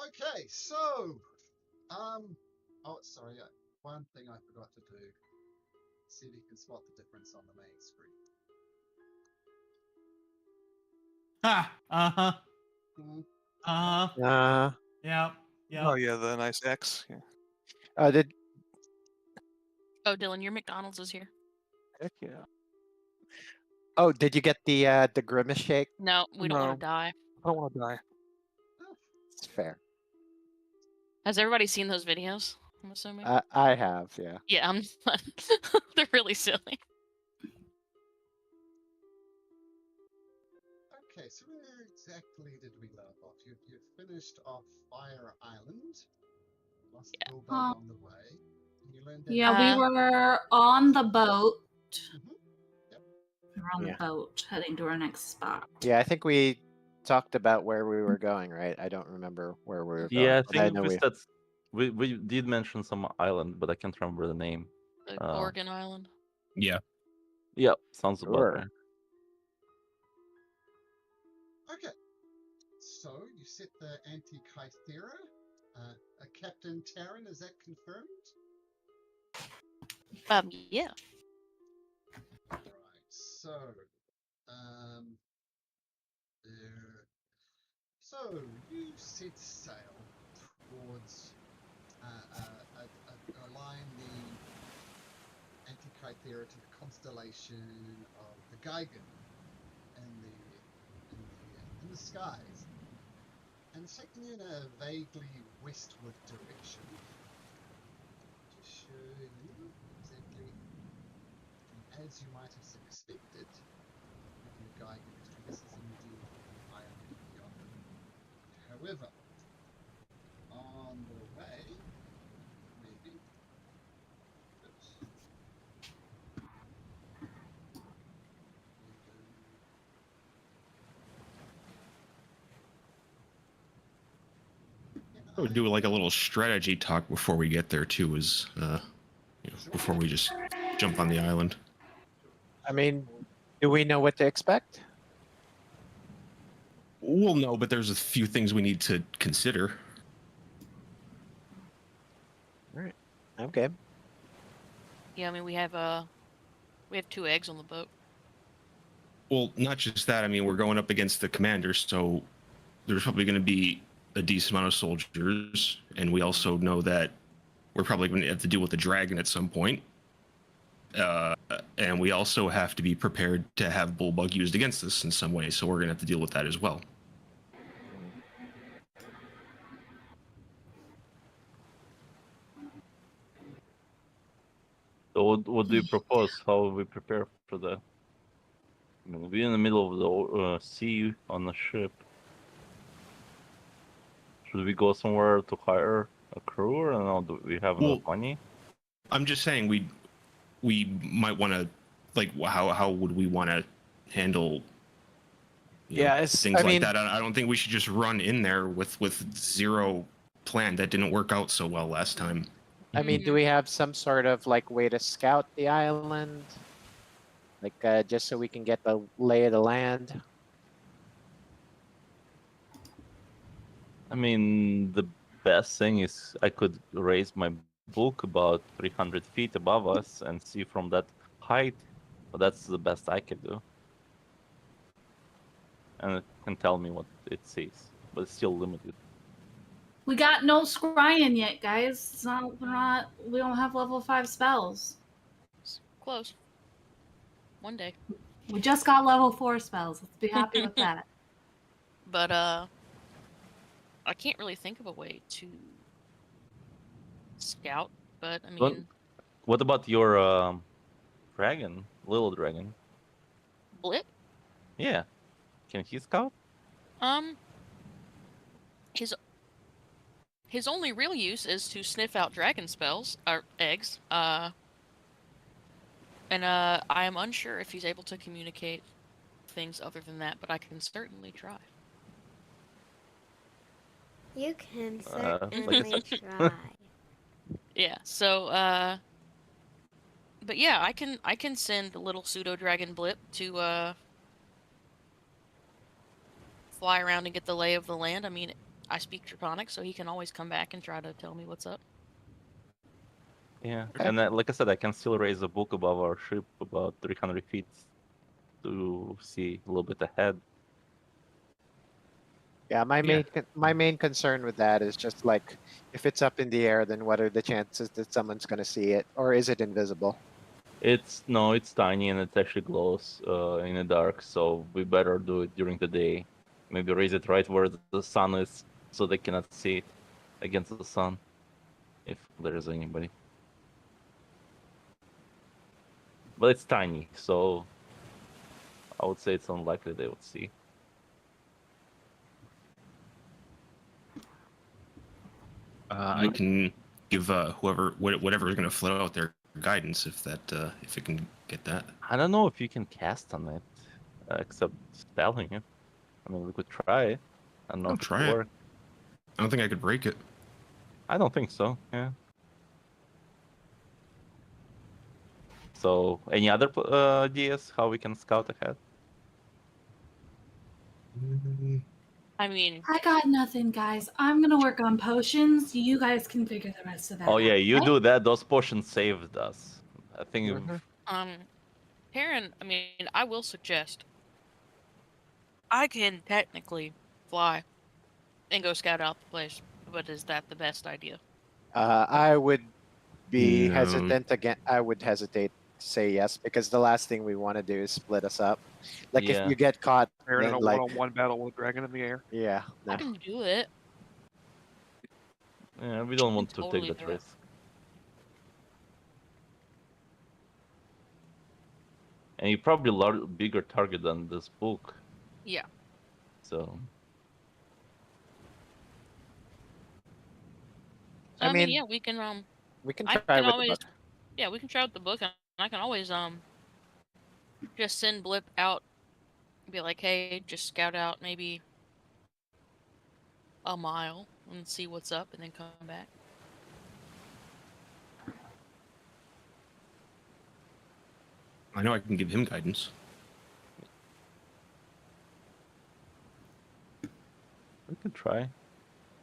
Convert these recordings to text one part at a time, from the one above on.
Okay, so, oh, sorry, one thing I forgot to do. See if you can spot the difference on the main screen. Uh-huh. Uh-huh. Yep. Oh yeah, the nice X. Yeah. Oh, Dylan, your McDonald's is here. Heck yeah. Oh, did you get the grimace shake? No, we don't want No. to die. I don't want to die. It's fair. Has everybody seen those videos? I'm assuming. I have, yeah. Yeah, I'm not. They're really silly. Okay, so where exactly did we leave off? You've finished off Fire Island. Lost the bug on the way. And you learned that. Yeah, we were on the boat. Yep. We were on the boat heading to our next spot. Yeah, I think we talked about where we were going, right? I don't remember where we were going. Yeah, I but think know we did mention some island, but I can't remember the name. Oregon Island. Yeah. Yep, sounds about Sure. right. Okay. So you set the anti-Kythera. Captain Taryn, is that confirmed? Yeah. Right. So, so you set sail towards align the Antikythera to the constellation of the Geigen in the skies, and it's taking you in a vaguely westward direction. To show you exactly as you might have expected. The Geigen, this is indeed the island beyond. However, on the way, maybe. We'll do like a little strategy talk before we get there too, before we just jump on the island. I mean, do we know what to expect? Well, no, but there's a few things we need to consider. All right, I'm good. Yeah, I mean we have 2 eggs on the boat. Well, not just that. I mean, we're going up against the commander, so there's probably going to be a decent amount of soldiers, and we also know that we're probably going to have to deal with the dragon at some point. And we also have to be prepared to have Bullbug used against us in some way, so we're going to have to deal with that as well. So what do you propose? How will we prepare for that? I mean, we'll be in the middle of the sea on a ship. Should we go somewhere to hire a crew, or no? Do we have enough money? I'm just saying we might want to, like, how would we want to handle things like that? I don't think we should just run in there with zero plan. That didn't work out so well last time. I mean, do we have some sort of like way to scout the island, like just so we can get the lay of the land? I mean, the best thing is I could raise my book about 300 feet above us and see from that height. But that's the best I could do. And it can tell me what it sees, but it's still limited. We got no scrying yet, guys. We don't have level 5 spells. It's close. One day. We just got level 4 spells. Let's be happy with that. But I can't really think of a way to scout, but I mean... What about your dragon, little dragon? Blip? Yeah. Can he scout? His only real use is to sniff out dragon spells, or eggs, and I am unsure if he's able to communicate things other than that, but I can certainly try. You can certainly try. Yeah, so, but yeah, I can send a little pseudo-dragon Blip to, fly around and get the lay of the land. I mean, I speak Draconic, so he can always come back and try to tell me what's up. Yeah, Okay. and like I said, I can still raise a book above our ship about 300 feet to see a little bit ahead. Yeah, my main concern with that is just like if it's up in the air, then what are the chances that someone's gonna see it, or is it invisible? It's tiny and it actually glows in the dark, so we better do it during the day. Maybe raise it right where the sun is, so they cannot see it against the sun, if there is anybody. But it's tiny, so I would say it's unlikely they would see. I can give whatever is going to float out there guidance if it can get that. I don't know if you can cast on it, except spelling it. I mean, we could try it. I don't know I'll if it try will it. work. I don't think I could break it. I don't think so. Yeah. So, any other ideas how we can scout ahead? I mean, I got nothing, guys. I'm gonna work on potions. You guys can figure the rest of that Oh out. yeah, you okay? do that. Those potions saved us. I think. Mhm. Karen, I mean, I will suggest I can technically fly and go scout out the place, but is that the best idea? I would be No. hesitant again. I would hesitate to say yes because the last thing we want to do is split us up. Like if Yeah. you get caught, They're in then a like one-on-one battle with a dragon in the air. yeah, I no. can do it. Yeah, we don't I can want to totally take that do it. risk. And you're probably bigger target than this book. Yeah. So So I I mean, mean, yeah, we can we can I try can with the always book. yeah, we can try out the book and I can always just send Blip out and be like, "Hey, just scout out maybe a mile and see what's up and then come back." I know I can give him guidance. we could try.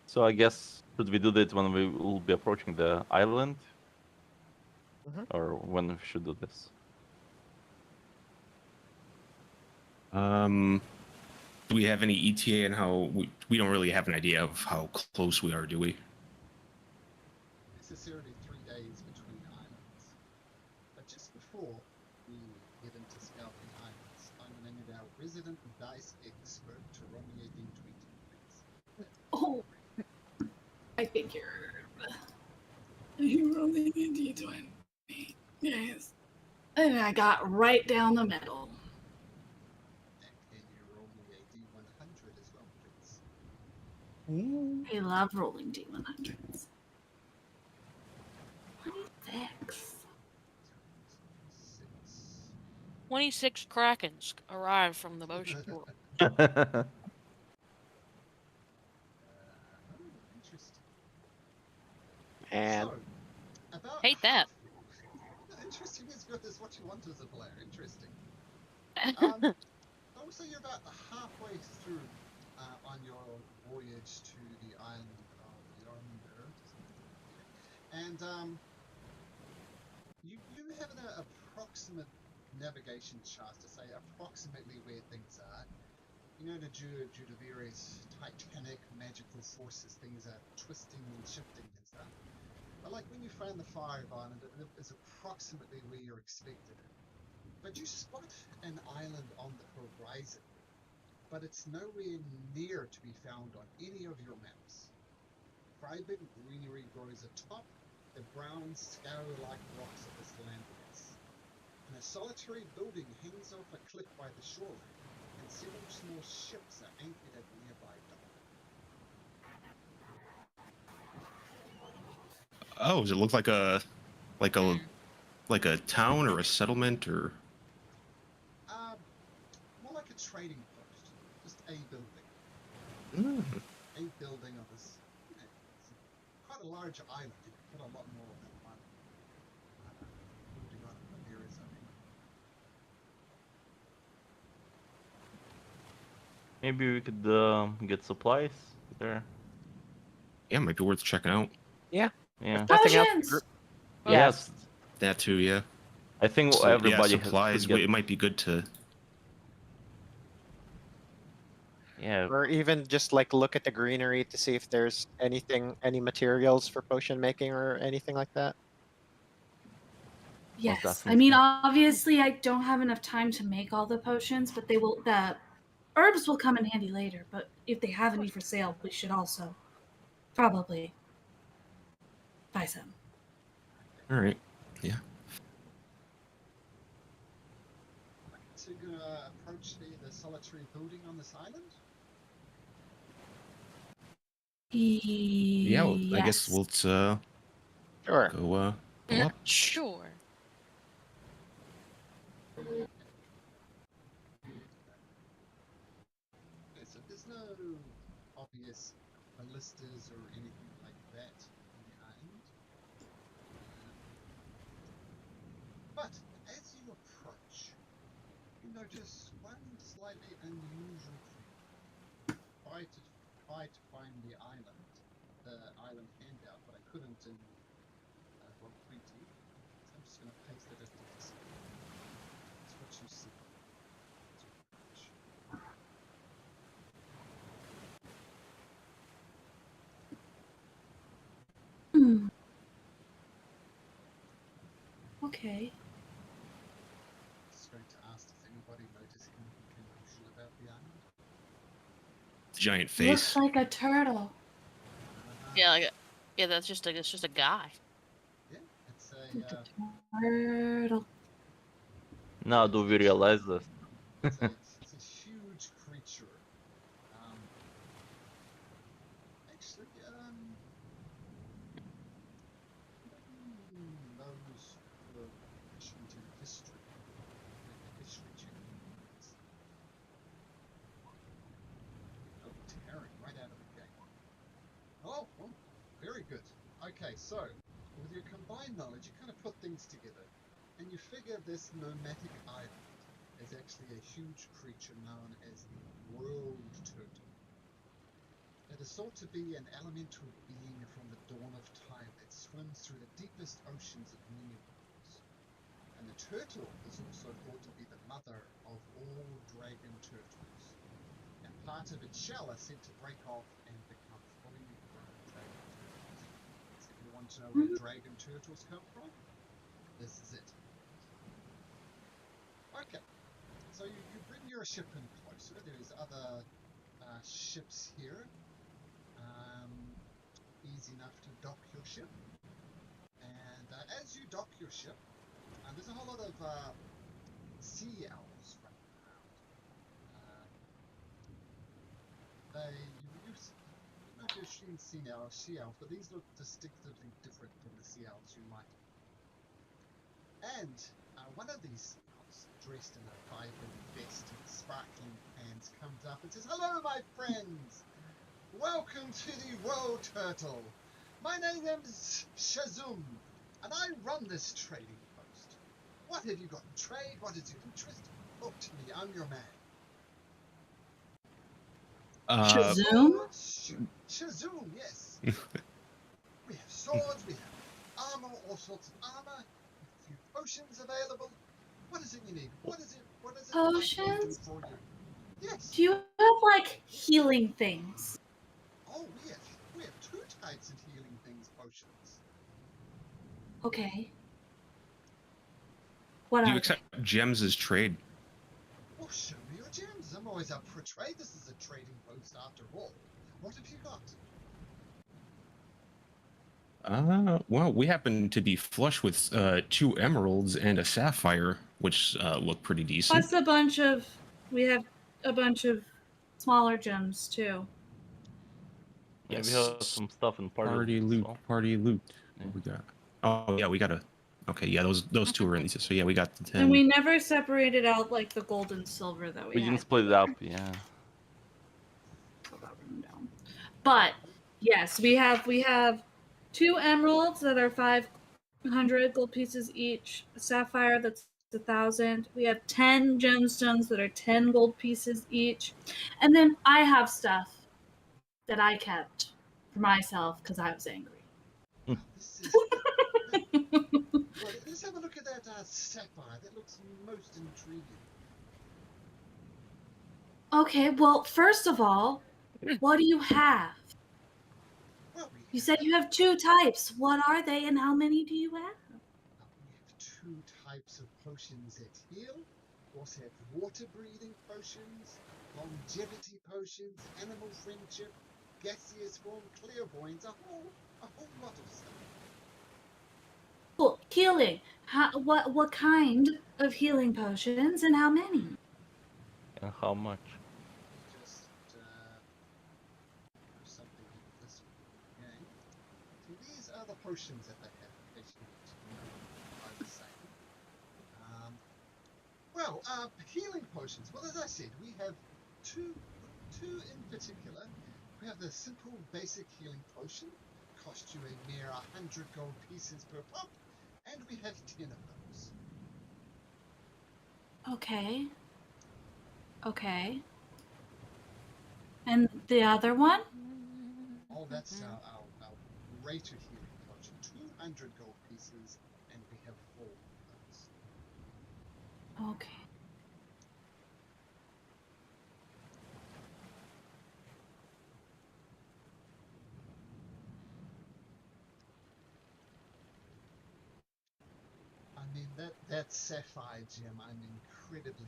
So I guess should we do that when we will be approaching the island, Mhm. or when we should do this? Do we have any ETA and how we don't really have an idea of how close we are, do we? Necessarily 3 days between islands. But just before we get into scouting islands, I'm going to need our resident dice expert to roll me a d20, please. Oh, I figured. You rolled a d20. Yes. And I got right down the middle. And can you roll me a d100 as well, please? I love rolling d100s. 26. 6. 26 Krakens arrive from the ocean world. Interesting. And So, about Hate that. Interesting is good as what you want as a player. Interesting. Also, you're about halfway through on your voyage to the island of Yonder, and you have an approximate navigation chart to say approximately where things are. You know, due to various titanic magical forces, things are twisting and shifting and stuff. But like when you found the Fire Island, it is approximately where you're expected it. But you spot an island on the horizon, but it's nowhere near to be found on any of your maps. Vibrant greenery grows atop the brown, scour-like rocks of this landmass, and a solitary building hangs off a cliff by the shoreline, and several small ships are anchored at nearby dock. Oh, does it look like a like a like a town or a settlement or? More like a trading post, just a building. A building of this. It's quite a large island. You could put a lot more than one building on it, but there is only one. Maybe we could get supplies there. Yeah, might be worth checking out. Yeah. Nothing else. Potions! Yes. That too, yeah. I think So, everybody supplies. has to It might be good to. Yeah. Or even just like look at the greenery to see if there's any materials for potion making or anything like that. Yes. I definitely. mean, obviously, I don't have enough time to make all the potions, but they will. The herbs will come in handy later. But if they have any for sale, we should also probably buy some. All right. Yeah. So you're gonna approach the solitary building on this island? Yeah. Well, I guess we'll Sure. go up. Sure. Okay, so there's no obvious ballistas or anything like that on the island. But as you approach, you notice one slightly unusual thing. Try to find the island handout, but I couldn't in Roll20. So I'm just going to paste it as the display. That's what you see. As you approach. Hmm. Okay. Just going to ask if anybody noticed anything unusual about the island. Giant Looks face. like a turtle. Yeah, that's just a guy. Yeah, it's It's a a turtle. Now do we realize this? it's a huge creature. Actually, those who are proficient in history, make a history check. Oh, tearing right out of the gate. Oh, very good. Okay, so with your combined knowledge, you kind of put things together, and you figure this nomadic island is actually a huge creature known as the world turtle. It is thought to be an elemental being from the dawn of time that swims through the deepest oceans of many worlds. And the turtle is also thought to be the mother of all dragon turtles. And part of its shell is said to break off and become fully grown dragon turtles. So if you want to know where dragon turtles come from, this is it. Okay, so you bring your ship in closer. There's other ships here. Easy enough to dock your ship. And as you dock your ship, there's a whole lot of sea owls running around. You don't know if you've seen sea owls, but these look distinctively different from the sea owls you might have. And one of these sea owls, dressed in a vibrant vest and sparkling pants, comes up and says, "Hello, my friends! Welcome to the World Turtle. My name is Shazum, and I run this trading post. What have you got in trade? What is your interest? Talk to me. I'm your man." Shazoom? Shazoom, yes. We have swords, we have armor, all sorts of armor, a few potions available. What is it you need? What is it I can do Potions? for you? Yes. Do you have like healing things? Oh, we have two types of healing things potions. Okay. What Do you are accept gems as trade? Well, show me your gems. I'm always up for trade. This is a trading post after all. What have you got? Well, we happen to be flush with 2 emeralds and a sapphire, which look pretty decent. Plus we have a bunch of smaller gems too. Maybe Yes. have some stuff in Party as loot, well. party loot. Yeah. What we got? Oh yeah, we got a. Okay, yeah, those 2 are in these. So yeah, we got the 10. And we never separated out like the gold and silver that we We had. didn't split it up, yeah. But yes, we have 2 emeralds that are 500 gold pieces each, a sapphire that's 1,000. We have 10 gemstones that are 10 gold pieces each, and then I have stuff that I kept for myself because I was angry. Wow, this is. Well, let's have a look at that sapphire. That looks most intriguing. Okay, well, first of all, what do you have? Well, You said you have 2 types. What are they and how many do you have? we have 2 types of potions that heal. We also have water-breathing potions, longevity potions, animal friendship, gaseous form, clairvoyance, a whole lot of stuff. Cool. Healing. What kind of healing potions and how many? And how much? Just do something like this one. Okay. So these are the potions that they have, in case you want to know what I was saying. Well, healing potions. Well, as I said, we have two in particular. We have the simple basic healing potion, cost you a mere 100 gold pieces per pop, and we have 10 of those. Okay. Okay. And the other one? Oh, that's our greater healing potion, 200 gold pieces, and we have 4 of those. Okay. I mean, that sapphire gem, I'm incredibly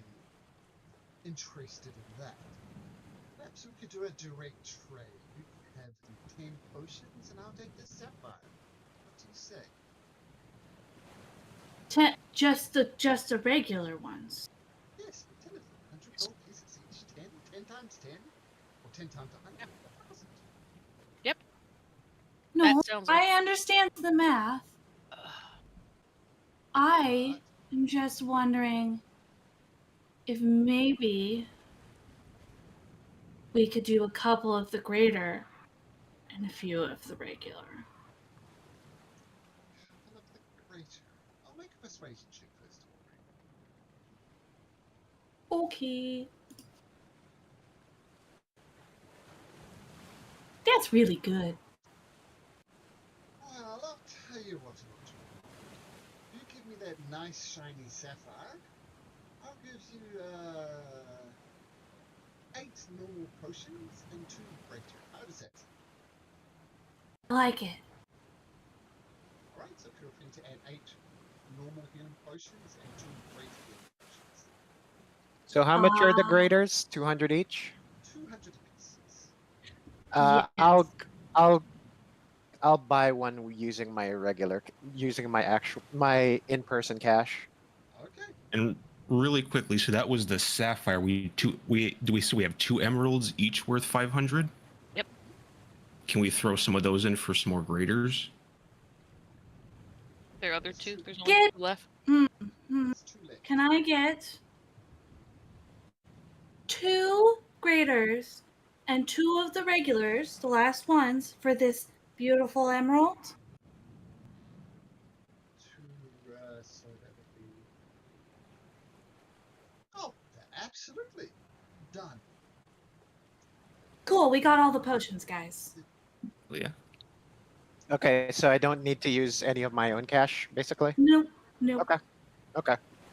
interested in that. Perhaps we could do a direct trade. You can have the 10 potions, and I'll take the sapphire. What do you say? Just the regular ones. Yes, the 10 of them. 100 gold pieces each. 10 times 10, or 10 times 100. 1,000. Yep. No, That sounds like. I understand the math. I But am just wondering if maybe we could do a couple of the greater and a few of the regular. couple of the greater. I'll make a persuasion check first of all. Okay. That's really good. Well, I'll tell you what we'll do. You give me that nice shiny sapphire. I'll give you 8 normal potions and 2 greater. How does that sound? I like it. Alright, so feel free to add 8 normal healing potions and 2 great healing potions. So how much are the Ah. graders? 200 each. 200 pieces. Yes. I'll buy one using my my in-person cash. Okay. And really quickly, so that was the sapphire. We have 2 emeralds, each worth 500. Yep. Can we throw some of those in for some more graders? There are other 2. There's only Get- 2 left. There's 2 left. Can I get 2 graders and 2 of the regulars, the last ones, for this beautiful emerald? 2, so that would be... Oh, absolutely. Done. Cool, we got all the potions, guys. Yeah. Okay, so I don't need to use any of my own cash, basically. Nope. Okay.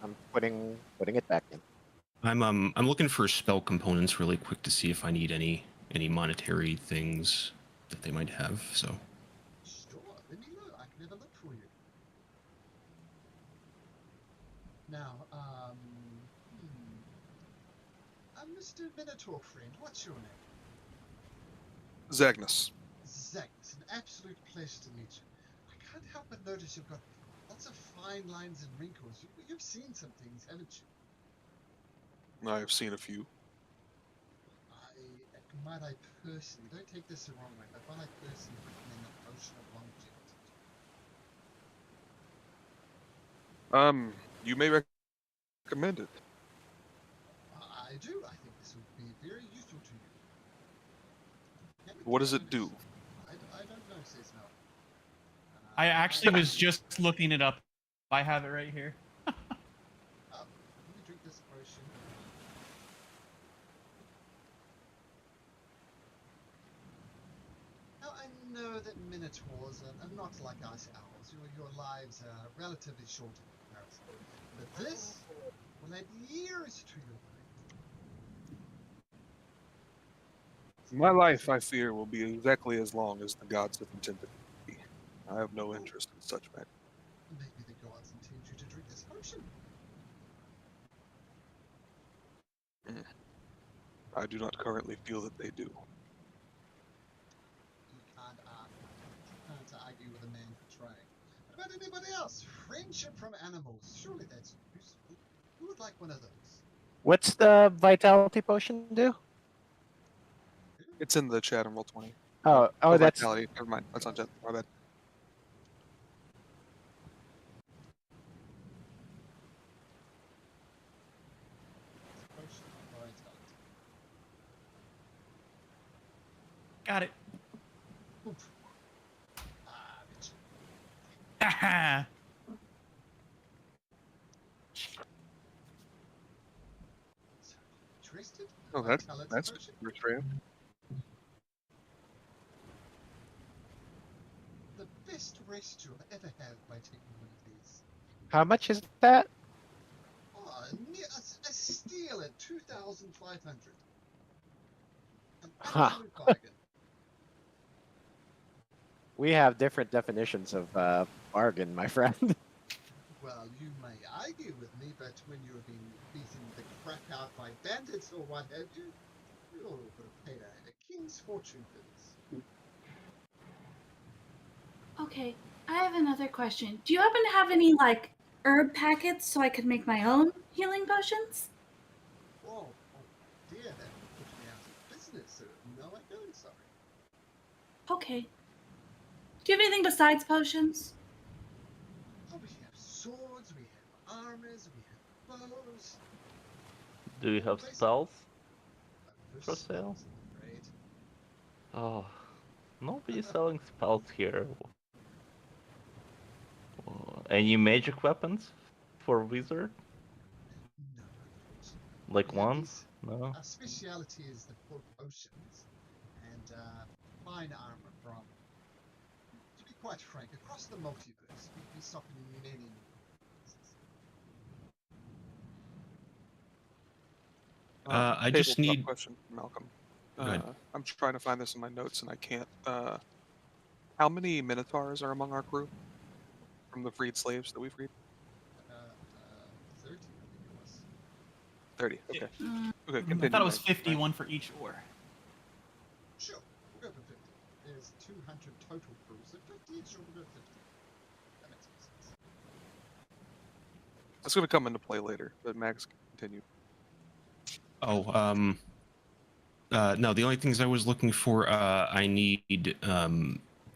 I'm putting it back in. I'm looking for spell components really quick to see if I need any monetary things that they might have. So Sure, let me look. I can have a look for you. Now, Mr. Minotaur friend, what's your name? Zagnus. Zach, it's an absolute pleasure to meet you. I can't help but notice you've got lots of fine lines and wrinkles. You've seen some things, haven't you? I have seen a few. Might I personally, don't take this the wrong way, but might I personally recommend the potion of longevity? You may recommend it. I do. I think this would be very useful to you. What does it do? I don't know, says no. I actually was just looking it up. I have it right here. Oh, let me drink this potion. Now, I that minotaurs are not like us owls. Your lives are relatively short in comparison. But this will add years to your life. My life, I fear, will be exactly as long as the gods have intended it to be. I have no interest in such matters. Maybe the gods intend you to drink this potion. I do not currently feel that they do. You can't argue with a man betraying. What about anybody else? Friendship from animals. Surely that's useful. Who would like one of those? What's the vitality potion do? It's in the chat in Roll20. Oh, Oh, that's vitality. Never mind. That's not gentle. My bad. Potion of vitality. Got it. Oof. Ah, bitch. Haha. So, interested? Oh, Vitality that's potion? restrained. The best rest you'll ever have by taking one of these. how much is that? Oh, a steal at 2,500. An Huh. absolute bargain. We have different definitions of bargain, my friend. Well, you may argue with me, but when you're being beaten the crap out by bandits or what have you, you would have paid a king's fortune for this. Okay, I have another question. Do you happen to have any like herb packets so I could make my own healing potions? Whoa, oh dear, that would put me out of business. No, I don't, sorry. Okay. Do you have anything besides potions? Oh, we have swords, we have armors, we have bows. Do you have Basically- spells No for sale? spells, I'm afraid. Oh, nobody's selling spells here. Any magic weapons for wizard? No, unfortunately. Like We have wands? these- No. Our speciality is the potions and fine armor from, to be quite frank, across the multiverse. We stock many places. I just Tabletop need. question, Malcolm. Go ahead. I'm trying to find this in my notes and I can't. How many minotaurs are among our crew from the freed slaves that we freed? 30, I think it was. 30. Okay. Mm, Okay. I Continue. thought it was Mike. 50, one for each ore. Sure, we'll go for 50. There's 200 total crew, so 50 each, we'll go 50. That makes more sense. That's going to come into play later, but Max, continue. Oh, no. The only things I was looking for, I need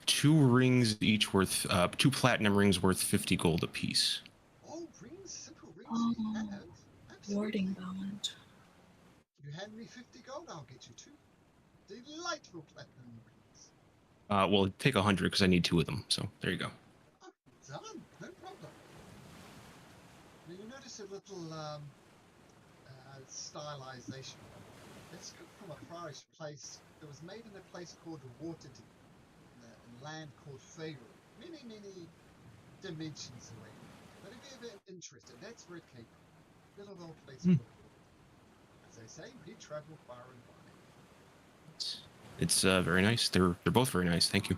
2 rings each worth, 2 platinum rings worth 50 gold apiece. Oh, rings, simple rings Oh, we have. Absolutely. warding bond. You hand me 50 gold, I'll get you 2 delightful platinum rings. Well, take 100 because I need 2 of them. So there you go. Oh, done, no problem. Now you notice a little stylization. It's from a farish place that was made in a place called Waterdeep, in a land called Faerun, many dimensions away. But if you're ever interested, that's where it came from. Little old place. Called Waterdeep. As they say, we travel far and wide. It's very nice. They're both very nice. Thank you.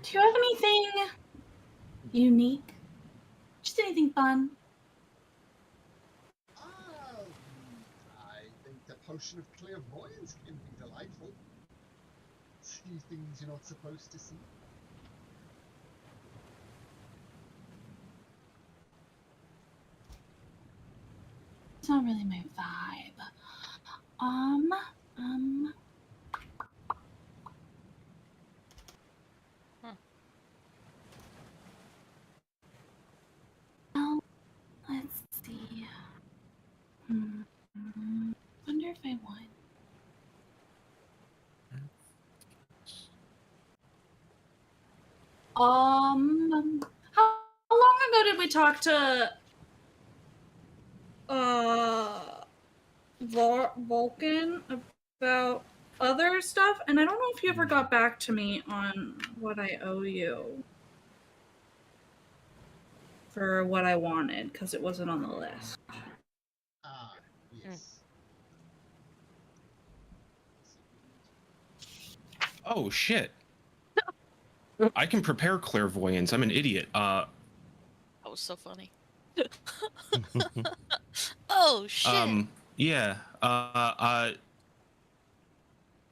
Do you have anything unique? Just anything fun? I think the potion of clairvoyance can be delightful. See things you're not supposed to see. It's not really my vibe. Well, let's see. Wonder if I want. How long ago did we talk to Vulcan about other stuff, and I don't know if you ever got back to me on what I owe you for what I wanted, because it wasn't on the list. Ah, yes. Oh shit! I can prepare clairvoyance. I'm an idiot. That was so funny. Oh shit! Yeah.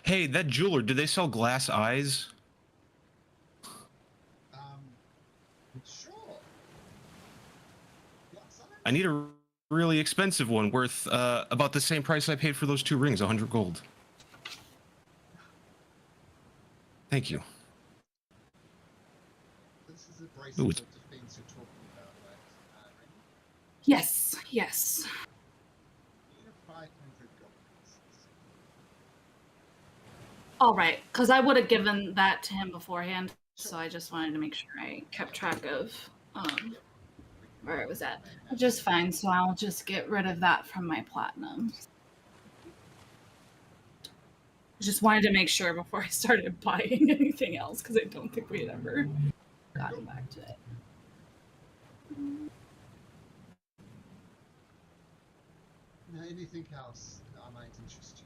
Hey, that jeweler. Do they sell glass eyes? Sure. Glass eyes? I need a really expensive one worth about the same price I paid for those 2 rings, 100 gold. Thank you. This is a bracelet Ooh, of defense you're talking about, right? Ren? Yes, yes. You need 500 gold pieces. All right, because I would have given that to him beforehand, so I just wanted to make sure I kept track of where it was at. Just fine, so I'll just get rid of that from my platinum. Just wanted to make sure before I started buying anything else, because I don't think we had ever gotten back to it. Now, anything else that might interest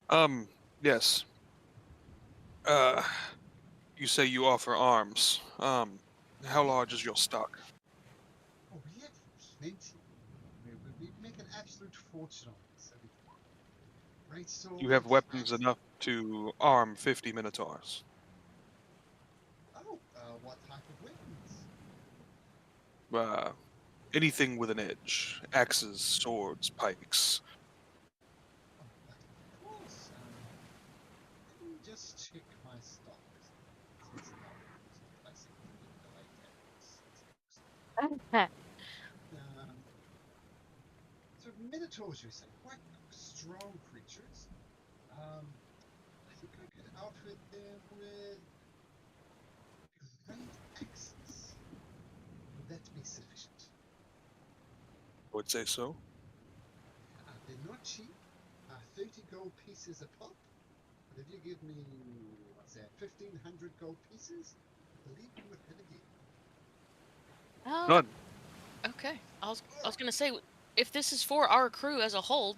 you? Yes. You say you offer arms. How large is your stock? Oh, we have plenty. We make an absolute fortune on this. Great swords. You have weapons enough to arm 50 minotaurs. Oh, what type of weapons? Anything with an edge. Axes, swords, pikes. Oh, but of course. Let me just check my stocks. Since now it's a classic so minotaurs, you say, quite strong creatures. I think I could outfit them with great axes. Would that be sufficient? I would say so. They're not cheap. 30 gold pieces a pop. But if you give me, what's that, 1,500 gold pieces, I believe you would have a deal. Oh, None. okay. I was gonna say, if this is for our crew as a whole,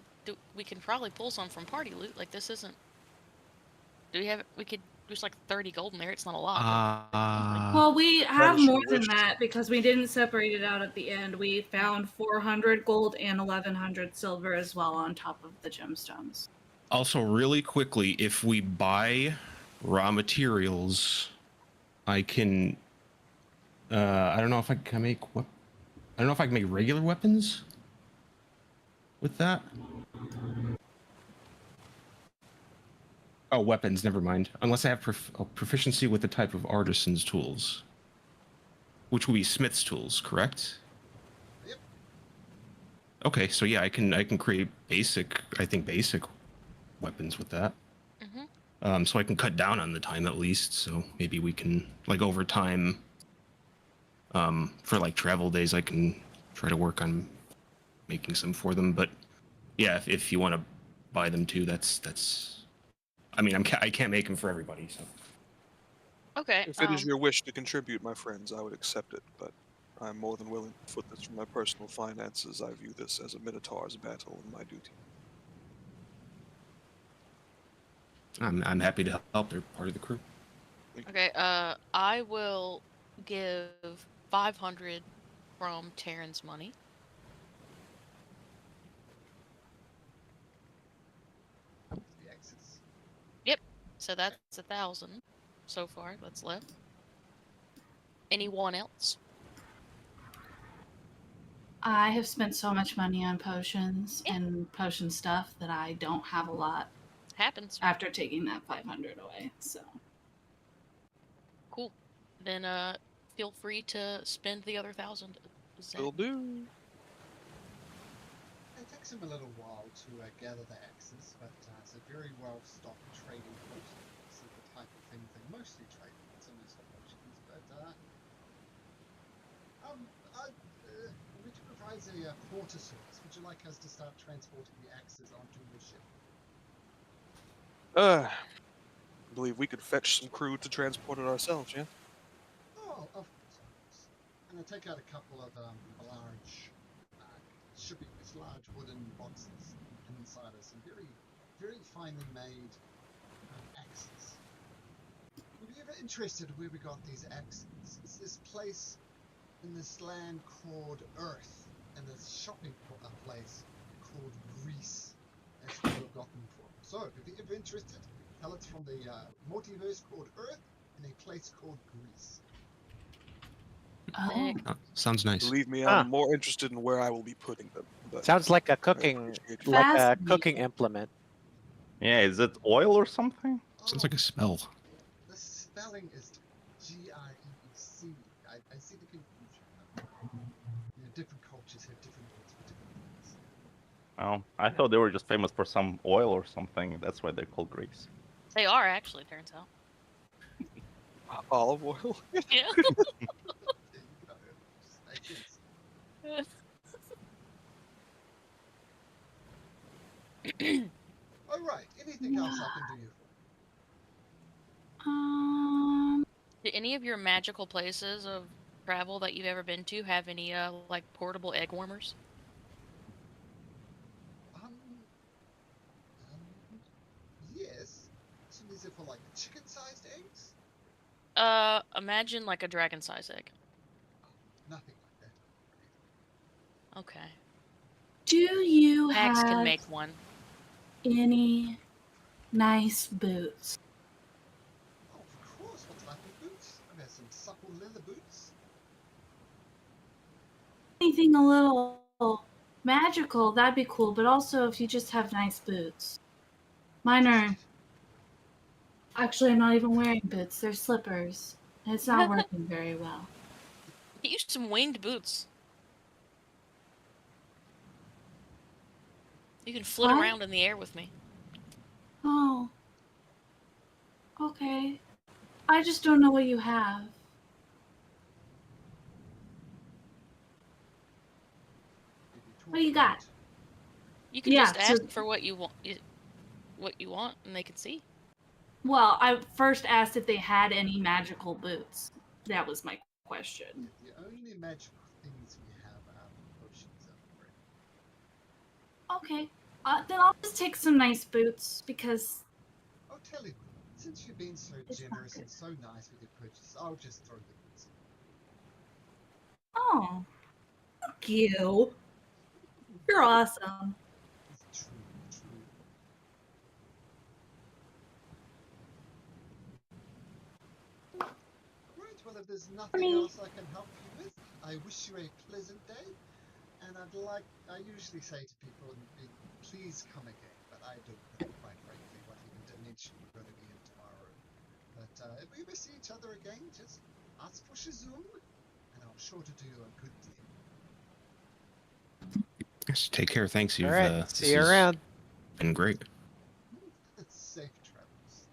we can probably pull some from party loot. Like this isn't. Do we have? We could. There's like 30 gold in there. It's not a lot. Well, we have as you more than wish. that because we didn't separate it out at the end. We found 400 gold and 1,100 silver as well on top of the gemstones. Also, really quickly, if we buy raw materials, I can. I don't know if I can make. I don't know if I can make regular weapons with that. Oh, weapons. Never mind. Unless I have proficiency with the type of artisan's tools, which will be smith's tools, correct? Yep. Okay, so yeah, I can create basic. I think basic weapons with that. So I can cut down on the time at least. So maybe we can, like, over time, for like travel days, I can try to work on making some for them. But yeah, if you want to buy them too, that's. I mean, I can't make them for everybody. So. Okay. If it is your wish to contribute, my friends, I would accept it. But I'm more than willing to foot this from my personal finances. I view this as a Minotaur's battle and my duty. I'm happy to help. They're part of the crew. Okay. I will give 500 from Terran's money. The axes. Yep. So that's 1,000 so far. That's left. Anyone else? I have spent so much money on potions and potion stuff that I don't have a lot Happens. after taking that 500 away. So Cool. Then feel free to spend the other 1,000. Will do. It takes him a little while to gather the axes, but it's a very well-stocked trading post. This is the type of thing they mostly trade with, some of these potions. But which provides a quarter service. Would you like us to start transporting the axes onto your ship? I believe we could fetch some crew to transport it ourselves, yeah? Oh, of course. And I take out a couple of large, should be these large wooden boxes, and inside are some very, very finely made axes. Would you ever interested where we got these axes? It's this place in this land called Earth, and this shopping place called Greece. That's where we've got them from. So, if you're ever interested, tell it's from the multiverse called Earth and a place called Greece. Oh. Sounds nice. Believe me, Huh. I'm more interested in where I will be putting them. But Sounds like a I cooking, appreciate you. like a Fascinating. cooking implement. Yeah, is it oil or something? Sounds like a spell. The spelling is Greec. I see the confusion. Different cultures have different words for different things. Oh, I thought they were just famous for some oil or something. That's why they're called Greeks. They are actually, turns out. Olive oil? Yeah. Yeah, you know, I guess. All right. Anything else I can do you for? Do any of your magical places of travel that you've ever been to have any like portable egg warmers? Yes. So these are for like chicken-sized eggs? Imagine like a dragon-size egg. Nothing like that. Okay. Do you Hags can have make one. any nice boots? Oh, of course. What type of boots? I've got some supple leather boots. Anything a little magical, that'd be cool, but also if you just have nice boots. Mine are... Actually, I'm not even wearing boots. They're slippers. And it's not working very well. Get you some winged boots. You can flit What? around in the air with me. Oh. Okay. I just don't know what you have. What do you got? You can Yeah, just ask so- for what you want, and they can see. Well, I first asked if they had any magical boots. That was my question. The only magical things we have are potions of bread. Okay. Then I'll just take some nice boots because... I'll tell you, since you've been so It's not generous good. and so nice with your purchase, I'll just throw the boots in. Oh. Thank you. You're awesome. It's true. Right, well, if there's nothing else I can help you with, I wish you a pleasant day. And I usually say to people, please come again, but I don't know, quite frankly, what even dimension we're going to be in tomorrow. But if we ever see each other again, just ask for Shazoom, and I'm sure to do you a good deed. Yes, take care. Thanks. All You've right. See you around. been great. Safe travels.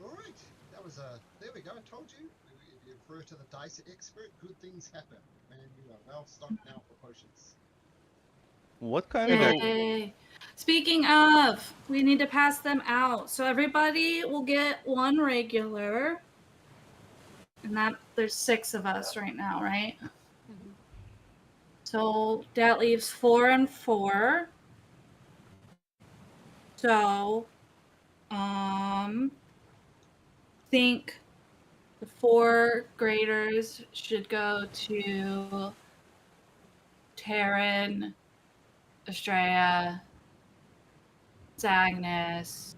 All right, that was there we go. I told you. If you refer to the dice expert, good things happen. Man, you are well stocked now for potions. What kind of... Yay. Speaking of, we need to pass them out. So everybody will get one regular. And there's 6 of us right now, right? Mm-hmm. So that leaves 4 and 4. So, think the 4 graders should go to Terran, Estrella, Agnes,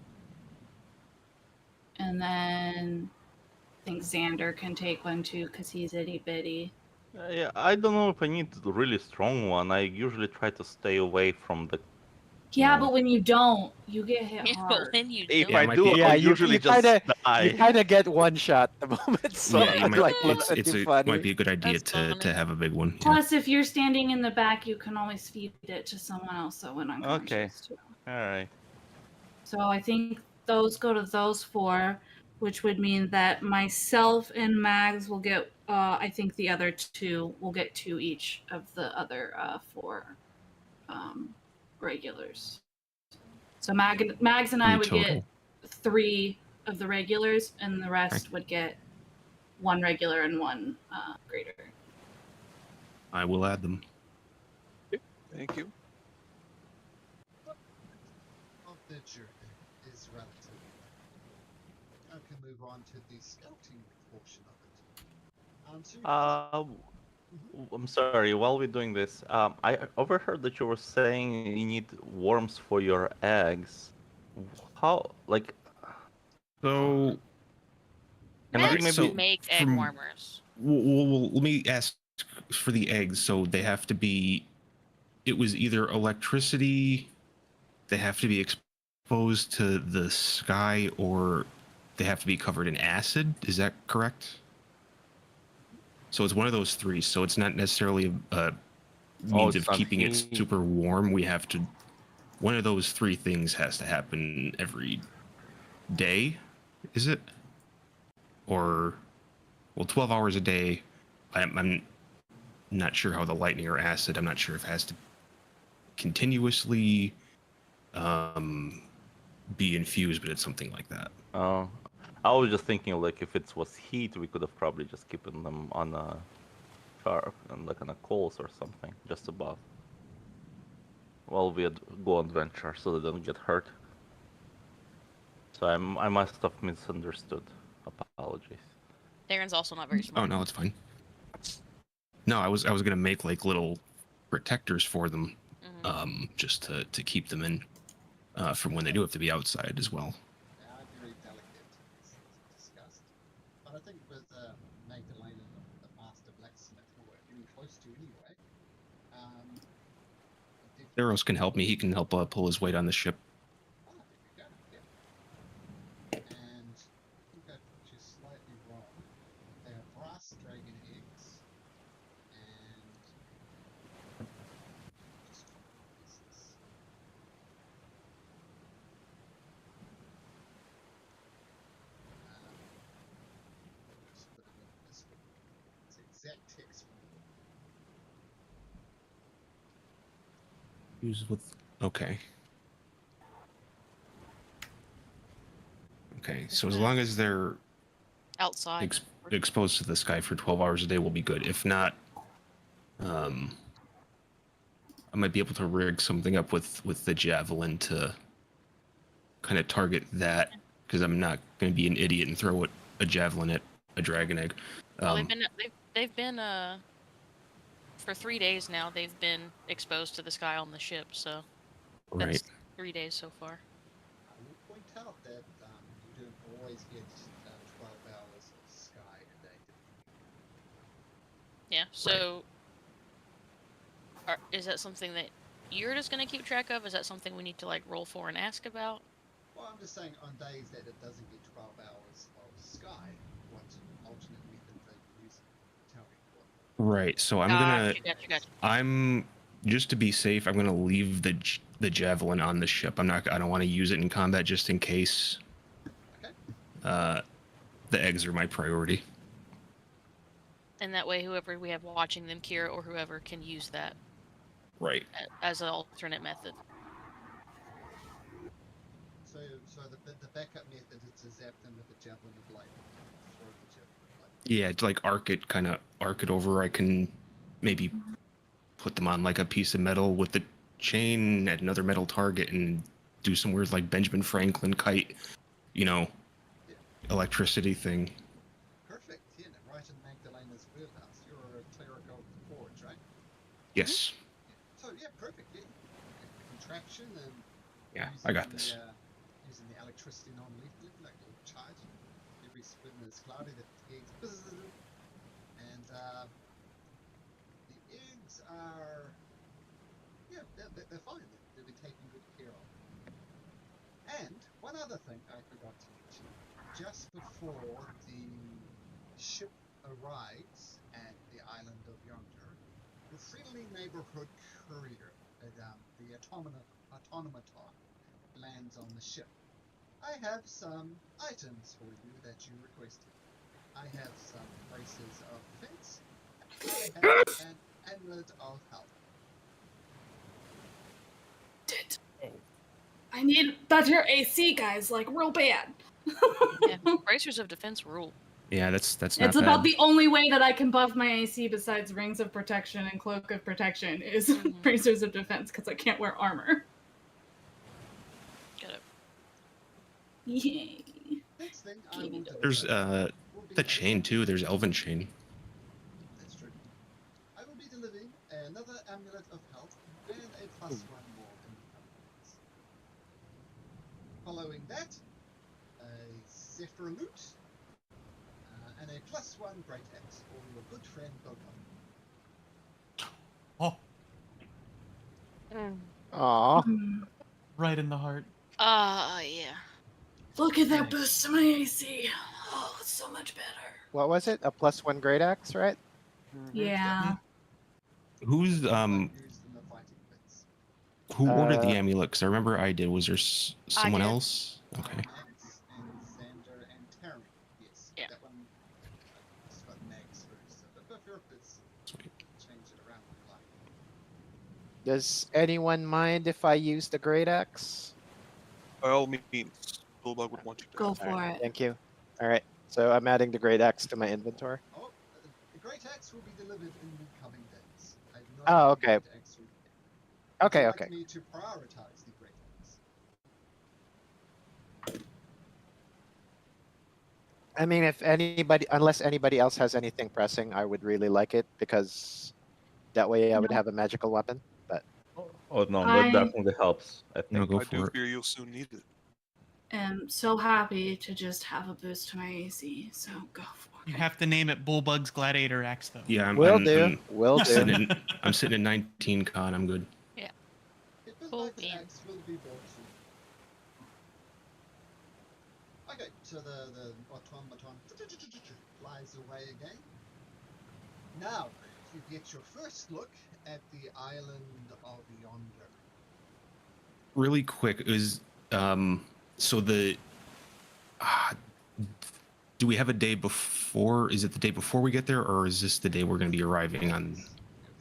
and then I think Xander can take one too because he's itty bitty. Yeah, I don't know if I need a really strong one. I usually try to stay away from the... Yeah, No. but when you don't, you get hit Yeah, hard. but when you If don't, I might do, be- I'll you usually just You die. kind of get one shot the moment, so Yeah, you might, like it's, looks it's too a, funny. might be a good idea That's to funny. have a big one. Yeah. Plus, if you're standing in the back, you can always feed it to someone else that went unconscious too. All right. So I think those go to those 4, which would mean that myself and Mags will get, I think the other 2 will get 2 each of the other 4 regulars. So Mags and I Three would total. get 3 of the regulars, and the rest would get 1 regular and 1 greater. I will add them. Thank you. Of the journey is relatively. I can move on to the scouting portion of it. So you I'm sorry. While we're doing this, I overheard that you were saying you need worms for your eggs. How? Like, So, can I Max maybe? so make egg from- warmers. well, let me ask for the eggs. So they have to be. It was either electricity. They have to be exposed to the sky, or they have to be covered in acid. Is that correct? So it's one of those 3. So it's not necessarily a means it's of not keeping it heat. super warm. We have to. One of those 3 things has to happen every day. Is it? Or, well, 12 hours a day. I'm not sure how the lightning or acid. I'm not sure if it has to continuously be infused, but it's something like that. Oh, I was just thinking like if it was heat, we could have probably just keeping them on a char and like on a coals or something just above. While we go on adventure, so they don't get hurt. So I must have misunderstood. Apologies. Darren's also not very Oh smart. no, it's fine. No, I was gonna make like little protectors for them, just to keep them in, from when they do have to be outside as well. They are very delicate, as discussed. But I think with Magdalena, the master blacksmith, who we're getting close to anyway, Theros can help me. He can help pull his weight on the ship. there we go. Yep. And I think I put you slightly wrong. They are brass dragon eggs, and just copy pieces. Just put it in this one. It's exact text from Use with. Okay. Okay. So as long as they're Outside. exposed to the sky for 12 hours a day, we'll be good. If not, I might be able to rig something up with the javelin to kind of target that, because I'm not going to be an idiot and throw a javelin at a dragon egg. Well, they've been for 3 days now. They've been exposed to the sky on the ship, so that's Right. 3 days so far. I will point out that you don't always get 12 hours of sky a day. Yeah. So, is that something that you're just gonna keep track of? Is that something we need to like roll for and ask about? Well, I'm just saying on days that it doesn't get 12 hours of sky, what alternate method they use, tell me what. Right. So I'm gonna. Gotcha. I'm just to be safe. I'm gonna leave the javelin on the ship. I don't want to use it in combat just in case. Okay. The eggs are my priority. And that way, whoever we have watching them, Kira or whoever, can use that Right. as an alternate method. So the backup method is to zap them with the javelin of light. Throw the javelin of light. Yeah, to like arc it over. I can maybe put them on like a piece of metal with the chain at another metal target and do some weird like Benjamin Franklin kite, electricity thing. Perfect. Yeah, right in Magdalena's wheelhouse. You're a cleric of the forge, right? Yes. So yeah, perfect. Yeah. The contraption and Yeah, I got this. Using the electricity non-lethally, like a little charge. Every spin is cloudy, the eggs buzz, and the eggs are, yeah, they're fine. They'll be taken good care of. And one other thing I forgot to mention: just before the ship arrives at the island of Yonder, your friendly neighborhood courier, the automaton, lands on the ship. I have some items for you that you requested. I have some braces of defense. I have an amulet of health. I need better AC, guys, like real bad. Yeah, bracers of defense rule. Yeah, that's not It's bad. about the only way that I can buff my AC besides Rings of Protection and Cloak of Protection is Bracers of Defense, because I can't wear armor. Got it. Yay. Next thing I will deliver There's will be the a chain too. There's Elven chain. That's true. I will be delivering another amulet of health and a +1 more in the coming days. Following that, a Zephyr loot and a +1 great axe for your good friend Bogan. Oh, Aw. right in the heart. Yeah. Look at that Nice. boost to my AC. Oh, it's so much better. What was it? A +1 great axe, right? Yeah. Who's Used in the fighting bits. who ordered the Uh, amulet? Because I remember I did. Was there someone did. else? Okay. Max and Xander and Terry. Yes. Yeah. That one. I just got Max first. But for bits, Sweet. change it around if you like. Does anyone mind if I use the great axe? By all means, Bulldog would want you to. Go have it. for it. Thank you. All right. So I'm adding the great axe to my inventory. Oh, the great axe will be delivered in the coming days. I do not Oh, have the okay. great axe with me. Would Okay, you like okay. me to prioritize the great axe? I mean, if anybody, unless anybody else has anything pressing, I would really like it because that way I would No. have a magical weapon. But Oh no, I- that definitely helps. I No, think. go I do for it. fear you'll soon need it. Am so happy to just have a boost to my AC, so go for You it. have to name it Bullbug's Gladiator Axe, though. Yeah, will do. Will I'm do. sitting at 19 con. I'm good. The Cool Bulldog's beans. axe will be brought soon. Okay, so the automaton flies away again. Now, you get your first look at the island of Yonder. Really quick is so the do we have a day before? Is it the day before we get there, or is this the day we're going to be arriving on? You have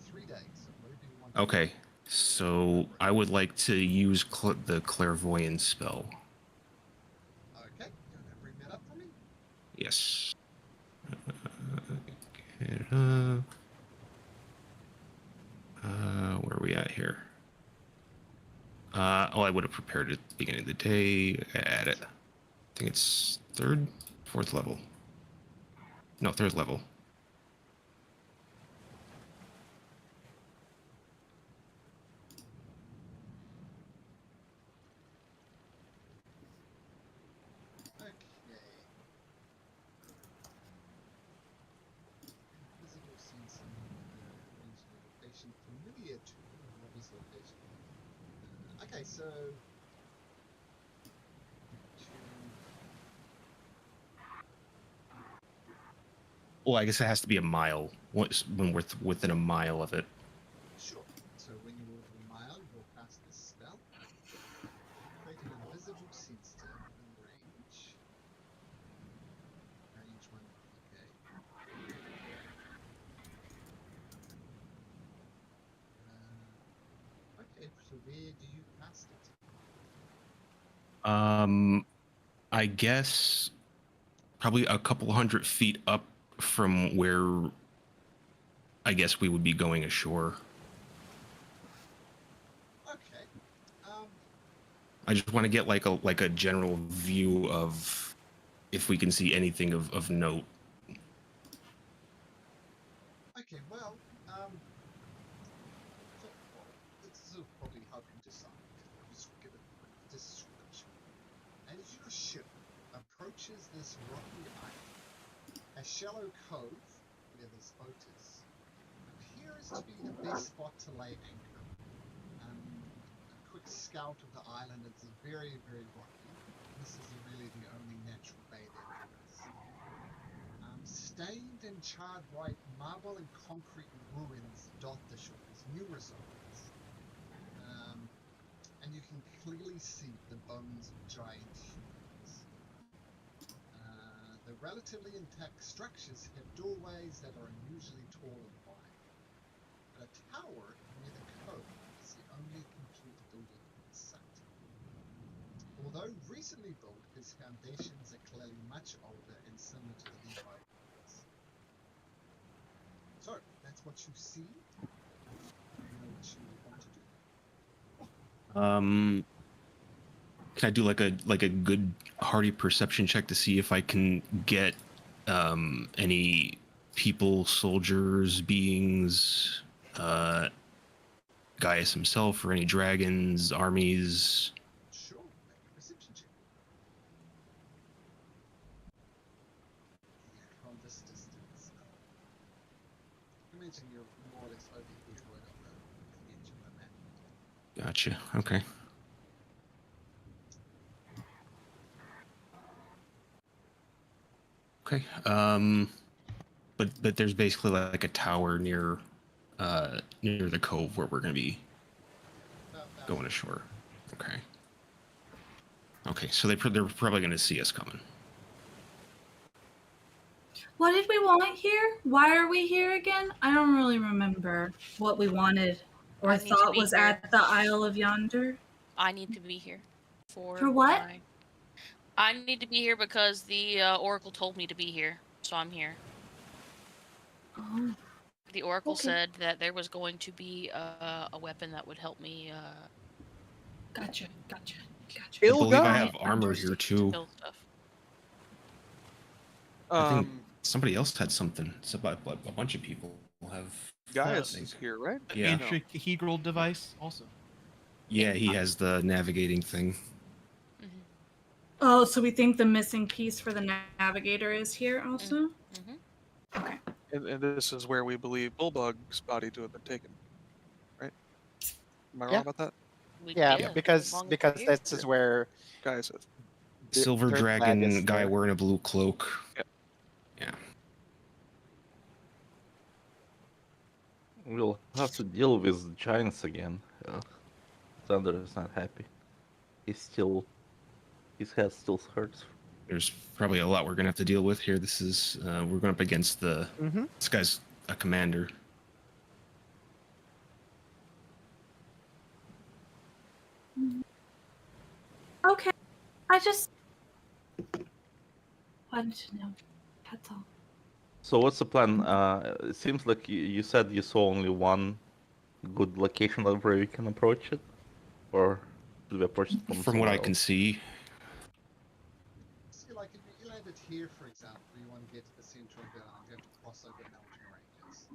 3 days, so whatever you want to do. Okay, so I would like to use the clairvoyance spell. Okay, you want to bring that up for me? Yes. Where are we at here? Oh, I would have prepared it at the beginning of the day. Add it. I think it's fourth level. No, third level. Okay. Invisible sense range location familiar to Robbie's location. Okay, so Well, I guess it has to be a mile. When we're within a mile of it. sure. So when you move a mile, you'll cast this spell. Create an invisible sense to within range. Range 1, okay. Okay, so where do you cast it? I guess probably a couple 100 feet up from where I guess we would be going ashore. Okay. I just want to get like a general view of if we can see anything of note. Okay, well, this will probably help you decide. Just give it a quick description. As your ship approaches this rocky island, a shallow cove where this boat is appears to be the best spot to lay anchor. A quick scout of the island, it's very, very rocky. This is really the only natural bay there is. Stained and charred white marble and concrete ruins dot the shore. There's numerous of these. And you can clearly see the bones of giant humans. The relatively intact structures have doorways that are unusually tall and wide. But a tower near the cove is the only complete building in sight. Though recently built, his foundations are clearly much older and similar to the Levi buildings. So, that's what you see. You know what you want to do. Can I do like a good hardy perception check to see if I can get any people, soldiers, beings, Gaius himself, or any dragons, armies? Sure, make a perception check. Yeah, from this distance, imagine you're more or less over here right on the edge of the map. Gotcha. Okay. Okay. But there's basically like a tower near the cove where we're gonna be going ashore. Okay. Okay, so they're probably gonna see us coming. What did we want here? Why are we here again? I don't really remember what we wanted or I need to thought be was here. at the Isle of Yonder. I need to be here. For what? I need to be here because the Oracle told me to be here, so I'm here. Oh, The Oracle Okay. said that there was going to be a weapon that would help me gotcha. I believe I have armor here too. kill stuff. I think somebody else had something. It's about a bunch of people have. Gaius things. is here, right? Yeah. Intrahedral device also. Yeah, he has the navigating thing. Oh, so we think the missing piece for the navigator is here also? Mm-hmm. Okay. And this is where we believe Bulldog's body to have been taken, right? Am I wrong Yeah. about that? Yeah, because this is where Gaius is. Silver Third flag dragon is guy there. wearing a blue cloak. Yep. Yeah. We'll have to deal with giants again. Thunder is not happy. His head still hurts. There's probably a lot we're gonna have to deal with here. This is we're going up against the. This guy's a commander. Okay. I just wanted to know. That's all. So what's the plan? It seems like you said you saw only one good location where we can approach it, or should we approach it From what I somewhere can else? see, See, like if you landed here, for example, you want to get to the center of the island, you have to cross over mountain ranges.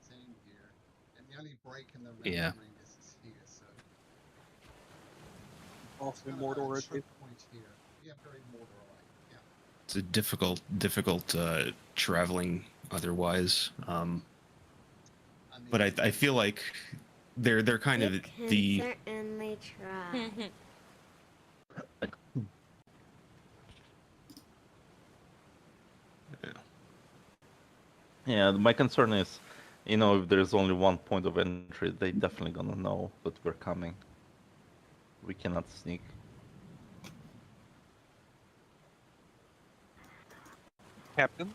Same here, and the only break in the mountain Yeah. ranges is here. So Off in kind of a Mordor, choke point here. Yeah, very Mordor-like. Yeah. it's a difficult traveling otherwise. But I feel like they're kind You of can the certainly try. Yeah, my concern is, if there's only one point of entry, they definitely gonna know that we're coming. We cannot sneak. Captain.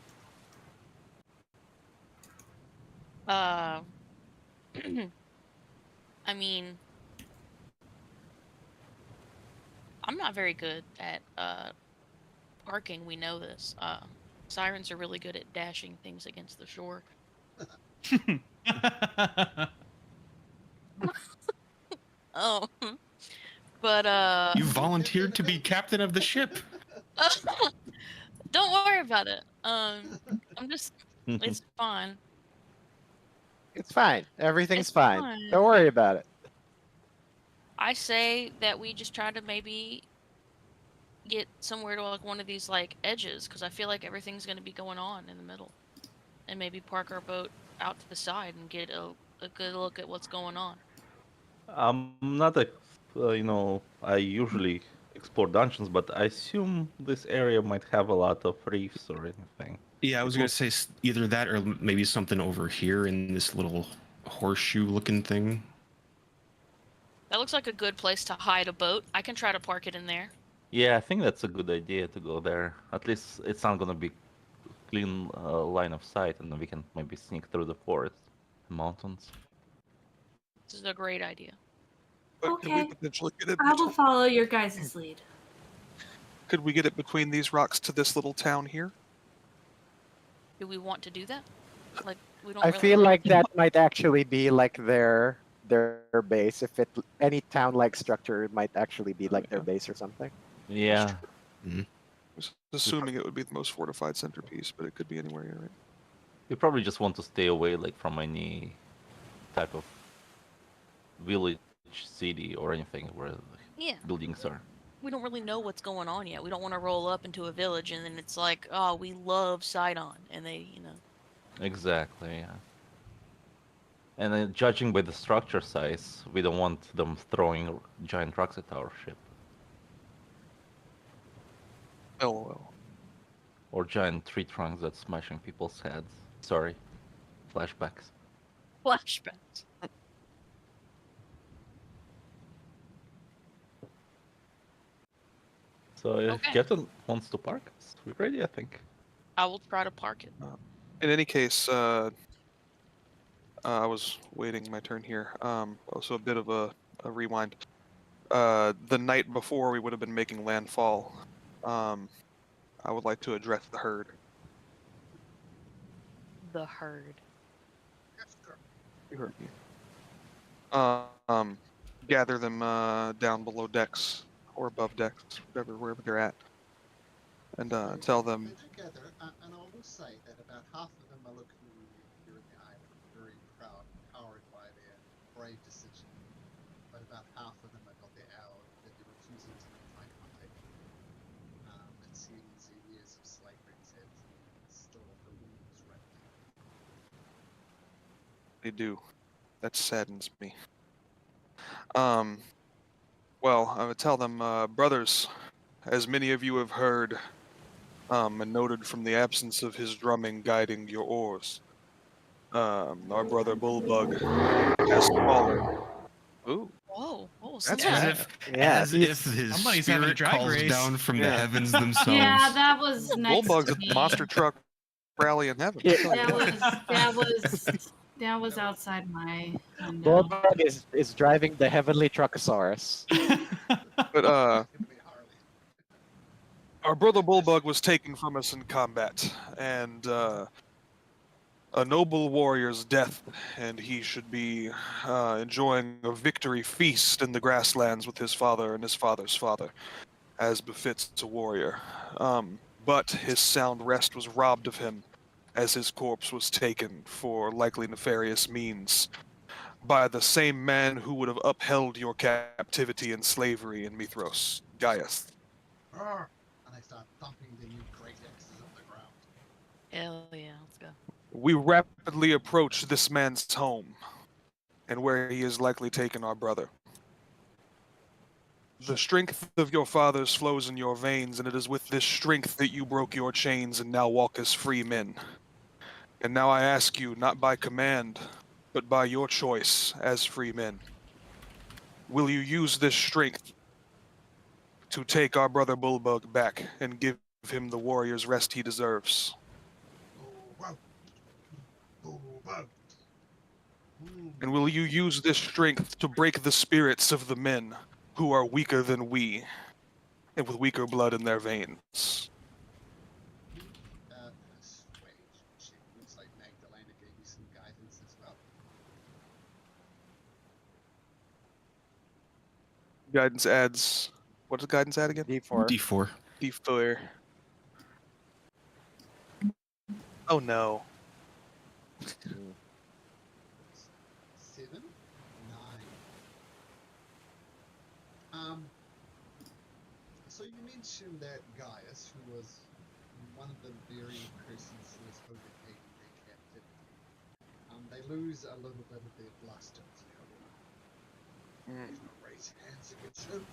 I mean, I'm not very good at parking. We know this. Sirens are really good at dashing things against the shore. Oh, but you volunteered to be captain of the ship. don't worry about it. It's fine. it's fine. Everything's It's fine. fine. Don't worry about it. I say that we just try to maybe get somewhere to like one of these like edges, because I feel like everything's going to be going on in the middle, and maybe park our boat out to the side and get a good look at what's going on. I'm not a, I usually explore dungeons, but I assume this area might have a lot of reefs or anything. Yeah, I was gonna say either that or maybe something over here in this little horseshoe-looking thing. That looks like a good place to hide a boat. I can try to park it in there. Yeah, I think that's a good idea to go there. At least it's not gonna be clean line of sight, and then we can maybe sneak through the forest, mountains. This is a great idea. But could we Okay. potentially get it? I will follow your guys' lead. Could we get it between these rocks to this little town here? Do we want to do that? Like, we don't I really feel have like anything- that might actually be like their base. If it any town-like structure, it might actually be like their Yeah. base or something. Yeah. Just assuming it would be the most fortified centerpiece, but it could be anywhere here, right? You probably just want to stay away, like, from any type of village, city, or anything where the Yeah. buildings are. We don't really know what's going on yet. We don't want to roll up into a village and then it's like, oh, we love Sidon, and they, Exactly, yeah. And then judging by the structure size, we don't want them throwing giant rocks at our ship. LOL. Or giant tree trunks that's smashing people's heads. Sorry. Flashbacks. flashbacks. So if Okay. Captain wants to park us, we're ready, I think. I will try to park it. In any case, I was waiting my turn here. Also a bit of a rewind. The night before we would have been making landfall, I would like to address the herd. The herd. You heard me. Gather them down below decks or above decks, wherever they're at, and tell them. They're together, and I will say that about half of them are looking here in the island, very proud, powered by their brave decision. But about half of them have got their hour that they're refusing to make eye contact. It seems the years of slavery have stored the wounds right now. They do. That saddens me. Well, I would tell them, brothers, as many of you have heard, and noted from the absence of his drumming guiding your oars, our brother Bullbug has fallen. Ooh. Whoa, what was That's that? as if, Yeah, as if his somebody's having a spirit drag calls race. down from the Yeah. heavens themselves. Yeah, that was nice. Bullbug's to at the me. monster truck rally in heaven. Yeah. That was outside my window. Bulldog is driving the heavenly Truckosaurus. But Simply Harley. our brother Bullbug was taken from us in combat, and a noble warrior's death, and he should be enjoying a victory feast in the grasslands with his father and his father's father, as befits a warrior. But his sound rest was robbed of him, as his corpse was taken for likely nefarious means by the same man who would have upheld your captivity and slavery in Mithros, Gaius. Arr! And they start thumping the new great axes on the ground. Hell yeah, let's go. We rapidly approach this man's home, and where he has likely taken our brother. The strength of your fathers flows in your veins, and it is with this strength that you broke your chains and now walk as free men. And now I ask you, not by command, but by your choice as free men, will you use this strength to take our brother Bullbug back and give him the warrior's rest he deserves? Whoa. Whoa. And will you use this strength to break the spirits of the men who are weaker than we, and with weaker blood in their veins? Wait, shit, looks like Magdalena gave you some guidance as well. Guidance adds. What does guidance add again? D4. D4. D4. Oh no. 7, 9. So you mentioned that Gaius, who was one of the very persons who was overtaking their captivity, they lose a little bit of their bluster to raise hands against him.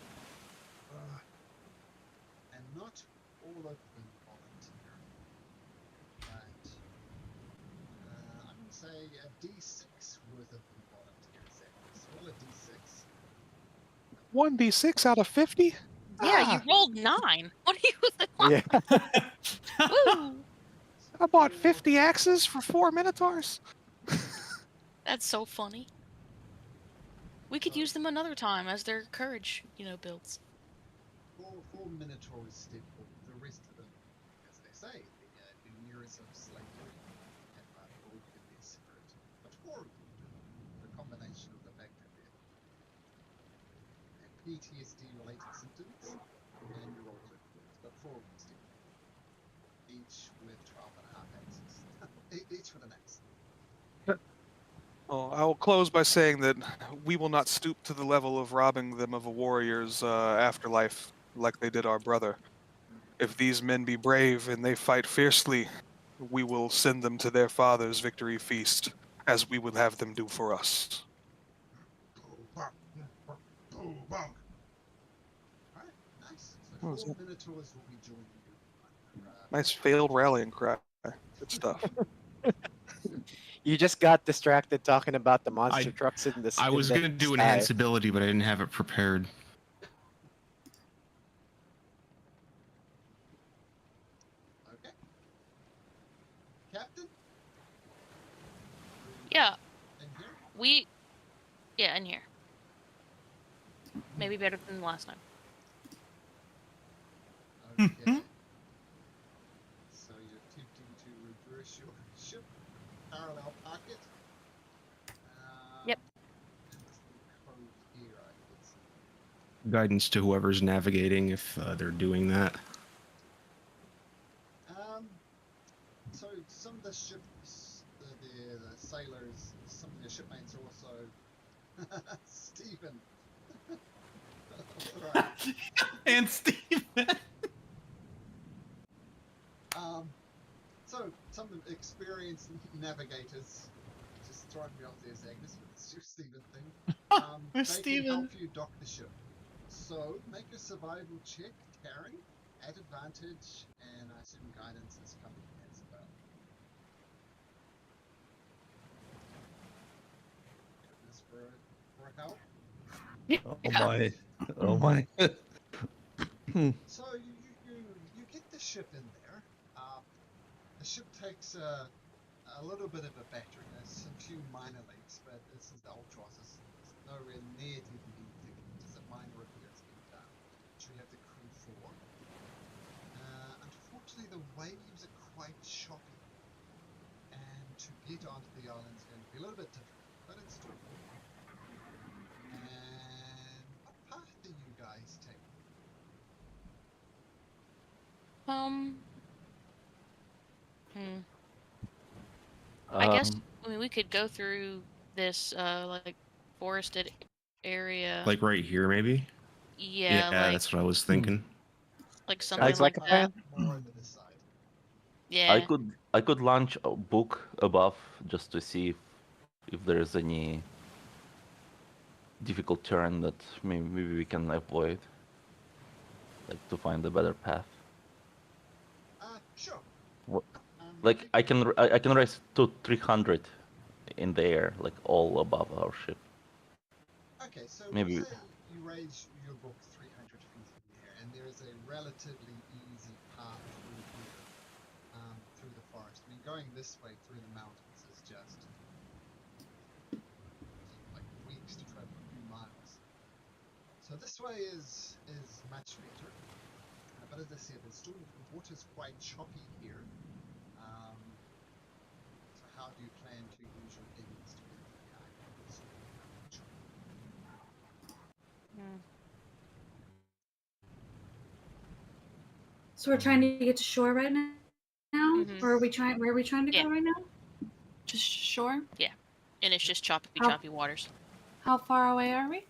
And not all of them volunteer. But I'm going to say a D6 worth of them volunteers. So roll a D6. 1d6 out of 50? Yeah, you rolled 9. What are you Yeah. Woo! I bought 50 axes for 4 minotaurs? That's so funny. We could use them another time as their courage, builds. Four Minotaurs step forward. The rest of them, as they say, the nearest of slavery and broken their spirit. But four of them do. The combination of the fact that they have PTSD-related symptoms and neurotypicals. But four of them step forward. Each with 12.5 axes. Each with an axe. Well, I will close by saying that we will not stoop to the level of robbing them of a warrior's afterlife like they did our brother. If these men be brave and they fight fiercely, we will send them to their father's victory feast, as we would have them do for us. Alright, nice. So Oh, is four that- Minotaurs will be joining you. Nice failed rallying cry. Good stuff. You just got distracted talking about the monster trucks in the I was in the gonna do sky. enhance ability, but I didn't have it prepared. Okay. Captain? Yeah, In here? yeah, in here. Maybe better than last time. Okay. So you're attempting to reverse your ship, parallel park it. Yep. And this little cove here, I guess. Guidance to whoever's navigating if they're doing that. So some of the ships, the sailors, some of your shipmates are also Stephen. Right. And Steven. So some experienced navigators just throwing me off there, Agnes, with this your Stephen thing. They Stephen. can help you dock the ship. So make a survival check, carrying, at advantage, and I assume guidance is coming as well. Goodness, for help. Oh my. Oh my. So you get the ship in there. The ship takes a little bit of a battering. There's a few minor leaks, but this is the Ultros. It's nowhere near to even being fixed. Just a minor repairs being done. So you have the crew for. Unfortunately, the waves are quite choppy, and to get onto the island is going to be a little bit difficult, but it's doable. And what path do you guys take? I guess we could go through this like forested area. Like right here, maybe? Yeah, like that's what I was thinking. like Sounds something like a that. plan. More over this side. Yeah. I could launch a book above just to see if there's any difficult terrain that maybe we can avoid, like to find a better path. Sure. What? Like I can raise to 300 in the air, like all above our ship. Okay, so Maybe. we'll say you raise your book 300 feet in the air, and there is a relatively easy path through here, through the forest. I mean, going this way through the mountains is just like weeks to travel a few miles. So this way is much better. But as I said, the water's quite choppy here. So how do you plan to use your dinghies to get to the island? It's choppy. So we're trying to get to shore right now? Mhm. Or are we trying? Where are we trying to Yeah. go right now? Just shore? Yeah. And it's just choppy How- choppy waters. How far away are we?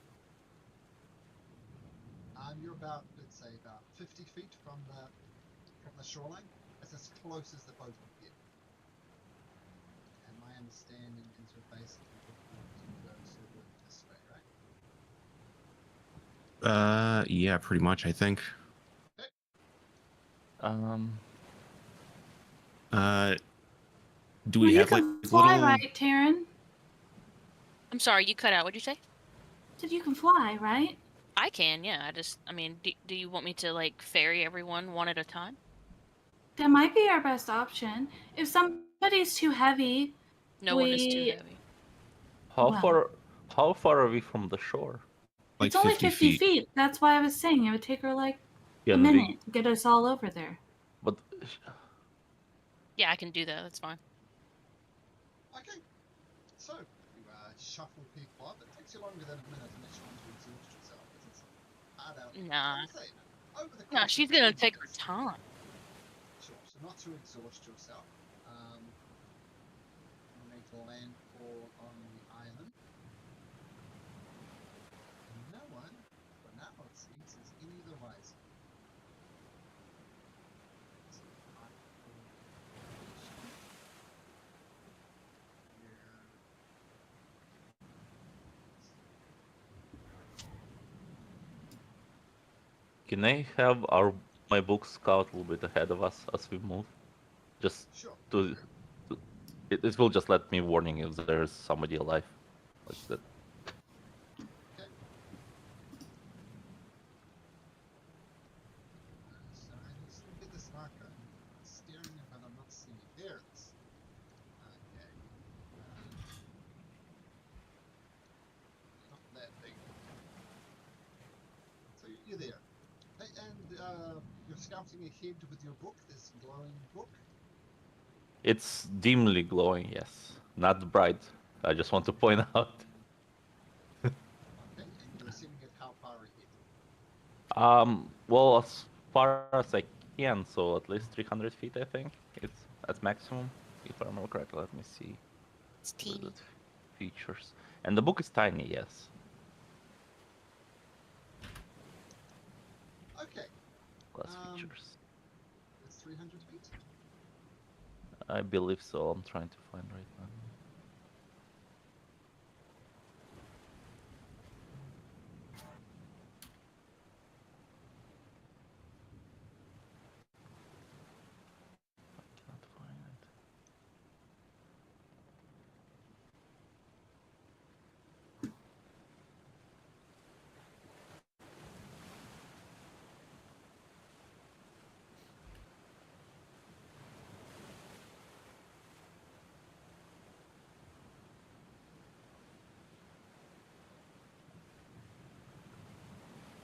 You're about, let's say, about 50 feet from the shoreline. That's as close as the boat will get. And my understanding is you're basically looking to go sort of this way, right? Yeah, pretty much, I think. Do we You have like can fly, little? right, Taryn? I'm sorry, you cut out. What'd you say? Said you can fly, right? I can, yeah. I mean, do you want me to like ferry everyone one at a time? That might be our best option. If somebody's too heavy, No one is too heavy. How Well. far How far are we from the shore? Like It's only 50 feet. That's why I was saying it would take her like a Can we? minute to get us all over there. But Yeah, I can do that. That's fine. Okay, so you shuffle people up. It takes you longer than a minute unless you want to exhaust yourself, because it's hard out. Nah. I'd say, over the Nah, course she's of gonna 3 take her minutes. time. Sure, so not to exhaust yourself. You make landfall on the island. And no one, for now it seems, is any the wiser. So I will can I have my book scout a little bit ahead of us as we move? Just Sure. it will just let me warning if there's somebody alive. Like that. Okay. So I need to get this marker. I'm staring at but I'm not seeing it. There it is. Okay. Not that big. So you're there. Hey, and you're scouting ahead with your book, this glowing book. It's dimly glowing, yes, not bright. I just want to point out. Okay, and you're assuming it how far ahead? Well, as far as I can, so at least 300 feet, I think. It's at maximum, if I remember correctly. Let me see. It's What is teeny. it? Features. And the book is tiny, yes. Okay, Class features. it's 300 feet. I believe so. I'm trying to find right now. I cannot find it.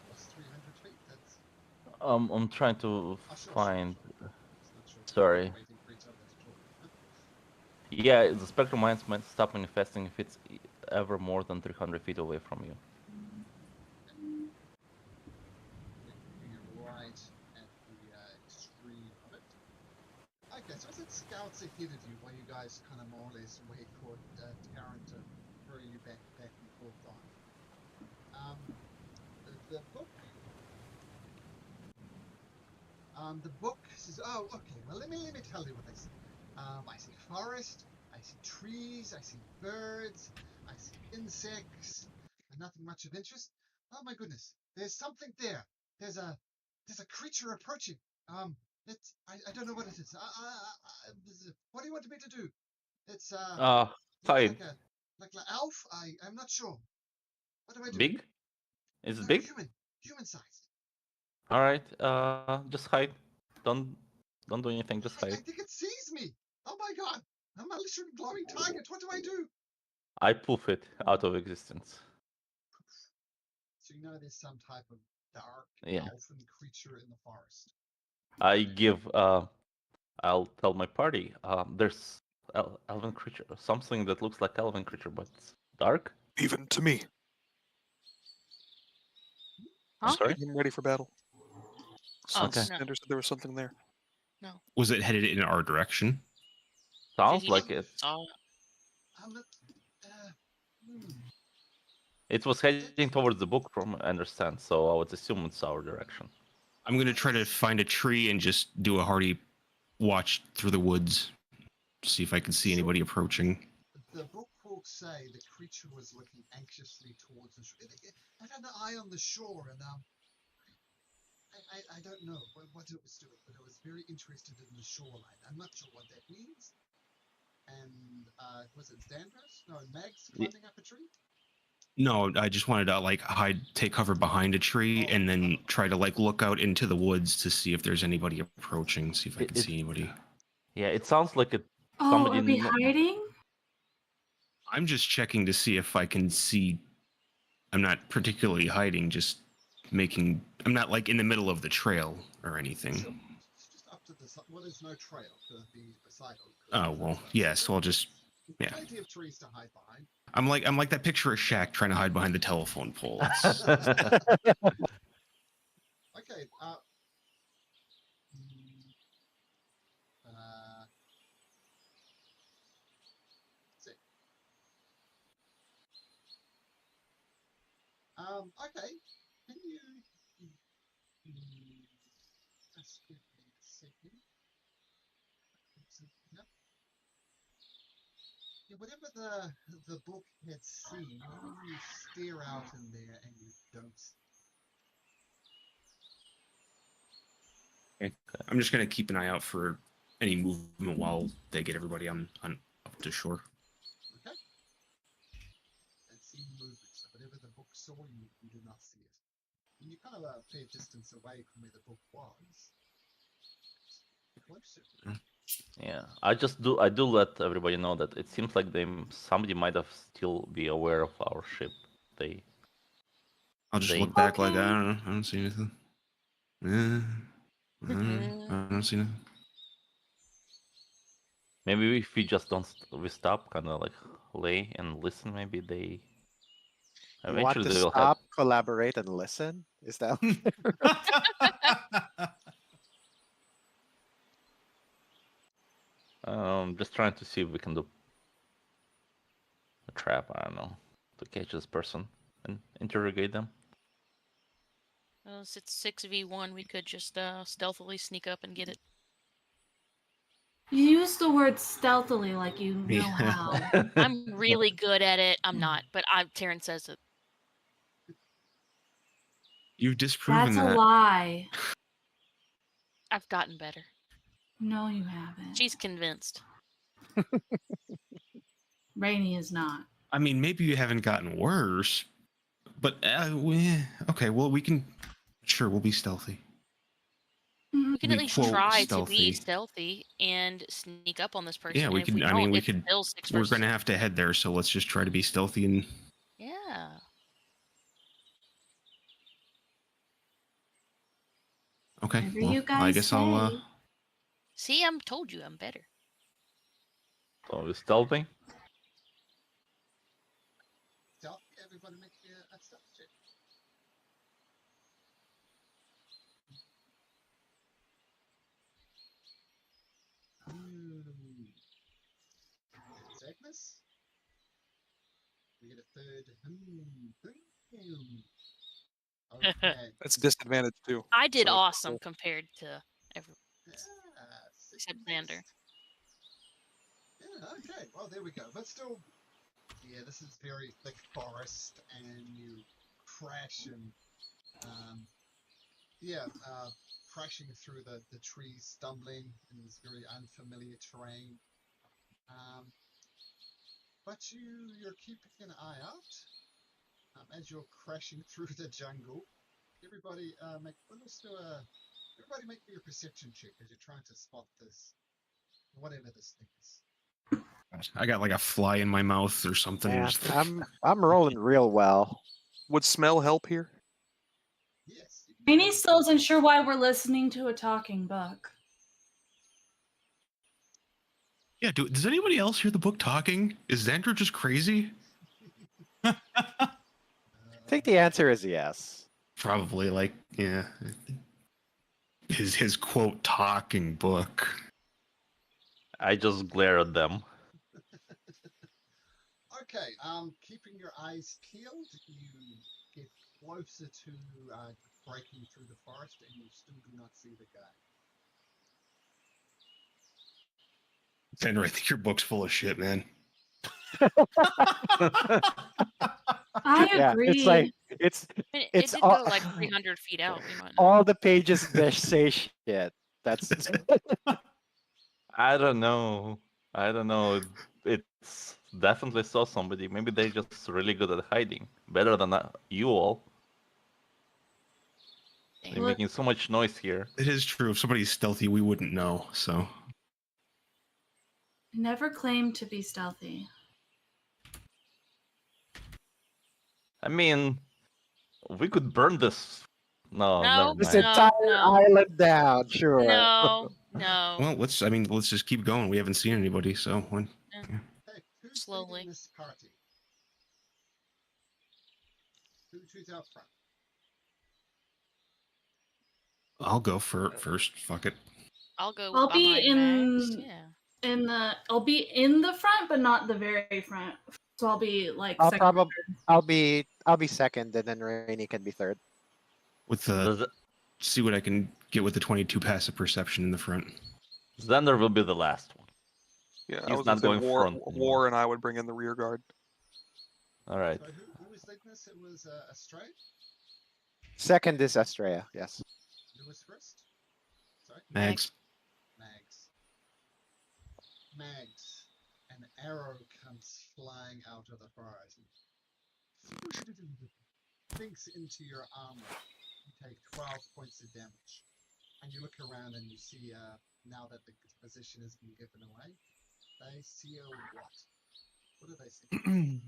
What's 300 feet? That's I'm trying to sure, find. Sure. It's not sure. Sorry. Waiting for each other to talk. Yeah, the spectral mines might stop manifesting if it's ever more than 300 feet away from you. You're right at the extreme of it. Okay, so as it scouts ahead of you, while you guys kind of more or less wait for Taryn to throw you back and forth on. The book. The book says, "Oh, okay. Well, let me tell you what I see. I see forest. I see trees. I see birds. I see insects. And nothing much of interest. Oh my goodness! There's something there. There's a creature approaching. I don't know what it is. What do you want me to do? It's looks Hide. like an elf. I'm not sure. What do I do? Big? Is it No, big? human sized. All right. Just hide. Don't do anything. Just I hide. think it sees me. Oh my god! I'm a literal glowing target. What do I do? I poof it out of existence. So you know there's some type of dark Yeah. elfin creature in the forest. I give. I'll tell my party. There's elven creature, something that looks like elven creature, but it's dark. Even to me. Huh? Sorry. I'm ready for battle. Oh, Okay. no. Understood there was something there. No. Was it headed in our direction? Sounds He like it. saw it. I'm not. Hmm. It was heading towards the book, from I understand. So I would assume it's our direction. I'm gonna try to find a tree and just do a hearty watch through the woods, see if I can see anybody approaching. The book will say the creature was looking anxiously towards the shore. It had an eye on the shore, and I don't know what it was doing, but it was very interested in the shoreline. I'm not sure what that means. And was it Xandros? No, Mags climbing up a tree? No, I just wanted to like take cover behind a tree, and then try to like look out into the woods to see if there's anybody approaching, see if I can see anybody. Yeah, it sounds like it. Oh, Somebody. are we hiding? I'm just checking to see if I can see. I'm not particularly hiding, just making. I'm not like in the middle of the trail or anything. Sure. It's just up to the side. Well, there's no trail to be beside. Oh well, yeah. So I'll just. Yeah. Plenty of trees to hide behind. I'm like that picture of Shaq trying to hide behind the telephone pole. Okay. See. Okay. Can you just give me a second? Yep. Yeah, whatever the book had seen, you stare out in there and you don't. Okay. I'm just gonna keep an eye out for any movement while they get everybody on up to shore. Okay. And see movement. So whatever the book saw, you do not see it. And you kind of a fair distance away from where the book was. Closer. Yeah, I do let everybody know that it seems like somebody might have still be aware of our ship. I'll just They- look back Okay. like I don't know. I don't see anything. I don't see nothing. Maybe if we just don't we stop, kind of like lay and listen, maybe they You want eventually to they will stop, collaborate, and listen? Is that? have. Just trying to see if we can do a trap. I don't know, to catch this person and interrogate them. Well, since it's 6v1, we could just stealthily sneak up and get it. You use the word stealthily like you know Yeah. how. I'm really good at it. I'm not, but Taryn says it. You've disproven That's a that. lie. I've gotten better. No, you haven't. She's convinced. Rainy is not. I mean, maybe you haven't gotten worse, but okay. Well, we can. Sure, we'll be stealthy. We can We at least quote try to stealthy. be stealthy and sneak up on this person. Yeah, we and if can. I don't, mean, we it's could. still 6 We're versus gonna have to head there, so let's just try to be stealthy and. Yeah. Okay. Whatever Well, you I guys guess I'll. say. See, told you I'm better. So we're stealthing. Stealth. Everybody make a stealth check. Agnes? We get a third. Okay. That's disadvantage too. I did So- awesome compared to everyone Yeah, except second Xander. best. Yeah, okay. Well, there we go. But still, yeah, this is very thick forest, and you crash and, crashing through the trees, stumbling in this very unfamiliar terrain. But you're keeping an eye out as you're crashing through the jungle. Everybody everybody make me a perception check as you're trying to spot this, whatever this thing is. I got like a fly in my mouth or something. Yeah, Just- I'm rolling real well. Would smell help here? Yes. you can Rainy do still isn't sure why we're listening to a talking book. Yeah. Does anybody else hear the book talking? Is Xander just crazy? I think the answer is yes. Probably. Like, yeah. His quote talking book. I just glare at them. Okay, keeping your eyes peeled, you get closer to breaking through the forest, and you still do not see the guy. Xander, I think your book's full of shit, man. I Yeah, agree. it's like it's I mean, It's it did all- go like 300 feet out. We might not. all the pages that say shit. That's I don't know. It's definitely saw somebody. Maybe they're just really good at hiding. Better than you all. They're Damn. making so much noise here. It is true. If somebody's stealthy, we wouldn't know. So Never claim to be stealthy. I mean, we could burn this. No, No, never This mind. entire no. island down, sure. No, no. Well, let's just keep going. We haven't seen anybody, so when Hey, who's Slowly. leading this party? Who's out front? I'll go for first. Fuck it. I'll go I'll be behind Max. in- Yeah. I'll be in the front, but not the very front. So I'll be like I'll second. or probably third. I'll be second, and then Rainy can be third. With the Does it- see what I can get with the 22 passive perception in the front. Xander will be the last one. Yeah, I He's was not gonna say going War, front anymore. War and I would bring in the rear guard. All right. So who was leading this? It was Astray? Second is Estrella. Yes. Who was first? Sorry? Mags. Mags. Mags. An arrow comes flying out of the horizon. Sinks into your armor. You take 12 points of damage. And you look around and you see, now that the position has been given away, they see a what? What do they see?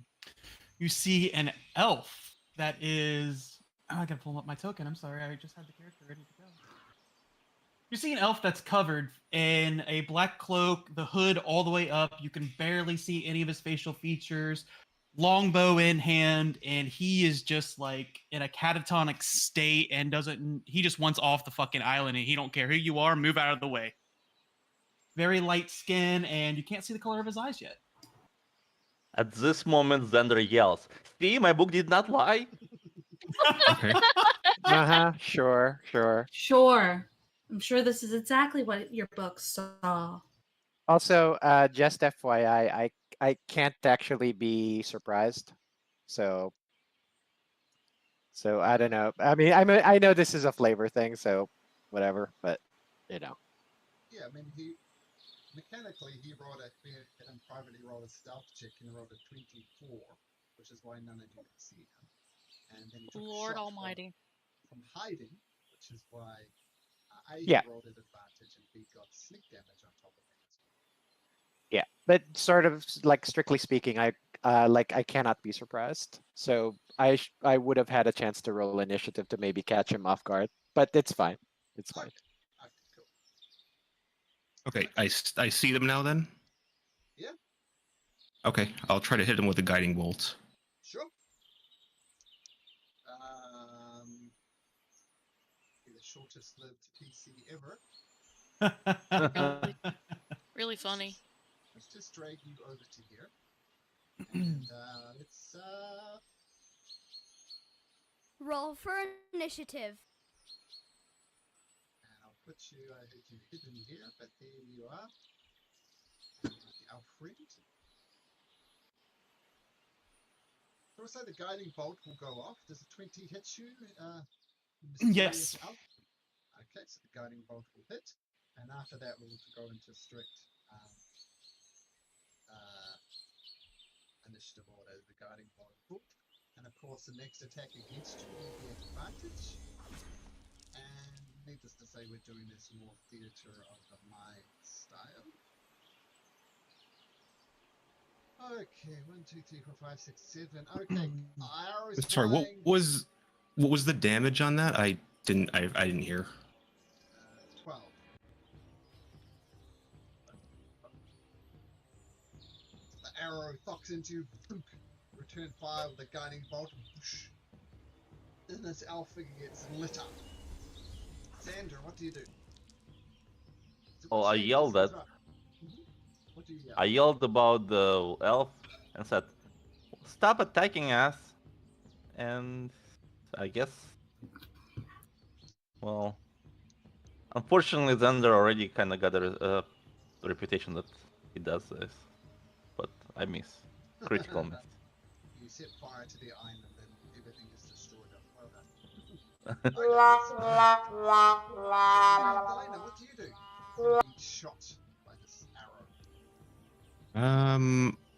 You see an elf that is. Oh, I gotta pull up my token. I'm sorry, I just had the character ready to go. You see an elf that's covered in a black cloak, the hood all the way up. You can barely see any of his facial features. Longbow in hand, and he is just like in a catatonic state and he just wants off the fucking island and he don't care who you are, move out of the way. Very light skin, and you can't see the color of his eyes yet. At this moment, Xander yells, "See, my book did not lie." Okay. Sure. Sure. I'm sure this is exactly what your book saw. Also, just FYI, I can't actually be surprised. So I don't know. I mean, I know this is a flavor thing, so whatever. But you know. Yeah, I mean, mechanically, he had him privately roll a stealth check and rolled a 24, which is why none of you can see him. And then he took a Lord shot Almighty. from hiding, which is why A, Yeah. he rolled an advantage, and B, got sneak damage on top of it. Yeah, but sort of like strictly speaking, I cannot be surprised. So I would have had a chance to roll initiative to maybe catch him off guard, but it's fine. It's fine. Okay, cool. Okay, I see them now then? Yeah. Okay, I'll try to hit them with a guiding bolt. Sure. Be the shortest lived PC ever. Really funny. Let's just drag you over to here. And let's Roll for initiative. and I'll put you I had you hidden here, but there you are. Our friend. So we'll say the guiding bolt will go off. Does a 20 hit you? Yes. Mysterious elf? Okay, so the guiding bolt will hit, and after that we'll go into strict initiative order as the guiding bolt will. And of course, the next attack against you will be advantage. And needless to say, we're doing this more theater of the mind style. Okay, 1, 2, 3, 4, 5, 6, 7. Okay, arrows Sorry, flying. what was the damage on that? I didn't hear. 12. The arrow thocks into you. Return fire with a guiding bolt. Whoosh. Then this alpha gets lit up. Xander, what do you do? Oh, I yelled at. What do you yell? I yelled about the elf and said, "Stop attacking us!" And I guess, well, unfortunately, Xander already kind of got a reputation that he does this, but I miss. Critical miss. You set fire to the island and everything is destroyed. Well done. Dinah, what do you do? You're being shot by this arrow.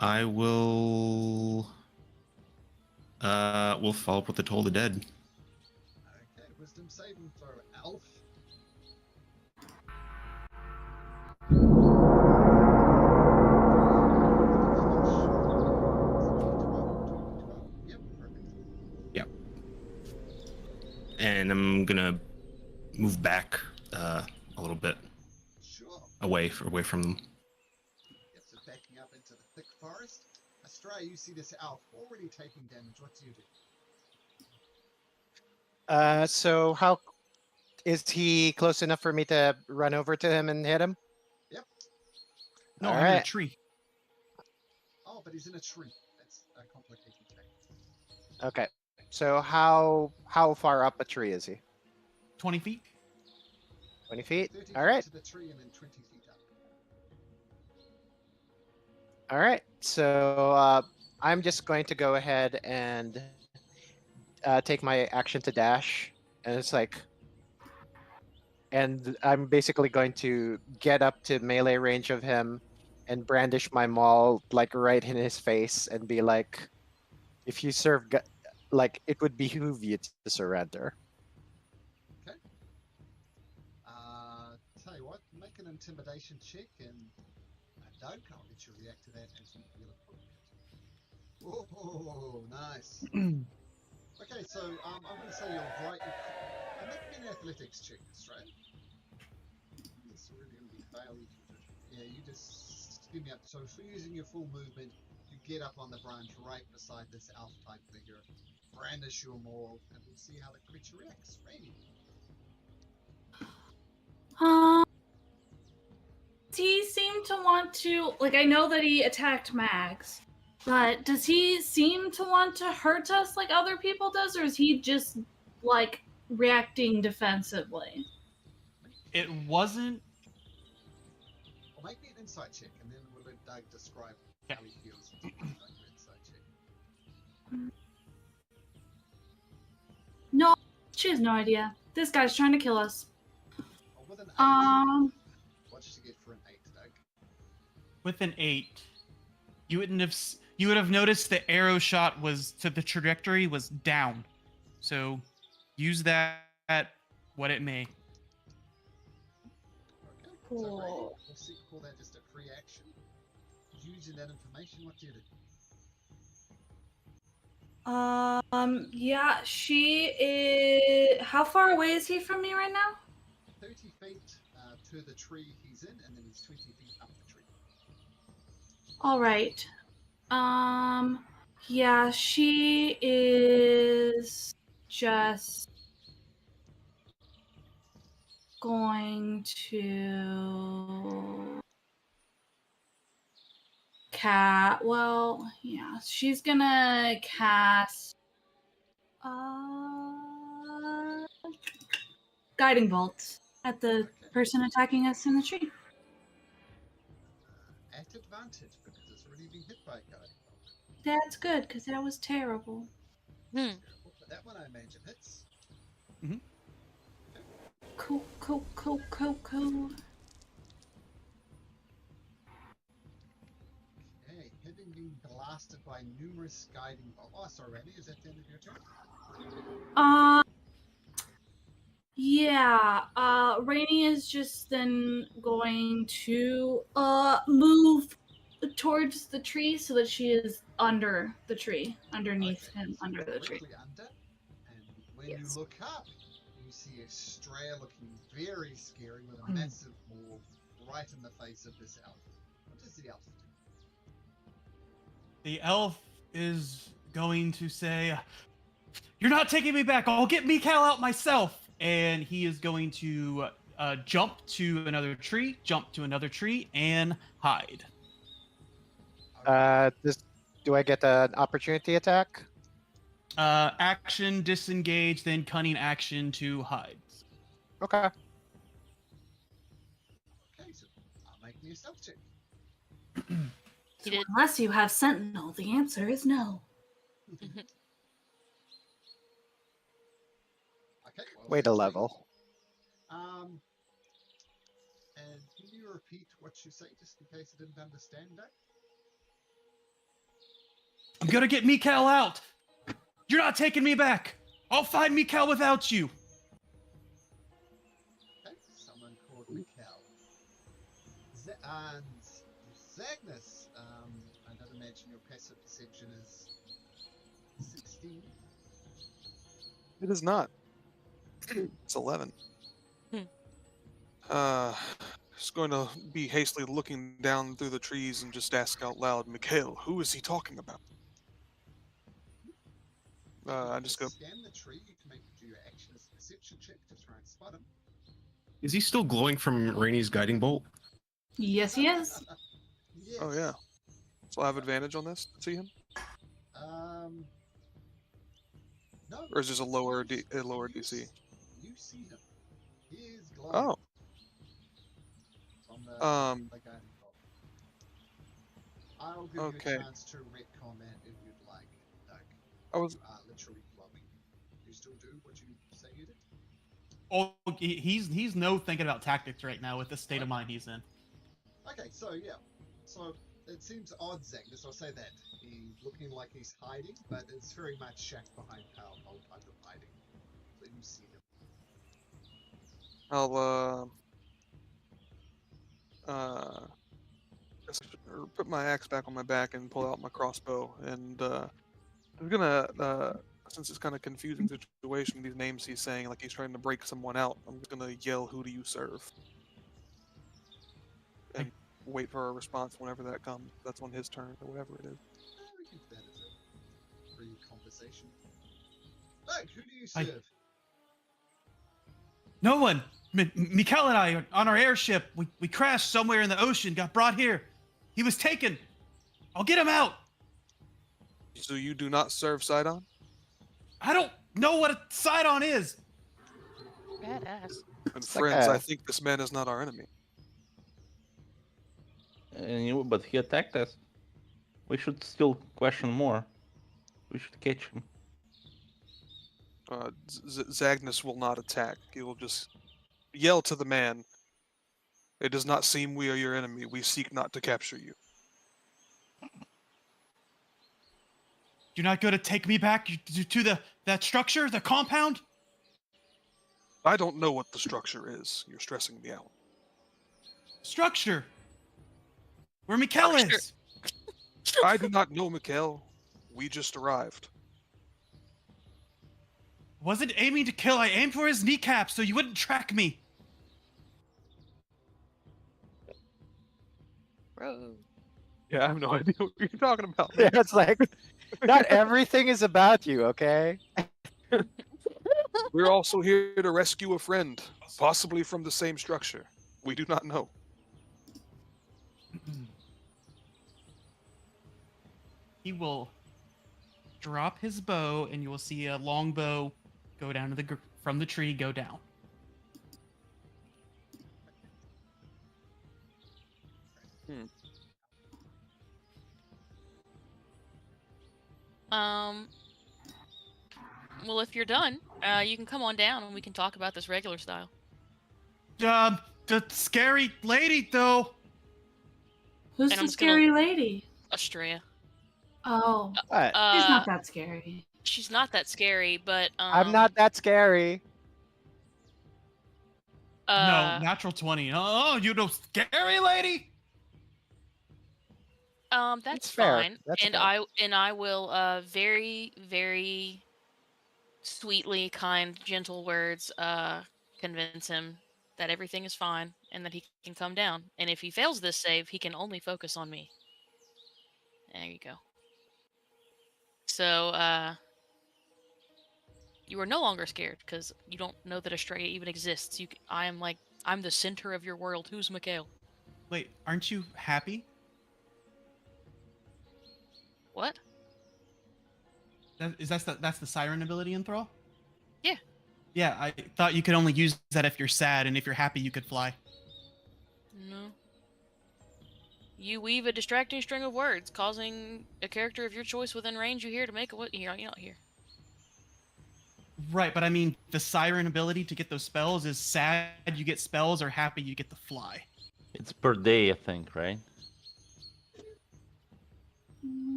I will we'll follow up with the Toll the Dead. Okay, wisdom saving throw, elf. Yep, perfect. and I'm gonna move back a little bit Sure. away from them. Yep, so backing up into the thick forest. Astray, you see this elf already taking damage. What do you do? So how is he close enough for me to run over to him and hit him? Yep. No, All I'm in a right. tree. Oh, but he's in a tree. That's a complicating thing. Okay. So how far up a tree is he? 20 feet. 20 feet. 30 All feet right. to the tree and then 20 feet up. All right. So I'm just going to go ahead and take my action to dash, and it's like, and I'm basically going to get up to melee range of him and brandish my maul like right in his face and be like, if you serve, like it would behoove you to surrender. Okay. Tell you what, make an intimidation check and Doug, I'll let you react to that as you feel appropriate. Oh, nice. Okay, so I'm going to say you're right. Make me an athletics check, Australia. It's really going to be fail. Yeah, you just give me up. So if you're using your full movement, you get up on the branch right beside this elf type figure, brandish your maul, and we'll see how the creature reacts. Rainy. Does he seem to want to, like, I know that he attacked Mags, but does he seem to want to hurt us like other people does, or is he just, like, reacting defensively? It wasn't. Well, make me an insight check, and then we'll let Doug describe Yeah. how he feels. Make your insight check. No, she has no idea. This guy's trying to kill us. Oh, with an 8. What did you get for an 8, Doug? With an 8, you would have noticed the arrow shot was to the trajectory was down. So use that what it may. Okay, Cool. so Rainy, we'll call that just a free action. Using that information, what do you do? Yeah, she is. How far away is he from me right now? 30 feet to the tree he's in, and then he's 20 feet up the tree. All right. Yeah, she is just going to well, yeah, she's gonna cast guiding bolt at the Okay. person attacking us in the tree. At advantage, because it's already been hit by a guiding bolt. That's good, because that was terrible. Terrible, but that one I imagine hits. Cool. Okay, having been blasted by numerous guiding bolts. Oh, sorry, Randy, is that the end of your turn? Yeah, Rainy is just then going to move towards the tree so that she is under the tree, underneath him, so under the tree. directly under, and when Yes. you look up, you see Estrella looking very scary with a massive maul right in the face of this elf. What does the elf do? The elf is going to say, "You're not taking me back. I'll get Mikal out myself." And he is going to jump to another tree, and hide. Do I get an opportunity attack? Action, disengage, then cunning action to hide. Okay. Okay, so I'll make me a stealth check. He did. Unless you have Sentinel, the answer is no. Okay, well, Way to 16. level. And can you repeat what you say, just in case I didn't understand that? I'm gonna get Mikal out. You're not taking me back. I'll find Mikal without you. Okay, someone called Mikal. And Zagnus, I don't imagine your passive perception is 16. It is not. It's 11. Hmm. Just going to be hastily looking down through the trees and just ask out loud, Mikhail, who is he talking about? I just go. Scan the tree. You can do your action as a perception check to try and spot him. Is he still glowing from Rainey's guiding bolt? Yes, he is. Yes. Oh yeah. So I have advantage on this to see him, No. or is this a lower DC? You see him. He is glowing. Oh. It's on the guiding bolt. I'll give you Okay. a chance to retcon that if you'd like. Doug. I was. You are literally glowing. You still do what you say you did? Oh, he's no thinking about tactics right now with the state of mind he's in. Okay, so yeah. So it seems odd, Zagnus. I'll say that. He's looking like he's hiding, but it's very much shack behind power pole type of hiding. So you see him. I'll put my axe back on my back and pull out my crossbow, and I'm gonna since it's kind of confusing situation, these names he's saying like he's trying to break someone out. I'm just gonna yell, "Who do you serve?" And wait for a response whenever that comes. That's on his turn or whatever it is. We can do that as a free conversation. Doug, who do you serve? No one. Mikhail and I are on our airship. We crashed somewhere in the ocean. Got brought here. He was taken. I'll get him out. So you do not serve Sidon? I don't know what a Sidon is. Badass. And like friends, a- I think this man is not our enemy. But he attacked us. We should still question more. We should catch him. Zagnus will not attack. He will just yell to the man, "It does not seem we are your enemy. We seek not to capture you." You're not going to take me back to that structure, the compound? I don't know what the structure is. You're stressing me out. Structure. Where Mikhail is. I do not know, Mikhail. We just arrived. Wasn't aiming to kill. I aimed for his kneecap so you wouldn't track me. Bro. Yeah, I have no idea what you're talking about. Yeah, it's like not everything is about you, okay? We're also here to rescue a friend, possibly from the same structure. We do not know. He will drop his bow, and you will see a long bow go down to from the tree, go down. Well, if you're done, you can come on down and we can talk about this regular style. The scary lady, though. Who's And the I'm just gonna- scary lady? Estrella. Oh, What? she's not that scary. She's not that scary, but I'm not that scary. No, natural 20. Oh, you know, scary lady. That's fair. fine. That's and fair. I will very, very sweetly, kind, gentle words convince him that everything is fine and that he can come down. And if he fails this save, he can only focus on me. There you go. So you are no longer scared because you don't know that Estrella even exists. I'm the center of your world. Who's Mikhail? Wait, aren't you happy? What? That's the siren ability in Thrall? Yeah. Yeah, I thought you could only use that if you're sad, and if you're happy, you could fly. No. You weave a distracting string of words, causing a character of your choice within range you hear to make a what? You're not here. Right, but I mean, the siren ability to get those spells is sad you get spells, or happy you get to fly. It's per day, I think, right?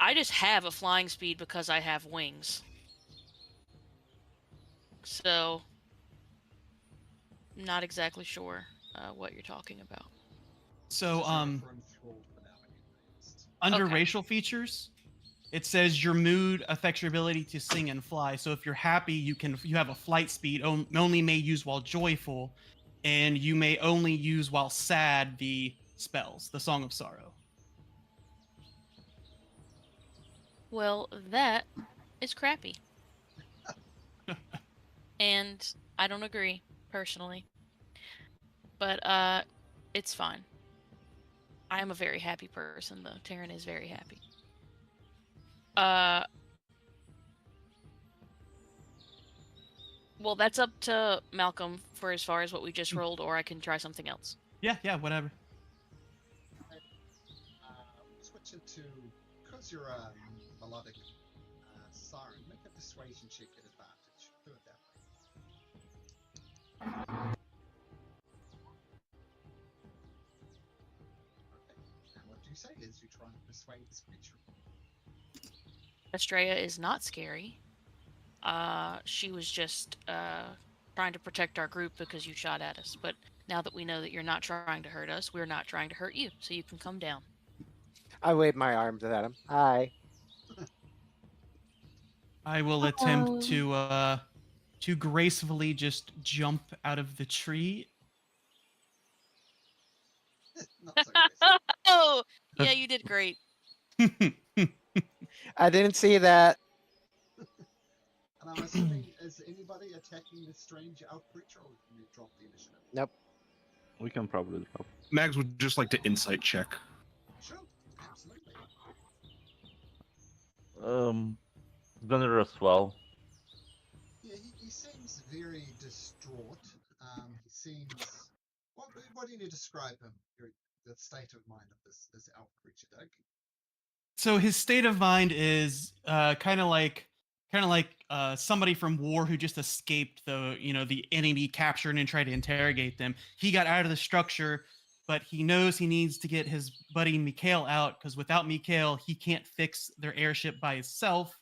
I just have a flying speed because I have wings. So, not exactly sure what you're talking about. So, Just remember I'm thrilled for now anyways. under Okay. racial features, it says your mood affects your ability to sing and fly. So if you're happy, you have a flight speed only may use while joyful, and you may only use while sad the spells, the Song of Sorrow. Well, that is crappy. And I don't agree, personally. But, it's fine. I am a very happy person, though. Taryn is very happy. Well, that's up to Malcolm for as far as what we just rolled, or I can try something else. Yeah, whatever. Switch it to, because you're a melodic siren, make a persuasion check at advantage. Do it that way. Okay. And what you say is you try and persuade this creature. Estrella is not scary. She was just trying to protect our group because you shot at us. But now that we know that you're not trying to hurt us, we're not trying to hurt you, so you can come down. I wave my arms at him. Hi. I will attempt to gracefully just jump out of the tree. Not so graceful. Oh, yeah, you did great. I didn't see that. And I'm assuming, is anybody attacking this strange elf creature, or can you drop the initiative? Nope. We can probably drop. Mags would just like to insight check. Sure, absolutely. Gunner as well. Yeah, he seems very distraught. He seems. What do you describe him? The state of mind of this elf creature, Doug. So his state of mind is kind of like somebody from war who just escaped the enemy captured and tried to interrogate them. He got out of the structure, but he knows he needs to get his buddy Mikhail out, because without Mikhail, he can't fix their airship by himself.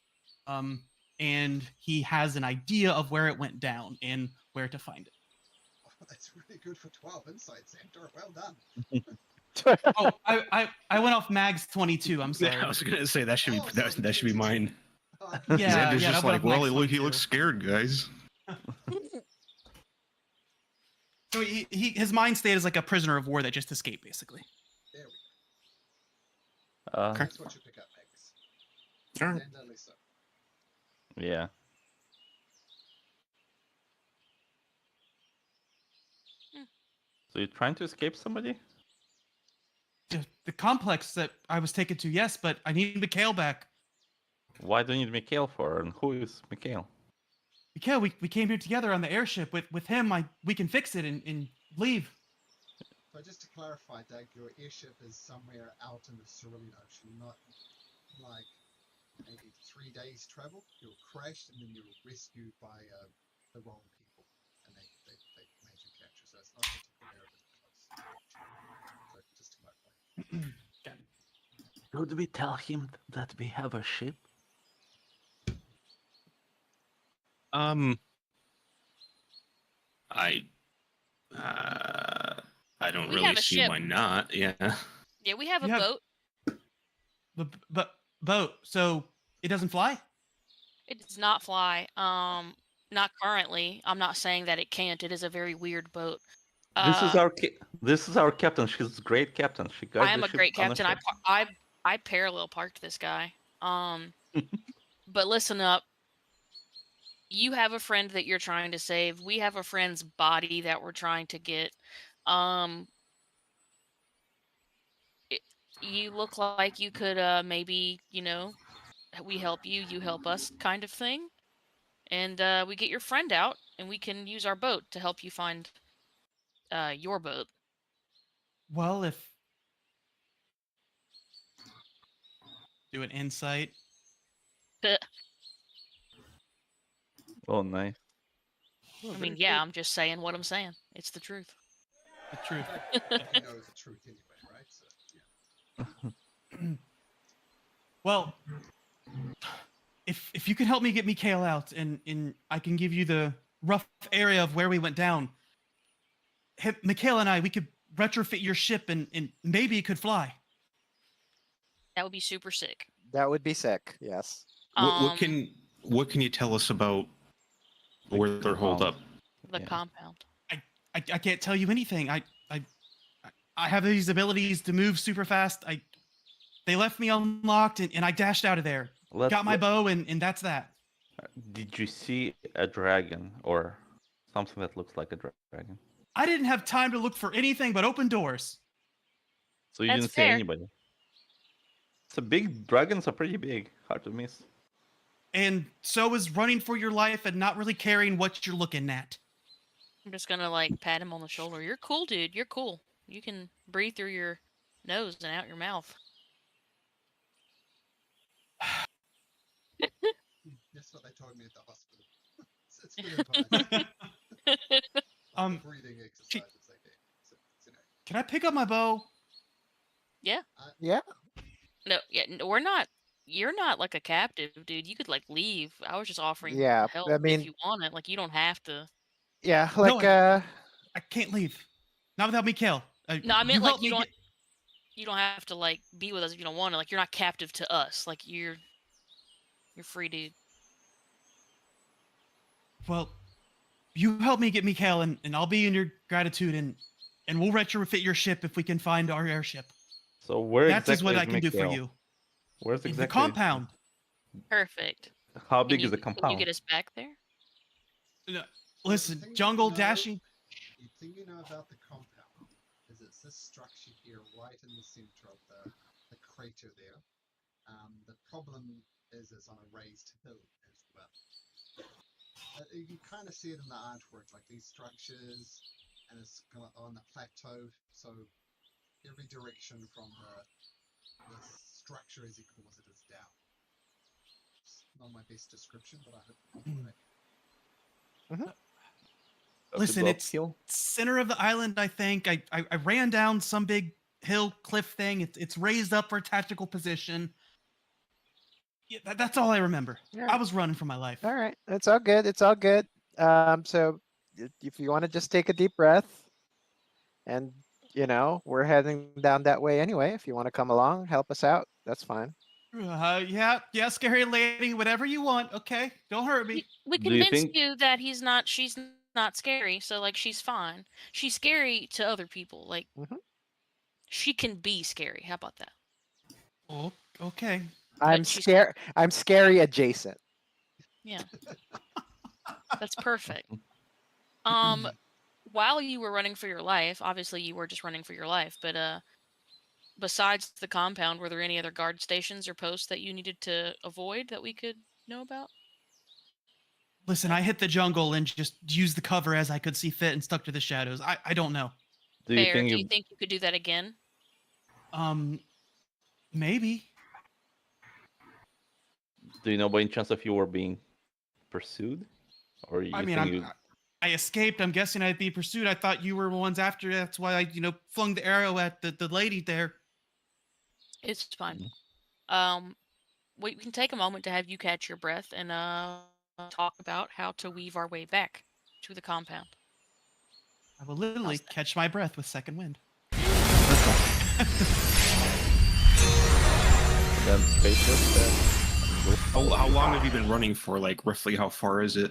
And he has an idea of where it went down and where to find it. Oh, that's really good for 12 insights, Xander. Well done. Oh, I went off Mag's 22. I'm sorry. Yeah, I was gonna say that should be that should be mine. Yeah, Xander's yeah, just I went like, off well, Mag's he 22. looks scared, guys. So his mind state is like a prisoner of war that just escaped, basically. There we go. That's what you pick up, Magus. All right. Xander, Lisa. Yeah. So you're trying to escape somebody? The complex that I was taken to, yes, but I need Mikhail back. Why do you need Mikhail for? And who is Mikhail? Mikhail, we came here together on the airship. With him, we can fix it and leave. So just to clarify, Doug, your airship is somewhere out in the Cerulean Ocean, not like maybe 3 days travel. You're crashed and then you're rescued by the wrong people, and they made you capture. So it's not particularly close. So just to clarify. Should we tell him that we have a ship? I don't We really have a see ship. why not. Yeah. Yeah, we have a You have- boat. The boat, so it doesn't fly? It does not fly. Not currently. I'm not saying that it can't. It is a very weird boat. This is our captain. She's a great captain. She guides I am the a ship great on a captain. ship. I parallel parked this guy. But listen up. You have a friend that you're trying to save. We have a friend's body that we're trying to get. You look like you could maybe, we help you, you help us kind of thing. And we get your friend out, and we can use our boat to help you find your boat. Well, if... Do an insight. Oh, nice. I mean, yeah, I'm just saying what I'm saying. It's the truth. The truth. You know the truth anyway, right? So, yeah. Well, if you can help me get Mikhail out, and I can give you the rough area of where we went down, Mikhail and I, we could retrofit your ship, and maybe it could fly. That would be super sick. That would be sick. Yes. What can you tell us about where they're holed up? The compound. I can't tell you anything. I have these abilities to move super fast. They left me unlocked and I dashed out of there. Got my bow and that's that. Did you see a dragon or something that looks like a dragon? I didn't have time to look for anything but open doors. So you That's didn't see fair. anybody? It's a big. Dragons are pretty big. Hard to miss. And so is running for your life and not really caring what you're looking at. I'm just gonna like pat him on the shoulder. You're cool, dude. You're cool. You can breathe through your nose and out your mouth. That's what they told me at the hospital. It's good advice. Breathing exercises they gave me. So, Can I pick up my bow? Yeah. Yeah. No, we're not. You're not like a captive, dude. You could like leave. I was just offering Yeah, help I mean- if you want it. Like you don't have to. Yeah. No, Like I can't leave. Not without Mikhail. No, I meant like helped me you don't. get- You don't have to like be with us if you don't want to. Like you're not captive to us. Like you're free, dude. Well, you help me get Mikhail and I'll be in your gratitude and we'll retrofit your ship if we can find our airship. So where That's exactly what is I can do for Mikhail? you. Where's In exactly the compound. Perfect. How Can big you, is the Can you compound? get us back there? No, The listen, thing jungle you know- dashing. The thing you know about the compound is it's this structure here, right in the center of the crater there. The problem is it's on a raised hill as well. You kind of see it in the artwork, like these structures, and it's kind of on the plateau. So every direction from the structure, as he calls it, is down. It's not my best description, but I hope I'm correct. Listen, it's center of the island, I think. I ran down some big hill cliff thing. It's raised up for a tactical position. Yeah, that's all I remember. I was running for my life. all right. It's all good. It's all good. So if you want to just take a deep breath, and we're heading down that way anyway. If you want to come along, help us out, that's fine. Yeah, scary lady, whatever you want. Okay, don't hurt me. We Do you convinced think- you that she's not scary, so like she's fine. She's scary to other people. Like she can be scary. How about that? Oh, okay. I'm she's- scared. I'm scary adjacent. Yeah. That's perfect. While you were running for your life, obviously you were just running for your life, but besides the compound, were there any other guard stations or posts that you needed to avoid that we could know about? Listen, I hit the jungle and just used the cover as I could see fit and stuck to the shadows. I don't know. Do you Fair. think Do you think you could do that again? Maybe. Do you know by any chance if you were being pursued, or you I mean, think you? I escaped. I'm guessing I'd be pursued. I thought you were the ones after. That's why I, flung the arrow at the lady there. It's fine. Mm-hmm. We can take a moment to have you catch your breath and talk about how to weave our way back to the compound. I will literally catch my breath with second wind. Then spaceless. Then How long have you been running for? Like roughly, how far is it?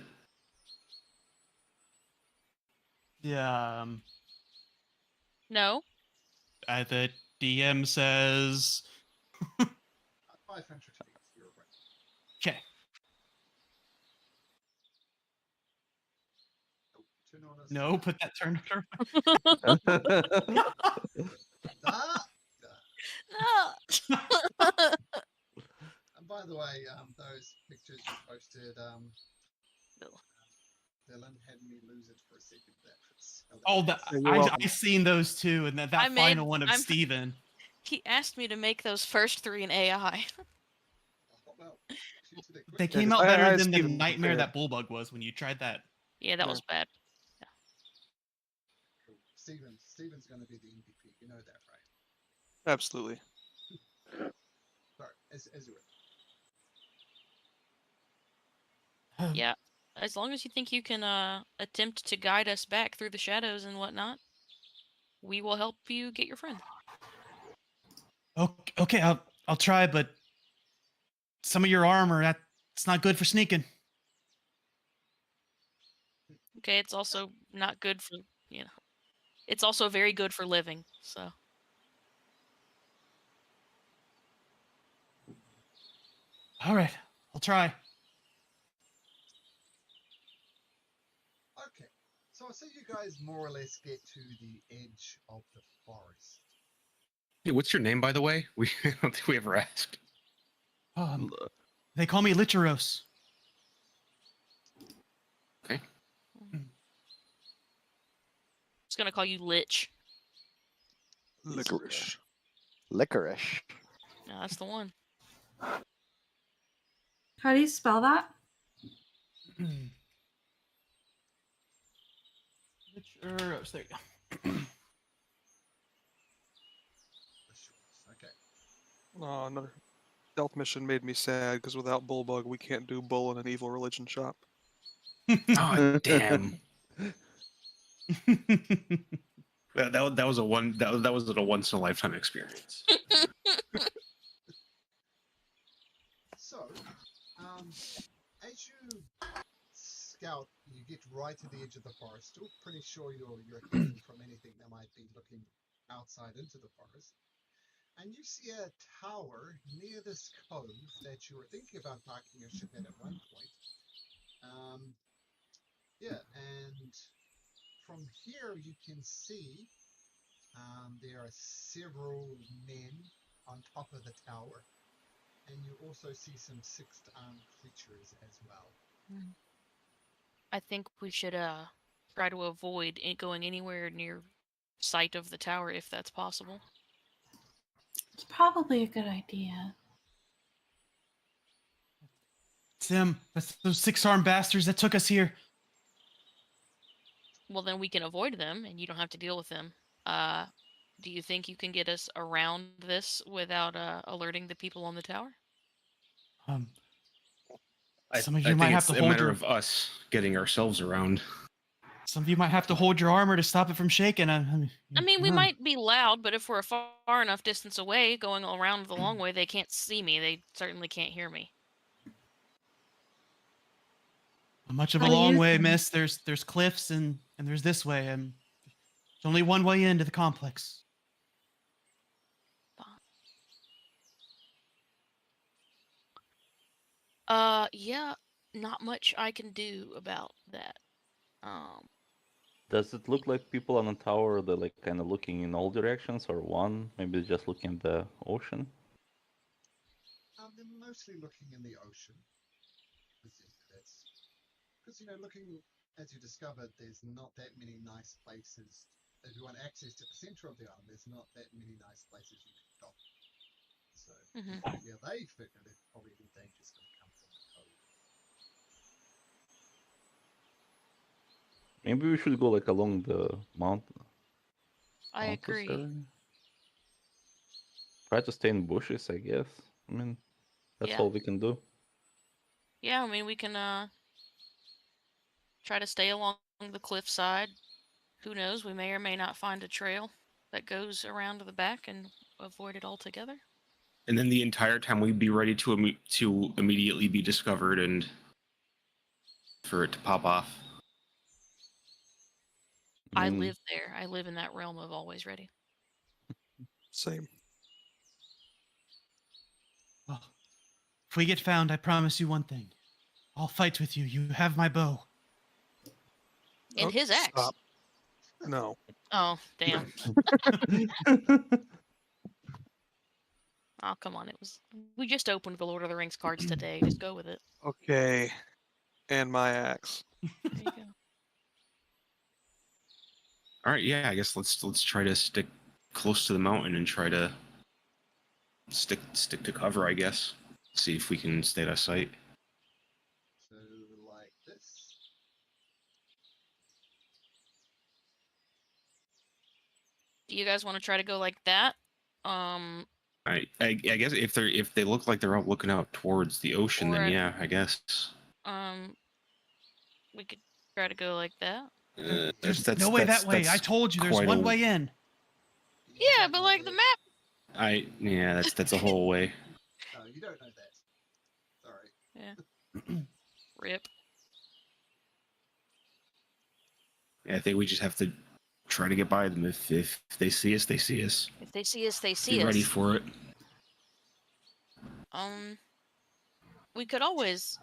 Yeah. No. The DM says. 500 feet, you're right. Okay. Turn on us. No, put that turn. Ah! No. And by the way, those pictures you posted, Dylan had me lose it for a second. That was Oh, hilarious. I seen those too, and that final one of I'm- Steven. He asked me to make those first 3 in AI. Oh, well, shoot to the quick. They came out better than the nightmare that Bullbug was when you tried that. Yeah, that was bad. Cool. Steven's going to be the MVP. You know that, right? Absolutely. Sorry, as you were. Yeah. As long as you think you can attempt to guide us back through the shadows and whatnot, we will help you get your friend. Okay, I'll try, but some of your armor. That's not good for sneaking. Okay, it's also not good for, it's also very good for living, so. All right, I'll try. Okay, so I see you guys more or less get to the edge of the forest. Hey, what's your name, by the way? We I don't think we ever asked. They call me Licheros. Okay. Just gonna call you Lich. Licorice. Licorice. No, that's the one. How do you spell that? Licheros. There you go. Okay. Oh, another stealth mission made me sad because without Bullbug, we can't do Bull in an evil religion shop. Oh damn. That was a once in a lifetime experience. So, as you scout, you get right to the edge of the forest. Still pretty sure you're hidden from anything that might be looking outside into the forest. And you see a tower near this cove that you were thinking about parking your ship at one point. Yeah, and from here you can see there are several men on top of the tower. And you also see some six-armed creatures as well. I think we should try to avoid going anywhere near sight of the tower if that's possible. It's probably a good idea. Tim, that's those 6-armed bastards that took us here. Well, then we can avoid them, and you don't have to deal with them. Do you think you can get us around this without alerting the people on the tower? Some of I you might think have it's to a hold matter your. of us getting ourselves around. Some of you might have to hold your armor to stop it from shaking. I mean, we might be loud, but if we're a far enough distance away, going around the long way, they can't see me. They certainly can't hear me. Much of a How do long you way, think? miss. There's cliffs and there's this way, and there's only one way into the complex. Yeah, not much I can do about that. Does it look like people on the tower? They're like kind of looking in all directions, or one maybe just looking at the ocean? They're mostly looking in the ocean. Because, looking, as you discovered, there's not that many nice places. If you want access to the center of the island, there's not that many nice places you can go. So, yeah, they figured it probably the danger's going to come from the cove. Maybe we should go like along the mountain. I agree. Area. Try to stay in bushes, I guess. I mean, that's Yeah. all we can do. Yeah, I mean, we can try to stay along the cliffside. Who knows? We may or may not find a trail that goes around to the back and avoid it altogether. And then the entire time we'd be ready to immediately be discovered and for it to pop off. I live there. I live in that realm of always ready. Same. Well, if we get found, I promise you one thing. I'll fight with you. You have my bow. And his axe. Stop. No. Oh, damn. Oh, come on. We just opened the Lord of the Rings cards today. Just go with it. Okay. And my axe. There you go. All right, yeah, I guess let's try to stick close to the mountain and try to stick to cover, I guess. See if we can stay out of sight. So, like this. Do you guys want to try to go like that? I guess if they look like they're out looking out towards the ocean, then yeah, I guess. We could try to go like that. There's no way that way. I told you, there's one way in. Yeah, but like the map. Yeah, that's a whole way. No, you don't know that. Yeah. Rip. I think we just have to try to get by them. If they see us, they see us. If they see us, they Be see ready us. for it. We could always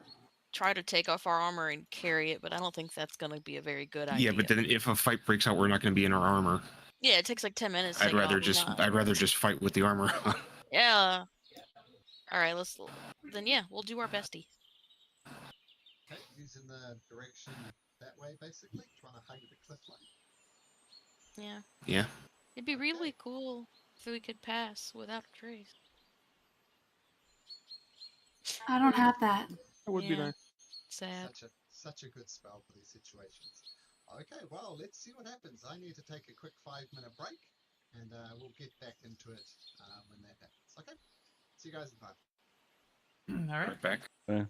try to take off our armor and carry it, but I don't think that's going to be a very good idea. Yeah, but then if a fight breaks out, we're not going to be in our armor. Yeah, it takes like 10 minutes to I'd take it rather off. just Not... I'd rather just fight with the armor on. Yeah. All right, then yeah, we'll do our bestie. Okay, using the direction that way, basically, trying to hug the cliff line. Yeah. Yeah. It'd be really cool if we could pass without a trace. I don't have that. That would be nice. Sad. Such a good spell for these situations. Okay, well, let's see what happens. I need to take a quick 5-minute break, and we'll get back into it when that happens. Okay, see you guys in 5. All right. Right back. Yeah.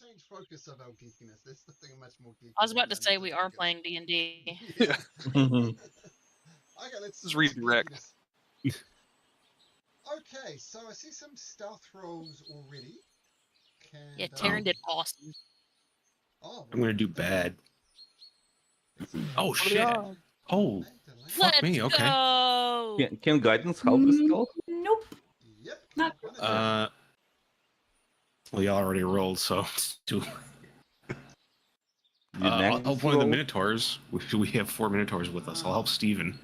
change focus of our geekiness. There's something much more geeky. I was about to than say we are geekiness. playing D&D. Yeah. Okay, let's Just switch redirect. geekiness. Okay, so I see some stealth rolls already. Yeah, Can Taryn did awesome. Oh, I'm gonna do bad. Oh What are the shit! odds? Oh, Magdalena. fuck me. Okay. Go! Can guidance help with stealth? Nope. Yep. Not one of them. Well, you already rolled, so do. Did I'll Magnus help one of the roll? Minotaurs. We have 4 Minotaurs with us. I'll help Steven.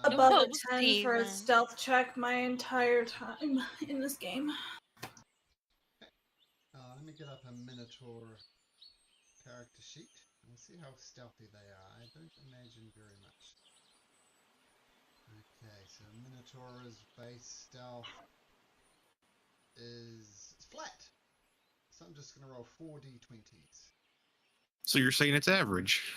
Above Oh, a 10 for a Steven. stealth check my entire time in this game. Let me get up a Minotaur character sheet. We'll see how stealthy they are. I don't imagine very much. Okay, so Minotaur's base stealth is flat. So I'm just going to roll 4d20s. So you're saying it's average?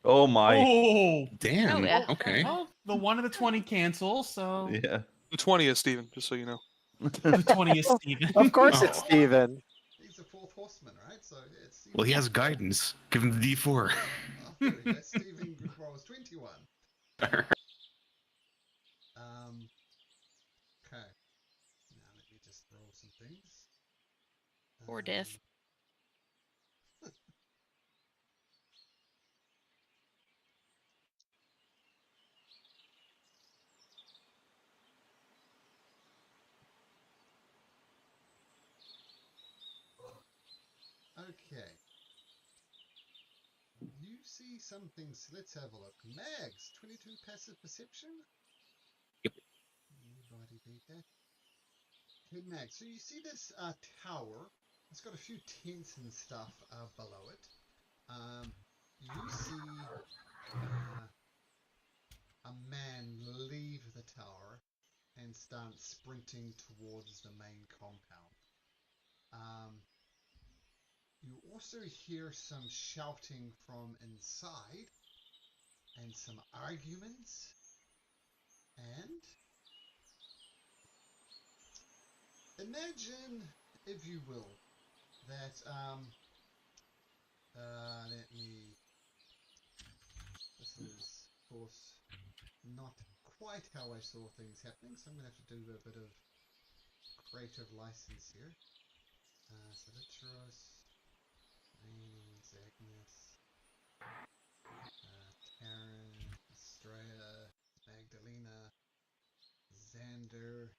Oh my. Oh, Damn. yeah. Okay. well, the 1 and the 20 cancel, so Yeah. The 20 is Steven, just so you know. the 20 is Steven. Of course, Oh. it's Steven. He's the fourth horseman, right? So it's Well, he has guidance. Give him the D4. Oh, there we go. Steven rolls 21. Okay. Now let me just roll some things. Or death. Okay. You see something, so let's have a look. Mags, 22 passive perception? Yep. Anybody beat that? Okay, Mags, so you see this tower. It's got a few tents and stuff below it. You see a man leave the tower and start sprinting towards the main compound. You also hear some shouting from inside and some arguments, and imagine, if you will, that let me, this is of course not quite how I saw things happening, so I'm gonna have to do a bit of creative license here. So Litros, Agnes, Taryn, Estrella, Magdalena, Xander,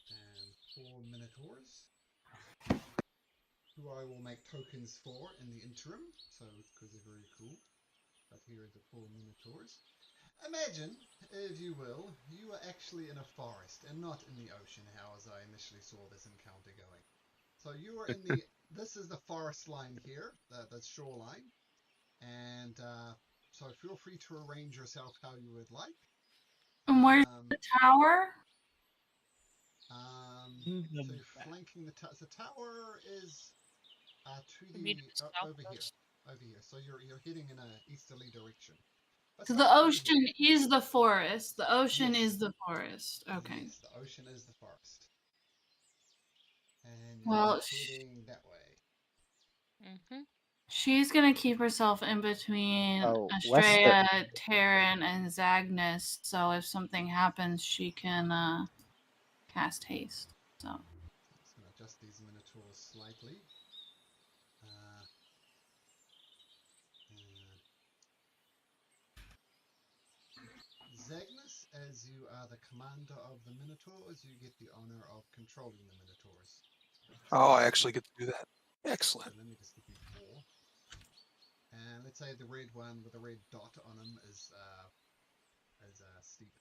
and 4 Minotaurs, who I will make tokens for in the interim, so because they're very cool. But here are the 4 Minotaurs. Imagine, if you will, you are actually in a forest and not in the ocean, how as I initially saw this encounter going. So you are in the, this is the forest line here, the shoreline, and so feel free to arrange yourself how you would like. And where's the tower? So you're flanking the tower. The tower is to the over here. So you're heading in a easterly direction. But So start the over ocean here. is the forest. The ocean Yes. is the forest. Okay. Yes, the ocean is the forest. And Well, you're heading that way. Mm-hmm. She's gonna keep herself in between Oh, Estrella, Taryn, and Zagnus, so if something happens, she can cast haste. So I'm just going to adjust these Minotaurs slightly. Zagnus, as you are the commander of the Minotaurs, you get the honor of controlling the Minotaurs. Oh, I actually get to do that. Excellent. So let me just give you 4. And let's say the red one with a red dot on him is Stephen.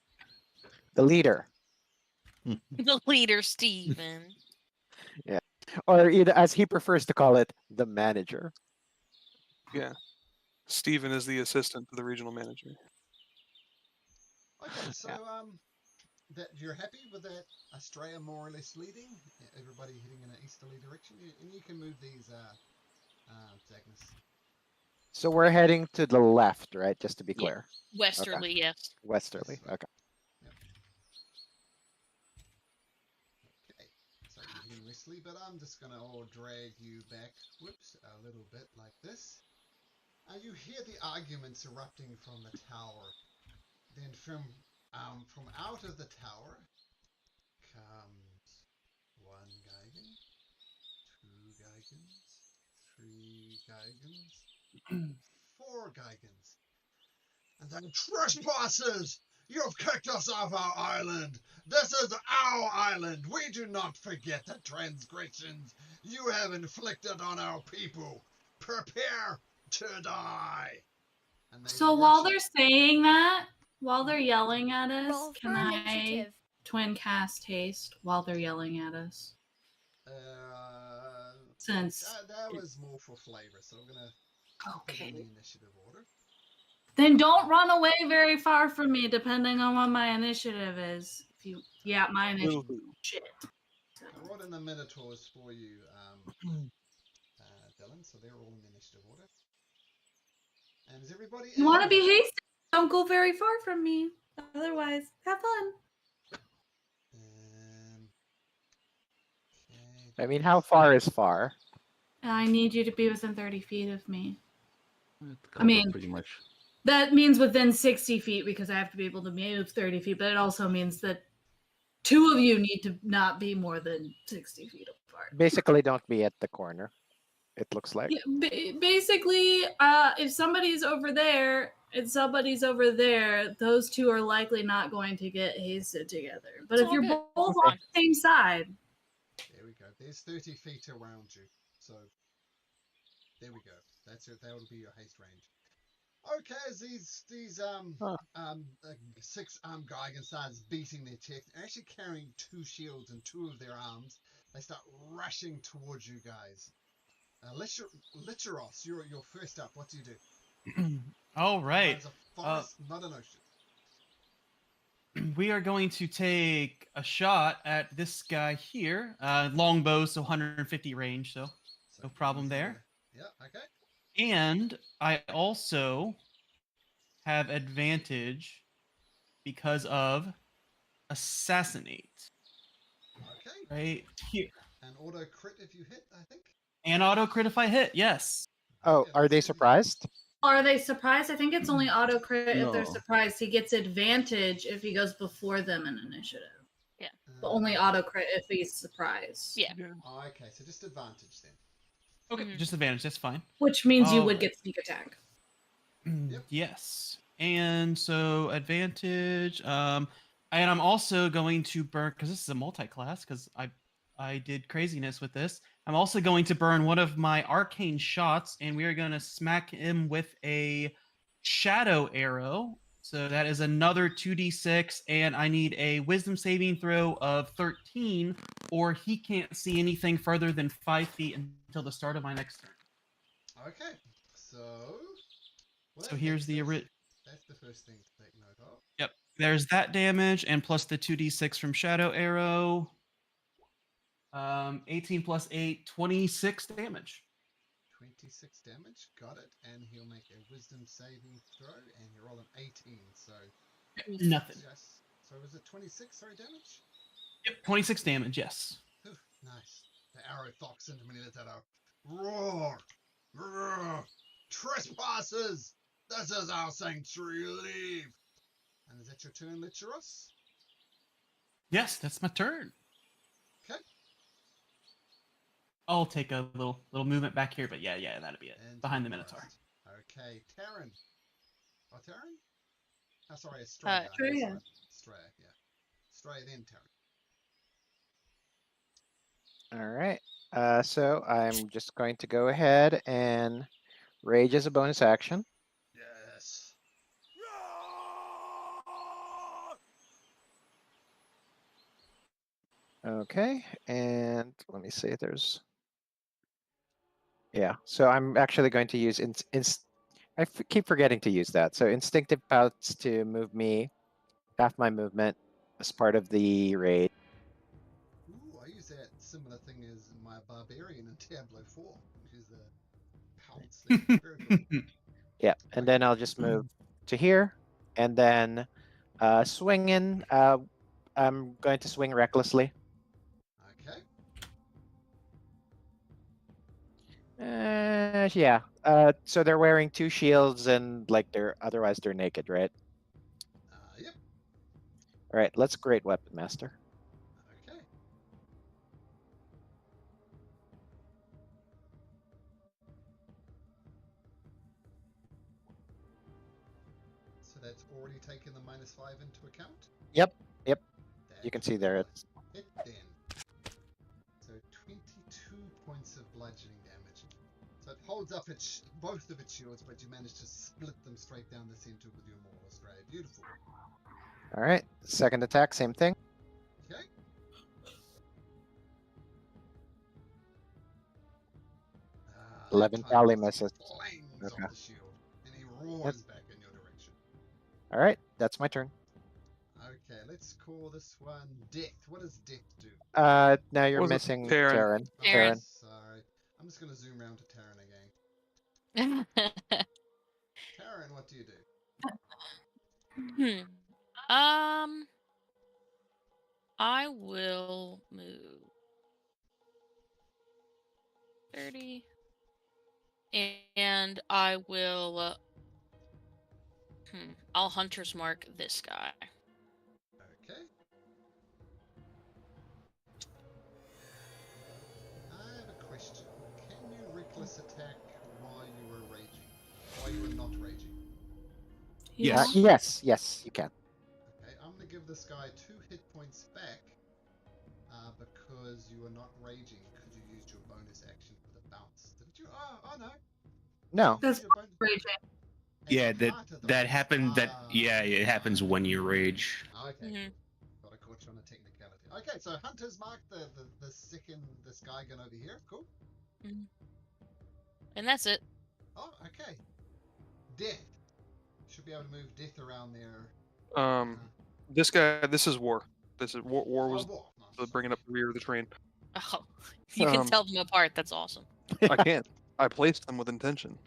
The leader. The leader, Steven. Yeah. Or either, as he prefers to call it, the manager. Yeah. Steven is the assistant to the regional manager. Okay, so that you're happy with that Australia more or less leading, everybody heading in an easterly direction, and you can move these Zagnus. So we're heading to the left, right? Just to be clear. Westerly, yes. Westerly. Westerly. Okay. Yep. seamlessly, but I'm just gonna all drag you back, whoops, a little bit like this. You hear the arguments erupting from the tower. Then from out of the tower comes 1 Geigen, 2 Geigens, 3 Geigens, 4 Geigens. And then, trespassers! You've kicked us off our island! This is our island! We do not forget the transgressions you have inflicted on our people! Prepare to die! And they So while rush they're saying that, while they're yelling at us, Roll can for I initiative. twin cast haste while they're yelling at us? Since that was more for flavor, so I'm gonna put it in the okay, initiative order. then don't run away very far from me, depending on what my initiative is. If you, yeah, my initiative. Shit. I wrote in the Minotaurs for you, Dylan, so they're all in the initiative order. And is everybody You in? want to be hasty? Don't go very far from me. Otherwise, have fun. Okay. I mean, how far is far? I need you to be within 30 feet of me. It I mean, covered pretty much. That means within 60 feet because I have to be able to move 30 feet, but it also means that 2 of you need to not be more than 60 feet apart. Basically, don't be at the corner. It looks like. Yeah, basically, if somebody's over there and somebody's over there, those 2 are likely not going to get hasted together. But It's if all you're good. both Okay. on the same side, There we go. There's 30 feet around you. So there we go. That's it. That will be your haste range. Okay, as these 6 Geigen starts beating their chest, actually carrying 2 shields and 2 of their arms, they start rushing towards you guys. Literos, you're first up. What do you do? All right. It's a forest, not an ocean. We are going to take a shot at this guy here. Longbow, so 150 range, so no problem there. Yeah, okay. And I also have advantage because of assassinate. Okay. Right here. And auto crit if you hit, I think. And auto crit if I hit, yes. Oh, Yeah, are they let's see. surprised? are they surprised? I think it's only auto crit if they're No. surprised. He gets advantage if he goes before them in initiative. But only auto crit if he's surprised. Yeah. Oh, okay, so just advantage then. Okay, Mhm. just advantage, that's fine. Which means you All would right. get sneak attack. Yep. Yes. And so advantage. And I'm also going to burn because this is a multi-class because I did craziness with this. I'm also going to burn one of my arcane shots, and we are going to smack him with a shadow arrow. So that is another 2d6, and I need a wisdom saving throw of 13, or he can't see anything further than 5 feet until the start of my next turn. Okay, so. Well, So here's the That's the first thing to take note of. Yep. There's that damage, and plus the 2d6 from Shadow Arrow. 18 plus 8, 26 damage. 26 damage, got it. And he'll make a wisdom saving throw, and you roll an 18, so. Nothing. Yes. So was it 26, sorry, damage? Yep, 26 damage, yes. Ooh, nice. The arrow thocks into me, let out a roar. Roar. Trespassers! This is our sanctuary, leave! And is that your turn, Licheros? Yes, that's my turn. Okay. I'll take a little movement back here, but yeah, that'll be it. And Behind the Forest. Minotaur. Okay, Taryn. Oh, Taryn? Oh, sorry, Estrella. Estrella. Estrella, yeah. Estrella, then Taryn. All right. So I'm just going to go ahead and rage as a bonus action. Yes. Okay, and let me see if there's. Yeah, so I'm actually going to use keep forgetting to use that. So instinctive pouts to move me half my movement as part of the raid. Ooh, I use that similar thing as my barbarian in Diablo 4, which is the pounce thing. Very cool. Yeah, and then I'll just move to here, and then swing in. I'm going to swing recklessly. Okay. Yeah. So they're wearing 2 shields and like they're naked, right? Yep. All right. Let's Great Weapon Master. Okay. So that's already taken the -5 into account? Yep. You That can see there. will It's hit then. So 22 points of bludgeoning damage. So it holds up both of its shields, but you manage to split them straight down the center with your Maul Australia. Beautiful. all right. Second attack, same thing. Okay. 11 that time tally it misses. flings Okay. off the shield, and he roars back in your direction. All right. That's my turn. Okay, let's call this one Death. What does Death do? Now you're Was it missing Terran? Terran. Oh, Terran. sorry. I'm just going to zoom around to Terran again. Terran, what do you do? I will move 30, and I will. I'll hunter's mark this guy. Okay. I have a question. Can you reckless attack while you were raging? While you were not raging? Yes. Yes, you can. Okay, I'm going to give this guy 2 hit points back because you were not raging because you used your bonus action for the bounce. Didn't you? Oh no. No. You That's used your bonus. raging. As Yeah, part of the that race. happened. It happens when you rage. Okay. Mhm. Got a caught you on a technicality. Okay, so Hunter's mark the second this guy going over here. Cool. And that's it. Oh, okay. Death. Should be able to move Death around there. This guy. This is War. This is War was War. Nice. bringing up the rear of the train. Oh, you can Um, tell them apart. That's awesome. I can't. I placed them with intention.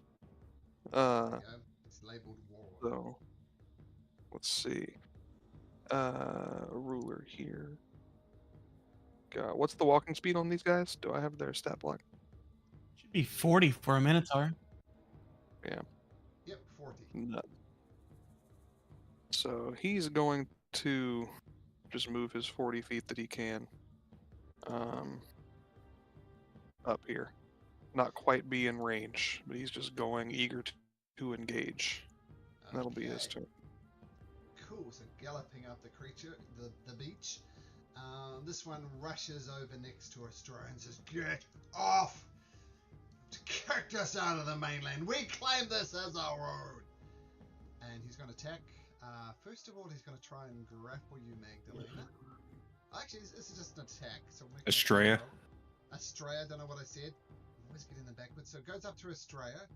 There you go. It's labeled War. So let's see. Ruler here. What's the walking speed on these guys? Do I have their stat block? Should be 40 for a Minotaur. Yep, 40. No. So he's going to just move his 40 feet that he can. Up here. Not quite be in range, but he's just going eager to engage. That'll be his Okay. turn. Cool. So galloping up the creature, the beach. This one rushes over next to Astra and says, "Get off! Kicked us out of the mainland. We claim this as our road." And he's going to attack. First of all, he's going to try and grapple you, Magdalena. Actually, this is just an attack. So we'll make it Estrella. Estrella, I don't know what I said. I'm always getting them backwards. So it goes up to Estrella.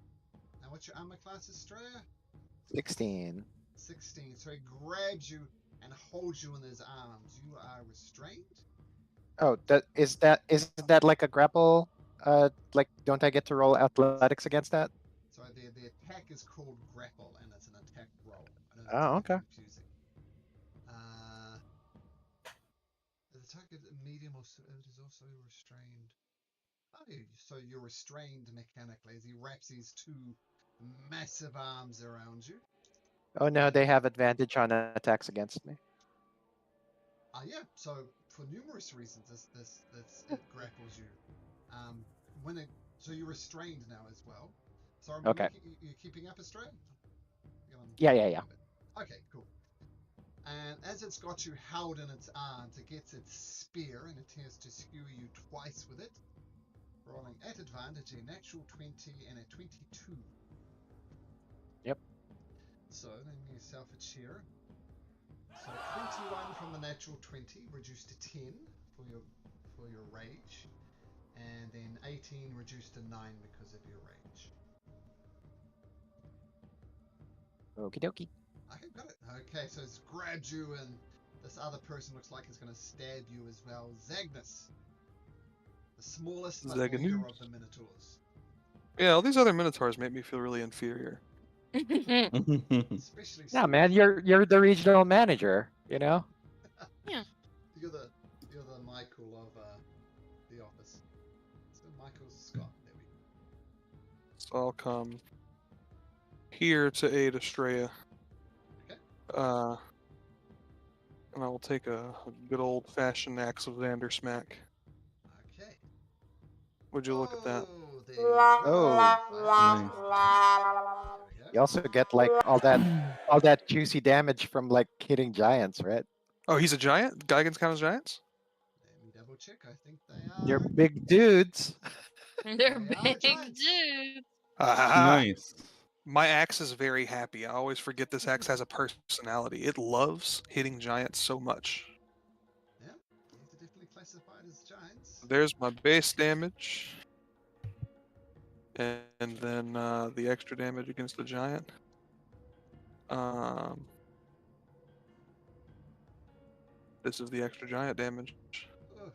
And what's your armor class, Estrella? 16. 16. So he grabs you and holds you in his arms. You are restrained. Oh, isn't that like a grapple? Like don't I get to roll athletics against that? So the attack is called grapple, and it's an attack roll. I know that's Oh, a bit okay. confusing. The target medium also it is also restrained. Oh, so you're restrained mechanically as he wraps his 2 massive arms around you. Oh no, they have advantage on attacks against me. Yeah. So for numerous reasons, it grapples you. So you're restrained now as well. So Okay. you're keeping up, Australia? Yeah. Okay, cool. And as it's got you held in its arms, it gets its spear and attempts to skewer you twice with it. Rolling at advantage a natural 20 and a 22. Yep. So then give yourself a cheer. So 21 from the natural 20, reduced to 10 for your rage. And then 18 reduced to 9 because of your rage. Okie dokie. Okay, got it. Okay, so it's grabbed you, and this other person looks like it's going to stab you as well. Zagnus, the smallest but leader Zaganoo. of the Minotaurs. Yeah, all these other Minotaurs make me feel really inferior. Especially Yeah, man, you're the regional manager, you know? Yeah. You're the Michael of the Office. So Michael Scott, there we So I'll come here to aid Estrella. Okay. And I will take a good old-fashioned axe of Xander smack. Okay. Would you look at that? Oh, there you go. Oh. Nice. There we go. You also get like all that juicy damage from like hitting giants, right? Oh, he's a giant? Geigen's count as giants? Let me double check. I think they They're are. big dudes. They're They are big giants. dudes. Ah, Nice. my axe is very happy. I always forget this axe has a personality. It loves hitting giants so much. Yeah, these are definitely classified as giants. There's my base damage. And then the extra damage against the giant. This is the extra giant damage. Ugh.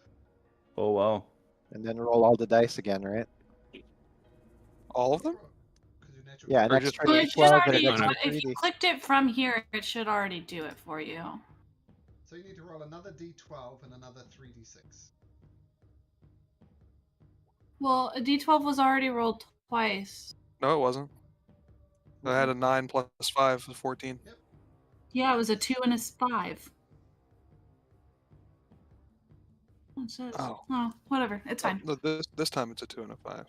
Oh wow. And then roll all the dice again, right? All of them? Because your natural Yeah, an Or damage- just extra Well, for it should 12 and already. an extra If you 3D. clicked it from here, it should already do it for you. So you need to roll another d12 and another 3d6. Well, a d12 was already rolled twice. No, it wasn't. I had a 9 plus 5 is 14. Yeah, it was a 2 and a 5. It says. Oh. Oh, whatever. It's fine. No, this time it's a 2 and a 5.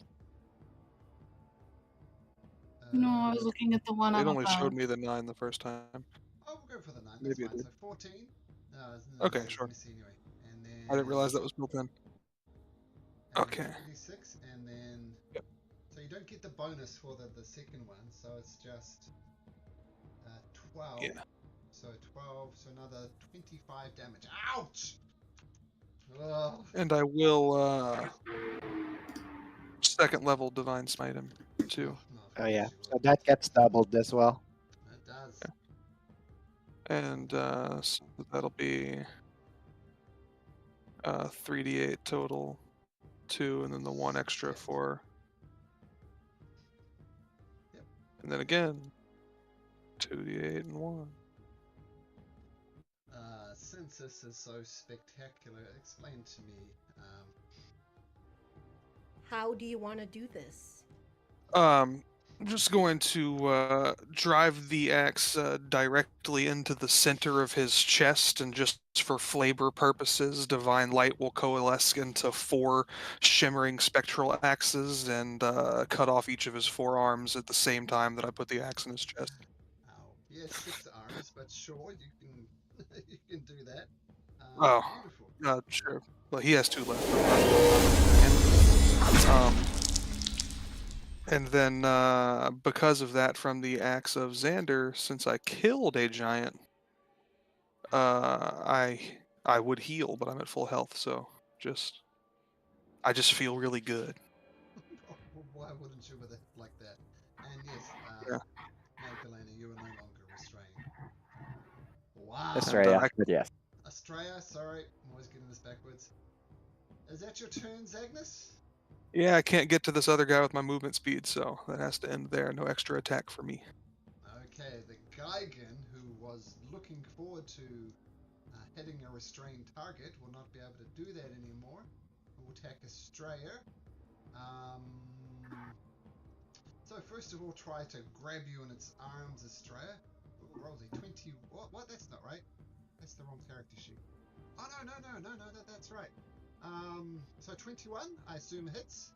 No, I was looking at the one It on only above. showed me the 9 the first time. Oh, we'll go for the 9. That's Maybe it fine. did. So 14. No, Okay, let sure. me see anyway. And then. I didn't realize that was built in. and Okay. 3d6, and then. Yep. So you don't get the bonus for the second one, so it's just 12. Yeah. So 12, so another 25 damage. Ouch! Ugh. And I will second level divine smite him too. No, of Oh yeah, course you so will. that gets doubled as well. It does. And so that'll be 3d8 total, 2, and then the 1 extra for. Yep. And then again, 2d8 and 1. Since this is so spectacular, explain to me. How do you want to do this? I'm just going to drive the axe directly into the center of his chest, and just for flavor purposes, divine light will coalesce into 4 shimmering spectral axes and cut off each of his forearms at the same time that I put the axe in his chest. Ow. He has 6 arms, but sure, you can you can do that. Oh, Beautiful. sure. Well, he has 2 left. And then, because of that, from the axe of Xander, since I killed a giant, I would heal, but I'm at full health, so I just feel really good. Why wouldn't you with it like that? And yes, Yeah. Magdalena, you are no longer restrained. Wow. Estrella, but yes. Estrella, sorry, I'm always getting this backwards. Is that your turn, Zagnus? Yeah, I can't get to this other guy with my movement speed, so that has to end there. No extra attack for me. Okay, the Geigen, who was looking forward to hitting a restrained target, will not be able to do that anymore. Will attack Estrella. So first of all, try to grab you in its arms, Estrella. Ooh, rolls a 20. What? That's not right. That's the wrong character sheet. Oh no, that's right. So 21, I assume hits.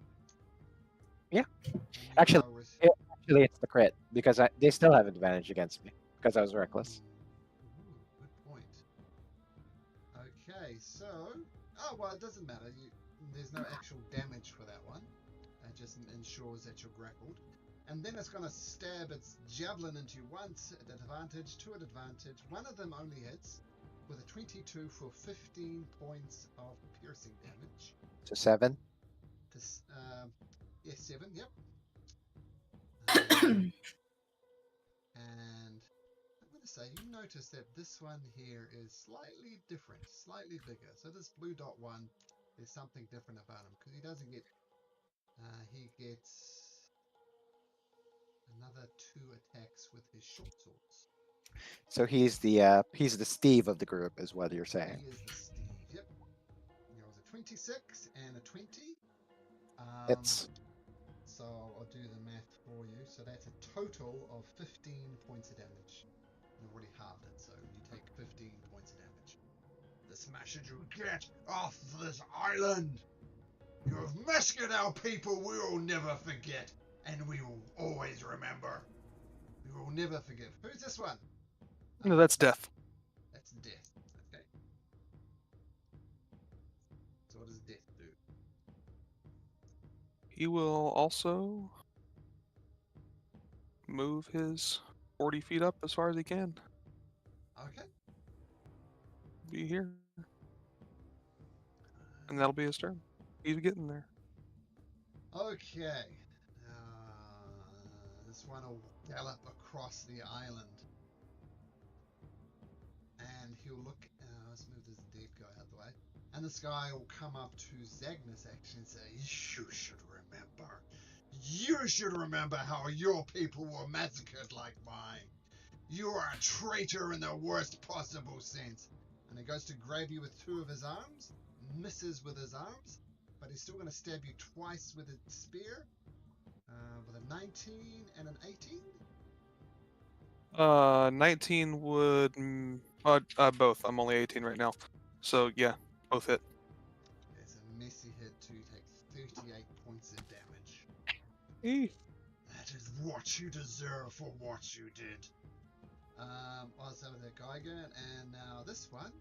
Yeah. And you Actually, are Actually, it's the crit because they still have advantage against me because I was reckless. Ooh, good point. Okay, so oh well, it doesn't matter. There's no actual damage for that one. It just ensures that you're grappled. And then it's going to stab its javelin into you once at advantage, 2 at advantage. One of them only hits with a 22 for 15 points of piercing damage. So 7. Yes, 7, yep. And I'm going to say, you notice that this one here is slightly different, slightly bigger. So this blue dot one, there's something different about him because he doesn't get, he gets another 2 attacks with his short swords. So he's the Steve of the group, is what you're saying. He is the Steve, yep. There was a 26 and a 20. It's So I'll do the math for you. So that's a total of 15 points of damage. You've already halved it, so you take 15 points of damage. This message you get off this island. You have massacred our people we will never forget. And we will always remember. We will never forgive. Who's this one? No, that's death. That's death. Okay. So what does death do? He will also move his 40 feet up as far as he can. Okay. Be here. And that'll be his turn. He's getting there. Okay. This one will gallop across the island. And he'll look. Let's move this dead guy out of the way. And this guy will come up to Zagnus actually and say, You should remember. You should remember how your people were massacred like mine. You are a traitor in the worst possible sense. And he goes to grab you with two of his arms, misses with his arms, but he's still going to stab you twice with a spear, with a 19 and an 18. 19 would both. I'm only 18 right now, so yeah, both hit. It's a messy hit too. You take 38 points of damage. That is what you deserve for what you did. Let's have that guy again, and now this one.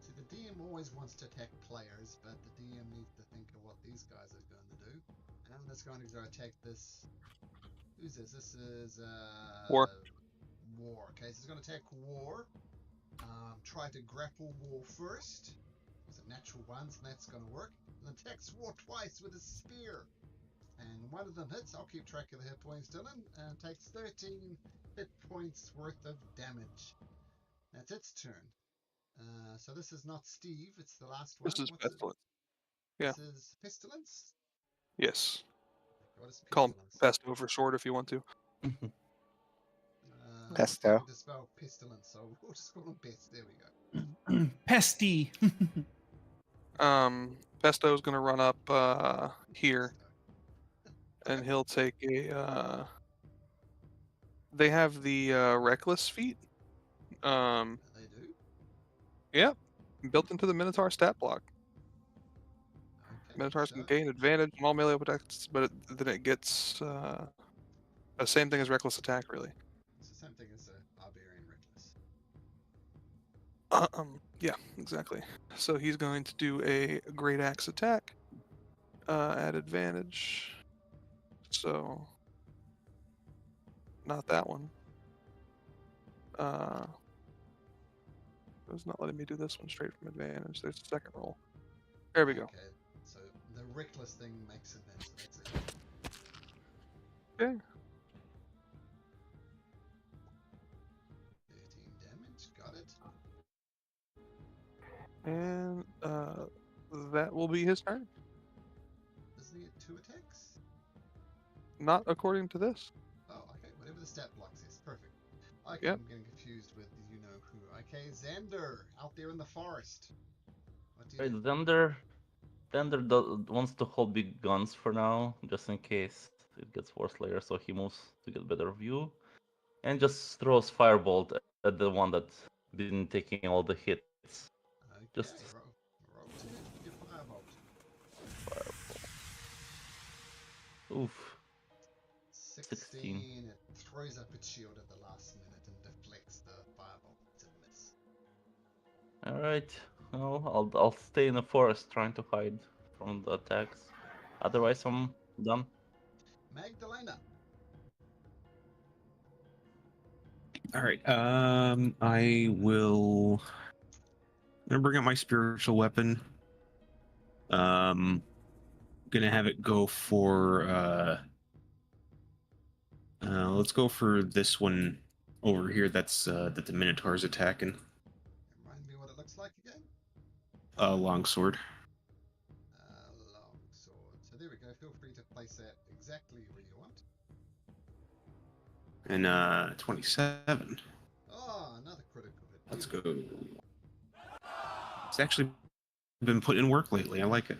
See, the DM always wants to attack players, but the DM needs to think of what these guys are going to do. And that's going to go attack this. Who's this? This is War. War. Okay, so it's going to attack War. Try to grapple War first. Was it natural ones? And that's going to work. And attacks War twice with a spear. And one of them hits. I'll keep track of the hit points, Dylan. And takes 13 hit points worth of damage. That's its turn. So this is not Steve. It's the last one. This is What's it? Pestilence. Yeah. This is Pestilence. Yes. What is Call him Pestilence? Pesto for short if you want to. Pesto. To spell pestilence, so we'll just call him Pest. There we go. Pesty. Pesto's gonna run up here, and he'll take a. They have the reckless feat. They do. Yep, built into the Minotaur stat block. Okay. Minotaurs can So, gain advantage on all melee attacks, but then it gets the same thing as reckless attack, really. it's the same thing as a barbarian reckless. Yeah, exactly. So he's going to do a great axe attack at advantage. So not that one. It's not letting me do this one straight from advantage. There's a second roll. There we go. Okay. So the reckless thing makes it then. So that's it. Okay. 13 damage. Got it. And that will be his turn. Doesn't he get 2 attacks? Not according to this. Oh, okay. Whatever the stat block says. Perfect. Okay, Yep. I'm getting confused with you know who. Okay, Xander, out there in the forest. What do you Right, do? Thunder wants to hold big guns for now, just in case it gets worse later, so he moves to get better view. And just throws Firebolt at the one that's been taking all the hits. Okay, Just roll to hit with your firebolt. Firebolt. Oof. 16. It throws up its shield at the last minute and deflects the fireball. It's a miss. Alright. Well, I'll stay in the forest trying to hide from the attacks. Otherwise, I'm done. Magdalena. All right. I will. I'm gonna bring out my spiritual weapon. Gonna have it go for. Let's go for this one over here. That's that the Minotaur's attacking. Remind me what it looks like again. Longsword. Longsword. So there we go. Feel free to place that exactly where you want. And 27. Oh, another critical hit. Let's go. It's actually been put in work lately. I like it.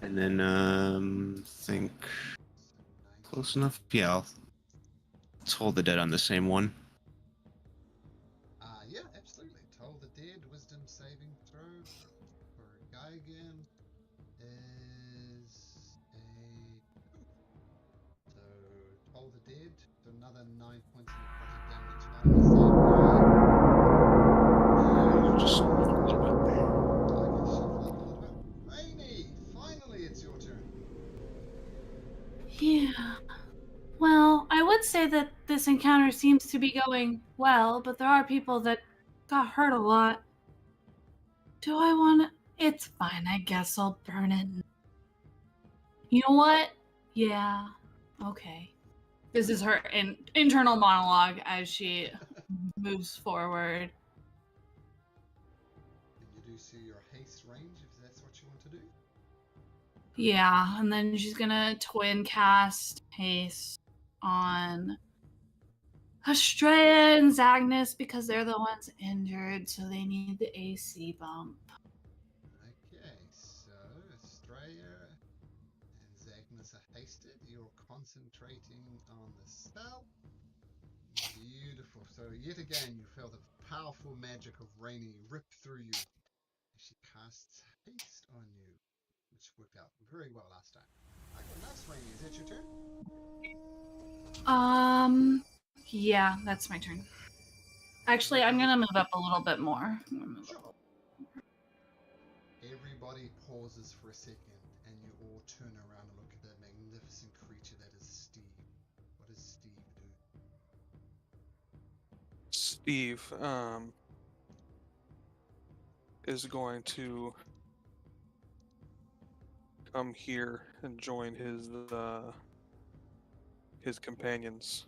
And then think close enough. Yeah, let's hold the dead on the same one. Yeah, absolutely. Toll the Dead wisdom saving throw for a guy again is a 2. So Toll the Dead, so another 9 points of necrotic damage on the same guy. Just move a little bit. Okay, shuffle up a little bit. Rainy, finally it's your turn. Yeah. Well, I would say that this encounter seems to be going well, but there are people that got hurt a lot. Do I want to? It's fine. I guess I'll burn it. You know what? Yeah. Okay. This is her internal monologue as she moves forward. And you do see your haste range if that's what you want to do. Yeah, and then she's gonna twin cast haste on Estrella and Zagnus because they're the ones injured, so they need the AC bump. Okay, so Estrella and Zagnus are hasted. You're concentrating on the spell. Beautiful. So yet again, you feel the powerful magic of Rainy rip through you as she casts haste on you, which worked out very well last time. Okay, nice, Rainy. Is that your turn? Yeah, that's my turn. Actually, I'm gonna move up a little bit more. Sure. Everybody pauses for a second, and you all turn around and look at the magnificent creature that is Steve. What does Steve do? Steve is going to come here and join his companions,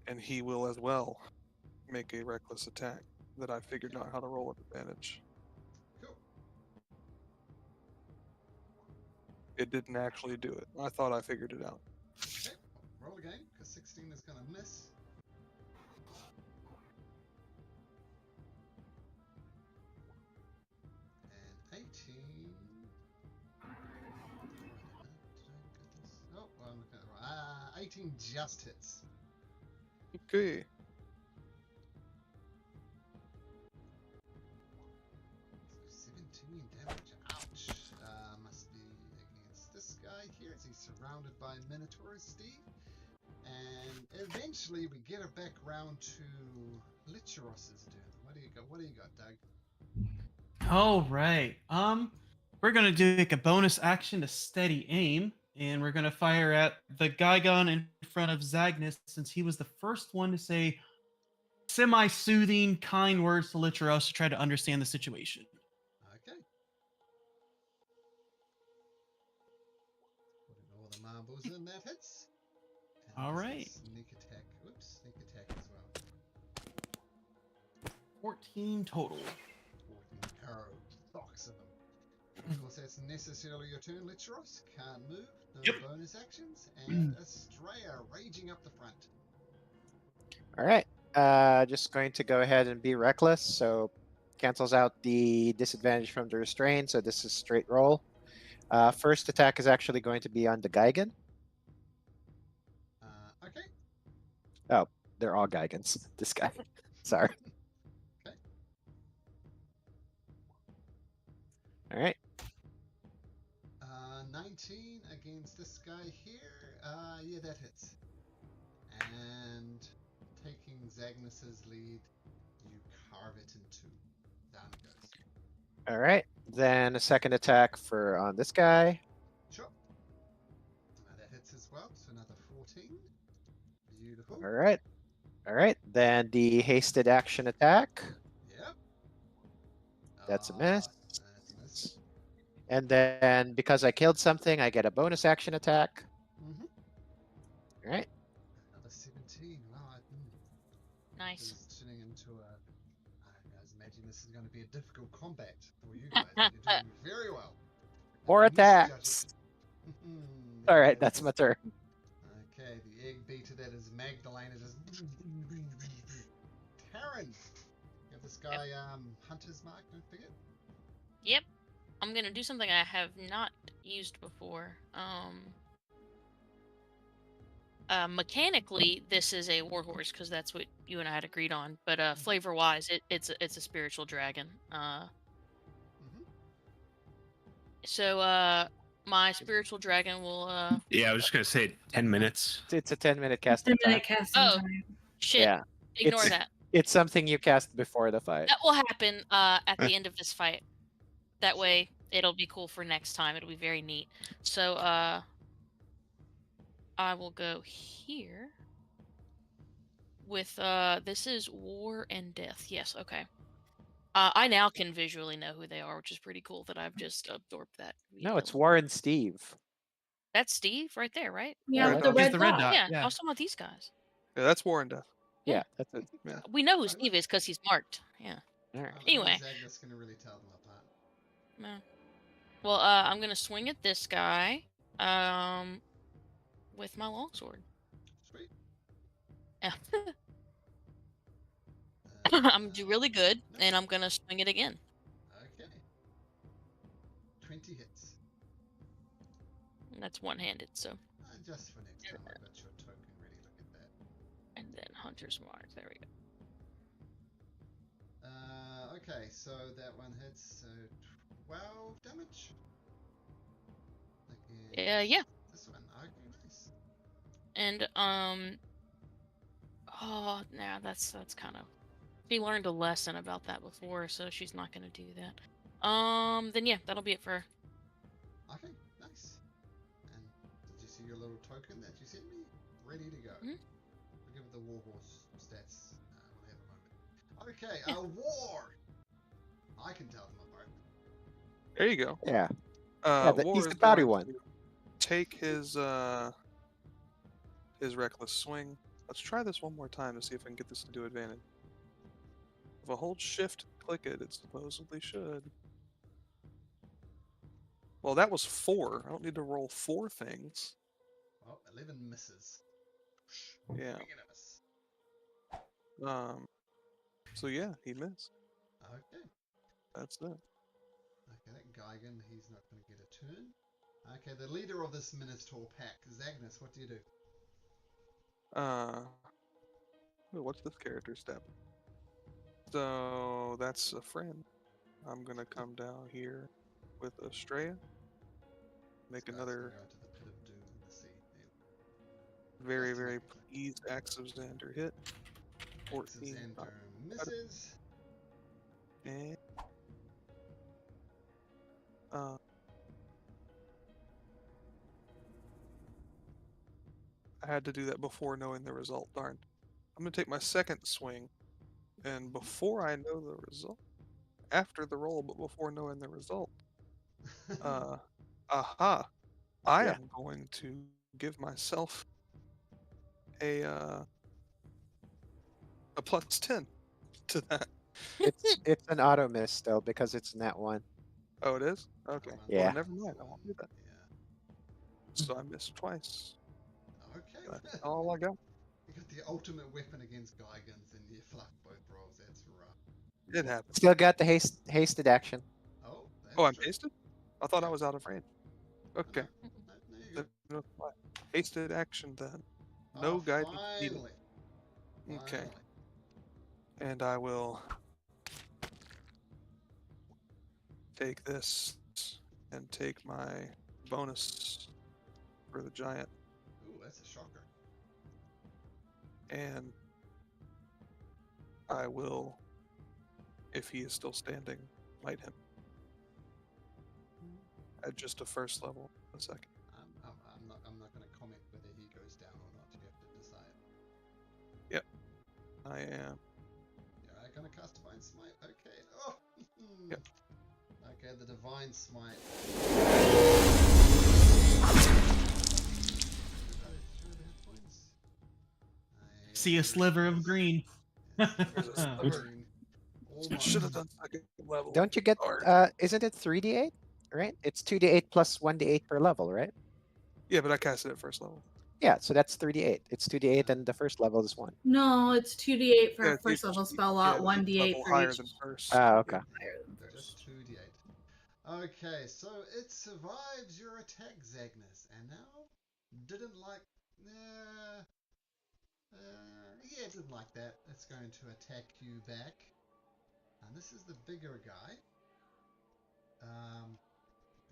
and he will as well make a reckless attack that I figured out how to roll at advantage. Cool. It didn't actually do it. I thought I figured it out. Okay, roll again, because 16 is going to miss. And 18. Oh, well, I'm looking at it wrong. 18 just hits. Okay. So 17 damage. Ouch. Must be against this guy here as he's surrounded by Minotaurs, Steve. And eventually we get it back round to Licheros's turn. What do you got? What do you got, Doug? All right. We're gonna do like a bonus action to steady aim, and we're gonna fire at the guy gun in front of Zagnus since he was the first one to say semi-soothing, kind words to Licheros to try to understand the situation. Okay. Putting all the marbles in, that hits. And All this is right. Sneak attack. Oops, sneak attack as well. 14 total. 14 arrow socks of them. Of course, that's necessarily your turn, Licheros. Can't move, no Yep. bonus actions, and Estrella raging up the front. All right. Just going to go ahead and be reckless. So cancels out the disadvantage from the restraint. So this is straight roll. First attack is actually going to be on the Geigen. Okay. Oh, they're all Geigens. This guy. Sorry. Okay. All right. 19 against this guy here. Yeah, that hits. And taking Zagnus's lead, you carve it in two. Down it goes. All right. Then a second attack for on this guy. Sure. That hits as well. So another 14. Beautiful. All right. All right. Then the hasted action attack. Yep. That's a miss. That's a miss. And then because I killed something, I get a bonus action attack. Mm-hmm. All right. Another 17. Wow. Nice. This is turning into a. I was imagining this is going to be a difficult combat for you guys. You're doing very well. More attacks. All right. There That's my turn. Okay, the egg beater that is Magdalena just. Taryn, give Give this guy Hunter's Mark, don't forget. Yep. I'm gonna do something I have not used before. Mechanically, this is a warhorse because that's what you and I had agreed on. But flavor-wise, it's a spiritual dragon. So my spiritual dragon will. Yeah, I was just gonna say 10 minutes. It's a 10-minute casting 10-minute time. casting Oh. time. Shit. Yeah. Ignore It's- that. It's something you cast before the fight. That will happen at the end of this fight. That way, it'll be cool for next time. It'll be very neat. So I will go here with this is War and Death. Yes, okay. I now can visually know who they are, which is pretty cool that I've just absorbed that. No, it's immediately. Warren Steve. That's Steve right there, right? Yeah, Yeah, with no, the he's red the red dot. dot. Yeah, yeah. I was talking about these guys. Yeah, that's War and Death. Yeah, that's it. We know who Oh, Steve nice. is because he's marked. Yeah. All right. Anyway. Agnes gonna really tell them apart. No. Well, I'm gonna swing at this guy, with my longsword. Sweet. Yeah. Uh, I'm do really good, and I'm gonna swing it again. Okay. 20 hits. And that's one-handed, so. Just for next time, I've got your token ready. Look at that. And then Hunter's Mark. There we go. Okay, so that one hits 12 damage. Yeah. This one, okay, nice. And oh, nah, that's kind of. She learned a lesson about that before, so she's not gonna do that. Then yeah, that'll be it for her. Okay, nice. And did you see your little token that you sent me? Ready to go. Mhm. I'll give it the warhorse stats when I have a moment. Okay, war! I can tell them apart. There you go. Yeah. War he's is the pouty going one. to Take his reckless swing. Let's try this one more time to see if I can get this to do advantage. If I hold shift and click it, it supposedly should. Well, that was 4. I don't need to roll 4 things. Well, 11 misses. Yeah. Big enough. So yeah, he missed. Okay. That's it. Okay, that Geigen, he's not going to get a turn. Okay, the leader of this Minotaur pack, Zagnus, what do you do? What's this character step? So that's a friend. I'm gonna come down here with Estrella. Make This guy's another gonna go to the pit of doom in the sea. very, very pleased Axe of Xander hit. 14. Xander misses. And I had to do that before knowing the result. Darn. I'm gonna take my second swing, and before I know the result, after the roll, but before knowing the result, I am going to give myself a plus 10 to that. It's an auto miss still because it's nat 1. Oh, it is? Okay. Yeah. Well, never mind. I won't do that. Yeah. So I missed twice. Okay. That's all I got. You got the ultimate weapon against Geigens and you fluffed both rolls. That's rough. It happened. Still got the hasted action. Oh, Oh, I'm true. hasted? I thought I was out of range. Okay. No, you're good. Hasted action then. No guidance needed. Finally. Okay. Finally. And I will take this and take my bonus for the giant, Ooh, that's a shocker. and I will, if he is still standing, light him at just a first level. A second. I'm not going to comment whether he goes down or not. You have to decide. Yep. I am. You're going to cast Divine Smite. Okay. Oh. Yep. Okay, the Divine Smite. See a sliver of green. Should have done second level. Don't you get Or- isn't it 3d8? Right? It's 2d8 plus 1d8 per level, right? Yeah, but I cast it at first level. Yeah, so that's 3d8. It's 2d8 and the first level is 1. No, it's 2d8 for Yeah, a first each- level spell yeah, lot, each 1d8 level for higher each. than first. Ah, okay. Higher than first. Just 2d8. Okay, so it survives your attack, Zagnus, and now didn't like. Yeah, it didn't like that. It's going to attack you back. And this is the bigger guy. I'm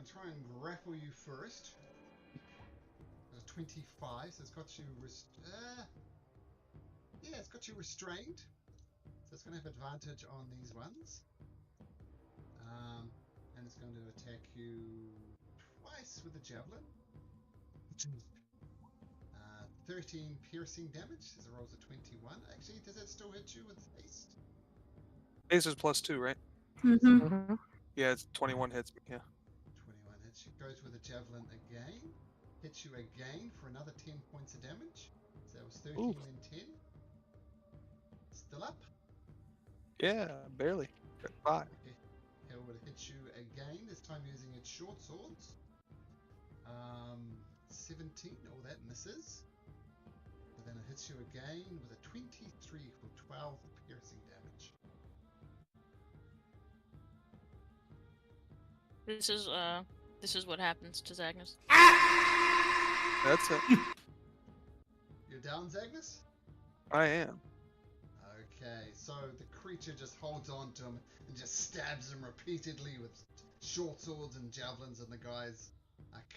try and grapple you first. There's 25, so it's got you it's got you restrained. So it's going to have advantage on these ones. And it's going to attack you twice with a javelin. 13 piercing damage. As it rolls a 21. Actually, does that still hit you with haste? Haste is +2, right? Mm-hmm. Mm-hmm. Yeah, it's 21 hits me. Yeah. 21 hits. She goes with a javelin again. Hits you again for another 10 points of damage. So that was 13 Ooh. and 10. Still up. Yeah, barely. Got 5. Okay. It would hit you again, this time using its short swords. 17, oh that misses. But then it hits you again with a 23 for 12 piercing damage. This is what happens to Zagnus. That's it. You're down, Zagnus? I am. Okay, so the creature just holds on to him and just stabs him repeatedly with short swords and javelins, and the guy's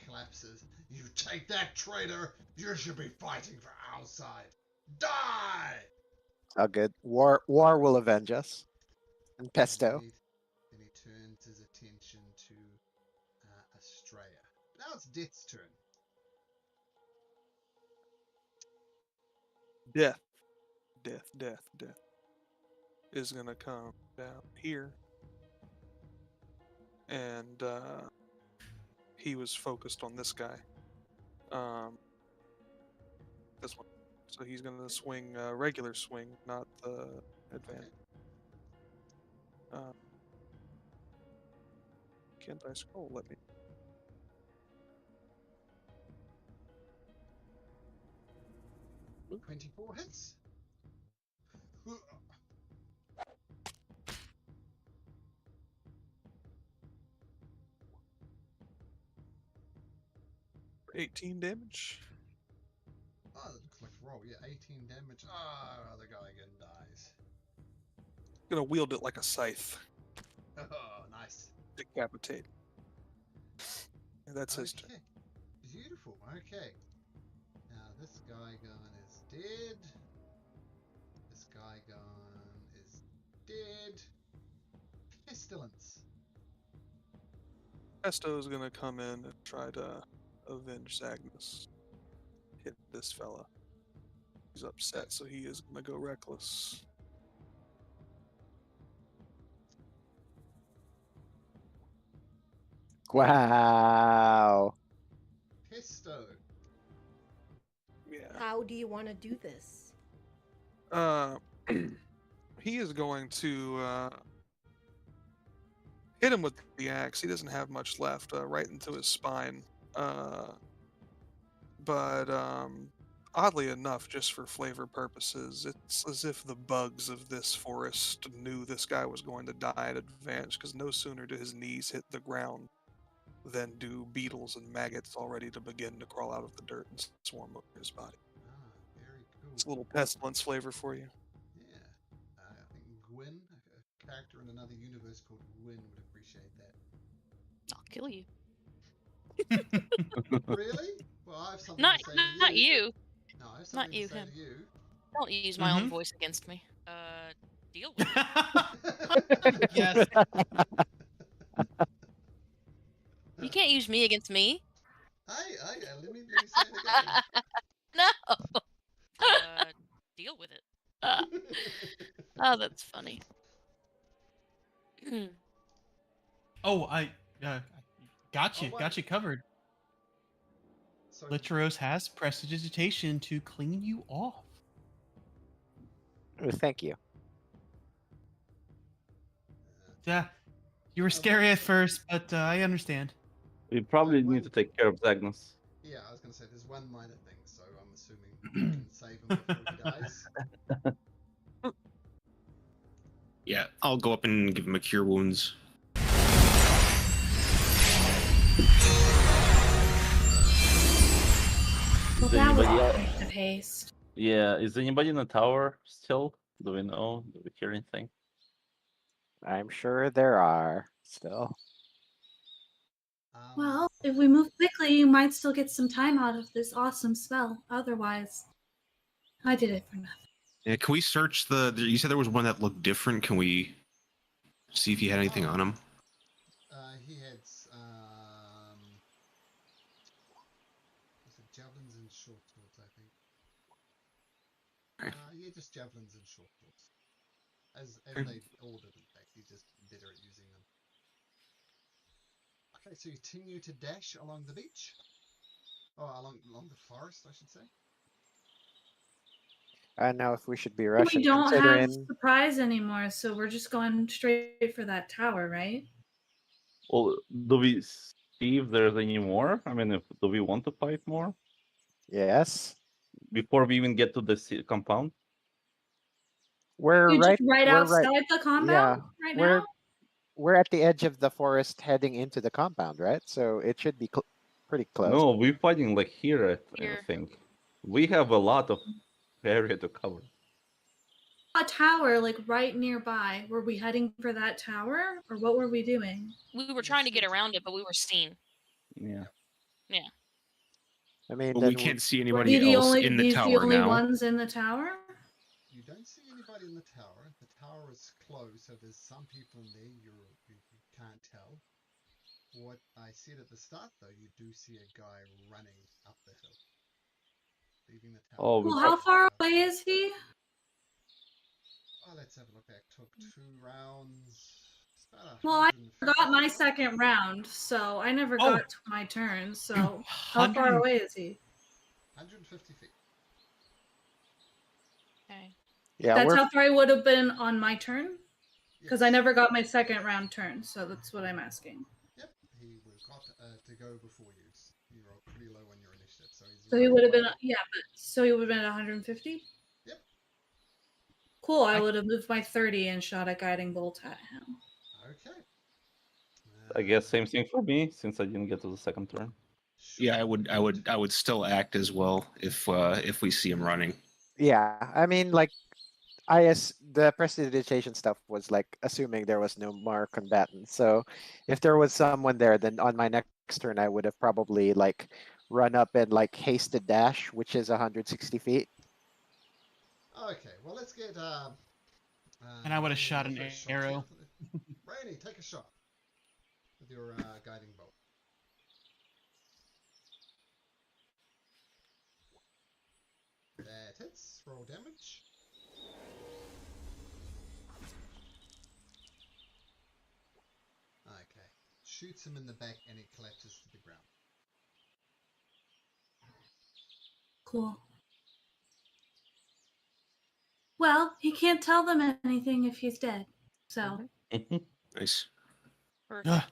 collapses. You take that, traitor! You should be fighting for our side. Die! Oh, good. War will avenge us. And Pesto. Then he turns his attention to Estrella. Now it's Death's turn. Death is gonna come down here, and he was focused on this guy, this one. So he's gonna swing regular swing, not the advantage. Can't I scroll? Let me. Okay. 24 hits. 18 damage. Oh, that looks like a roll. Yeah, 18 damage. Ah, the guy again dies. Gonna wield it like a scythe. Oh, nice. Decapitate. And that's his turn. Beautiful. Okay. Now this guy gone is dead. This guy gone is dead. Pestilence. Pesto is gonna come in and try to avenge Zagnus. Hit this fella. He's upset, so he is gonna go reckless. Wow. Pesto. Yeah. How do you want to do this? He is going to hit him with the axe. He doesn't have much left, right into his spine. But oddly enough, just for flavor purposes, it's as if the bugs of this forest knew this guy was going to die in advance, because no sooner do his knees hit the ground than do beetles and maggots already to begin to crawl out of the dirt and swarm over his body. Ah, very cool. It's a little pestilence flavor for you. Yeah. I think Gwyn, a character in another universe called Gwyn, would appreciate that. I'll kill you. Really? Well, I have something Not to say to you. not you. No, I have something Not you, to say him. to you. Don't use my own voice against me. Deal with it. Yes. You can't use me against me. Hey, let me say it again. No. Deal with it. Oh, that's funny. Oh, I got you. Oh, Got you covered. So, Litteros has prestidigitation to clean you off. Oh, thank you. Yeah, you were scary at first, but I understand. We probably need to take care of Zagnus. Yeah, I was going to say there's one minor thing, so I'm assuming you can save him before he dies. Yeah, I'll go up and give him a cure wounds. Well, Is that was anybody a else? waste of haste. Yeah, is anybody in the tower still? Do we know? Do we hear anything? I'm sure there are still. Well, if we move quickly, you might still get some time out of this awesome spell. Otherwise, I did it for nothing. Yeah, can we search you said there was one that looked different. Can we see if he had anything on him? He had was it javelins and short swords, I think. Okay. Yeah, just javelins and short swords. As Okay. they ordered, in fact, he's just better at using them. Okay, so you continue to dash along the beach. Oh, along the forest, I should say. I don't know if we should be We rushing, don't have considering. surprise anymore, so we're just going straight for that tower, right? Well, do we see if there's any more? I mean, do we want to fight more Yes, before we even get to the compound? we're You're just right. right We're right. outside the compound Yeah, right we're now? we're at the edge of the forest, heading into the compound, right? So it should be pretty close. No, we're fighting like here, I Here. think. We have a lot of area to cover. A tower, like right nearby. Were we heading for that tower, or what were we doing? We were trying to get around it, but we were seen. Yeah. Yeah. I mean, But then we can't see Were anybody we the else only in the these the tower only now. ones in the tower? You don't see anybody in the tower. The tower is closed, so there's some people in there you can't tell. What I said at the start, though, you do see a guy running up the hill, leaving the tower. Oh, Well, how far away is he? Oh, let's have a look back. Took 2 rounds. It's about Well, I 150 got my feet. second round, so I never Oh. got to my turn. So how 100 far away is he? 150 feet. Okay. yeah, That's we're how far I would have been on my turn? Because I Yes. never got my second round turn, so that's what I'm asking. Yep, he would have got to go before you. You rolled pretty low on your initiative, so he's. So he right would have been, away. yeah, but so he would have been at 150? Yep. Cool, I would have moved my 30 and shot a guiding bolt at him. Okay. I guess same thing for me since I didn't get to the second turn. Yeah, I would still act as well if we see him running. yeah. I mean, like, the prestidigitation stuff was like assuming there was no more combatants. So if there was someone there, then on my next turn I would have probably like run up and like hasted dash, which is 160 feet. Okay, well let's get. And I would have shot Rainey, an go for a shot arrow. here. Rainey, take a shot with your guiding bolt. That hits. Roll damage. Okay. Shoots him in the back and he collapses to the ground. Cool. Well, he can't tell them anything if he's dead. So Nice. Perfect. Ugh.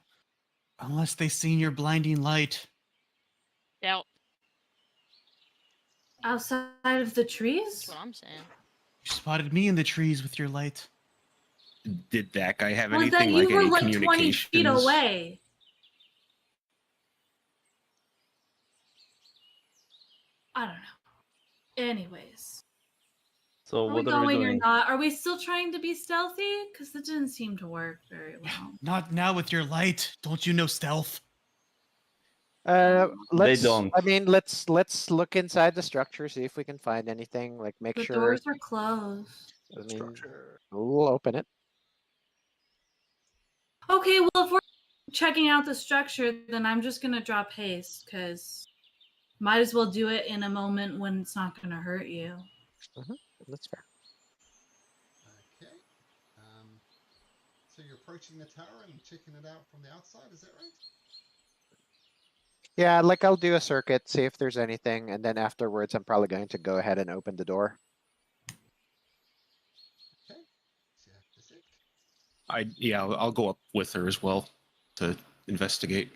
Unless they seen your blinding light. Doubt. outside of the That's trees? what I'm saying. You spotted me in the trees with your light. Did that guy have Was anything that like you were any like 20 feet communications? away? I don't know. Anyways. So Are we what are we going or doing? not? Are we still trying to be stealthy? Because that didn't seem to work very well. Not now with your light. Don't you know stealth? Let's. don't. I mean, let's look inside the structure, see if we can find anything. Like, make The sure. doors are closed. I mean, we'll open it. Okay, well, if we're checking out the structure, then I'm just going to drop haste, because might as well do it in a moment when it's not going to hurt you. That's fair. Okay. So you're approaching the tower and checking it out from the outside, is that right? Yeah, like I'll do a circuit, see if there's anything, and then afterwards I'm probably going to go ahead and open the door. Okay. So you have to sit. I'll go up with her as well to investigate.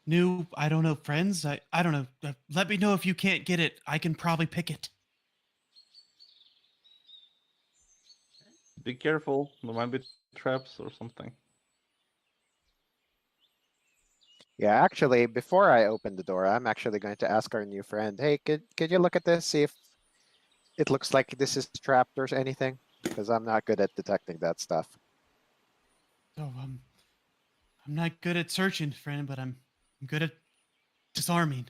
New, I don't know, friends. I don't know. Let me know if you can't get it. I can probably pick it. Be careful. There might be traps or something. Yeah, actually, before I open the door, I'm actually going to ask our new friend, hey, could you look at this, see if it looks like this is trapped or anything? Because I'm not good at detecting that stuff. Oh, I'm not good at searching, friend, but I'm good at disarming.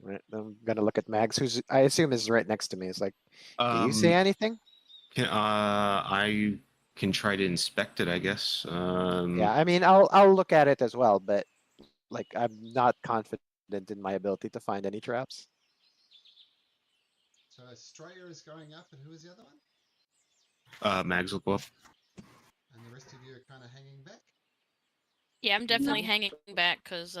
Right, I'm gonna look at Mags, who's I assume is right next to me. It's like, do you see Um, anything? I can try to inspect it, I guess. Yeah, I mean, I'll look at it as well, but like I'm not confident in my ability to find any traps. So Estrella is going up, and who is the other one? Mags will go up. And the rest of you are kind of hanging back. Yeah, I'm definitely No. hanging back because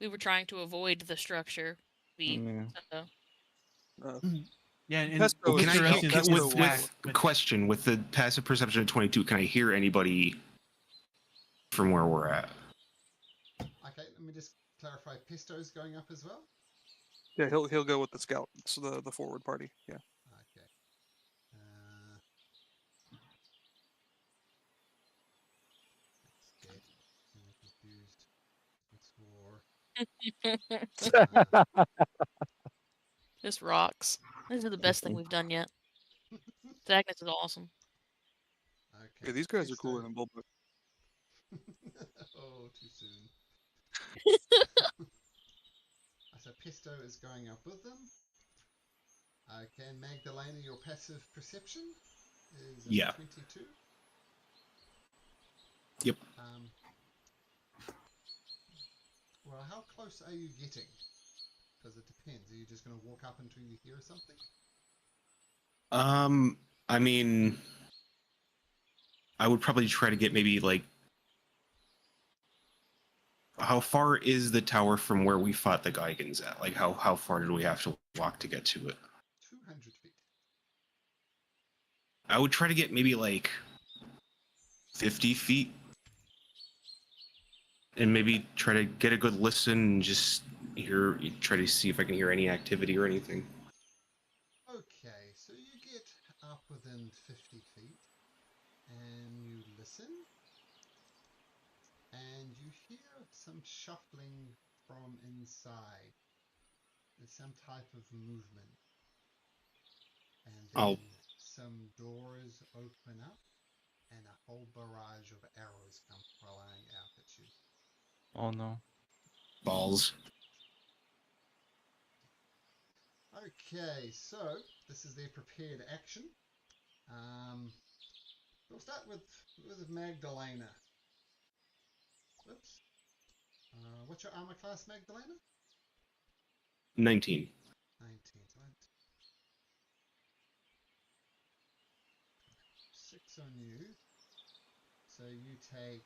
we were trying to avoid the structure. Yeah. So Yeah, and Pesto Well, is can I Mr. still- Russian hear, Pesto is with back, but question with the passive perception of 22? Can I hear anybody from where we're at? Okay, let me just clarify. Pesto's going up as well. Yeah, he'll go with the scout. So the forward party. Yeah. Okay. That's dead. I'm confused. It's war. this rocks. This is the best thing we've done yet. Agnes is awesome. Okay. Yeah, these guys are Pesto. cooler than Bulbuk. Oh, too soon. So Pesto is going up with them. Okay, Magdalena, your passive perception is Yeah. 22. Yep. Well, how close are you getting? Because it depends. Are you just going to walk up until you hear something? I mean, I would probably try to get maybe like, how far is the tower from where we fought the Geigans at? Like, how far did we have to walk to get to it? 200 feet. I would try to get maybe like 50 feet, and maybe try to get a good listen and just try to see if I can hear any activity or anything. Okay, so you get up within 50 feet and you listen and you hear some shuffling from inside. There's some type of movement. And I'll then some doors open up and a whole barrage of arrows come flying out at you. Oh no. balls. Okay, so this is their prepared action. We'll start with Magdalena. Whoops. What's your armor class, Magdalena? 19. 19, right? 6 on you. So you take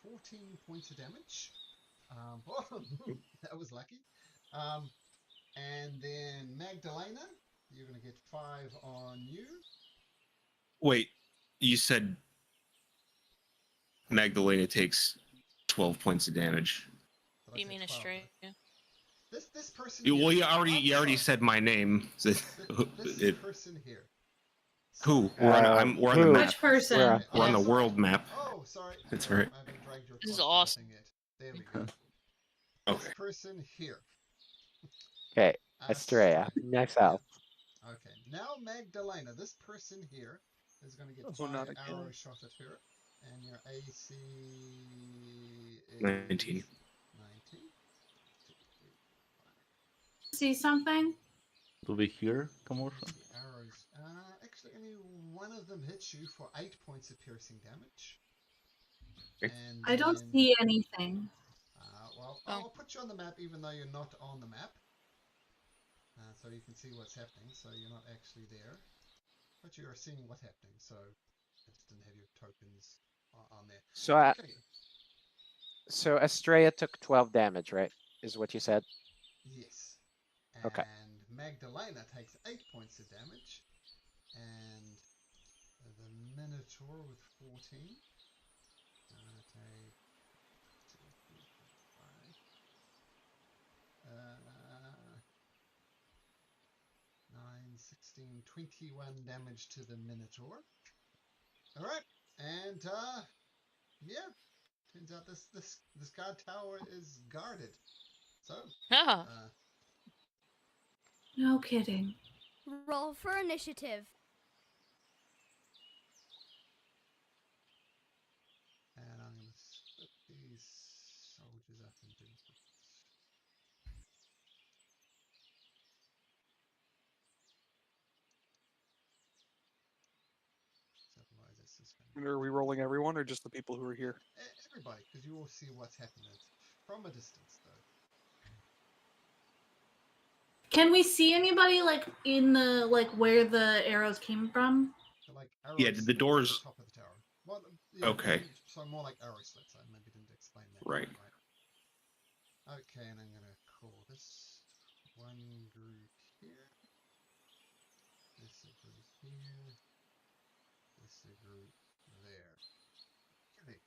14 points of damage. That was lucky. And then Magdalena, you're going to get 5 on you. Wait, you said Magdalena takes 12 points of damage. Did I You say mean 12? Australia? This person Well, here. you already said my name. This person here. Who? So- We're on the who? map. Which person? We're on the sorry. world map. Oh, sorry. That's Sorry, right. I haven't dragged you This is across awesome. anything yet. There we go. Okay. This person here. Okay, Estrella, next out. Okay, now Magdalena, this person here is going to get Oh, 5 not again. arrows shot at her, and your AC is 19. 19. 2, 3, 5. See something? Do we hear commotion? The arrows. Actually, only one of them hits you for 8 points of piercing damage. Okay. And I don't then, see anything. well, Oh. I'll put you on the map even though you're not on the map. So you can see what's happening, so you're not actually there. But you are seeing what's happening, so I just didn't have your tokens on there. So, Okay, so Estrella took 12 damage, right? Is what you said? yes. Okay. And Magdalena takes 8 points of damage. And the Minotaur with 14. Take 2, 3, 4, 5. 9, 16, 21 damage to the Minotaur. Alright, and yeah, turns out this guard tower is guarded. So Ah. No kidding. Roll for initiative. and I'm going to split these soldiers up into groups. Otherwise, it's just going Are we rolling everyone or just the people who are here? everybody, because you all see what's happening from a distance, though. Can we see anybody like in the where the arrows came from? So, like arrow Yeah, the slits doors- at the top of the tower. Well, yeah, Okay. So more like arrow slits. I maybe didn't explain that. Right. Okay, and I'm gonna call this one group here. This a group here. This a group there. Okay.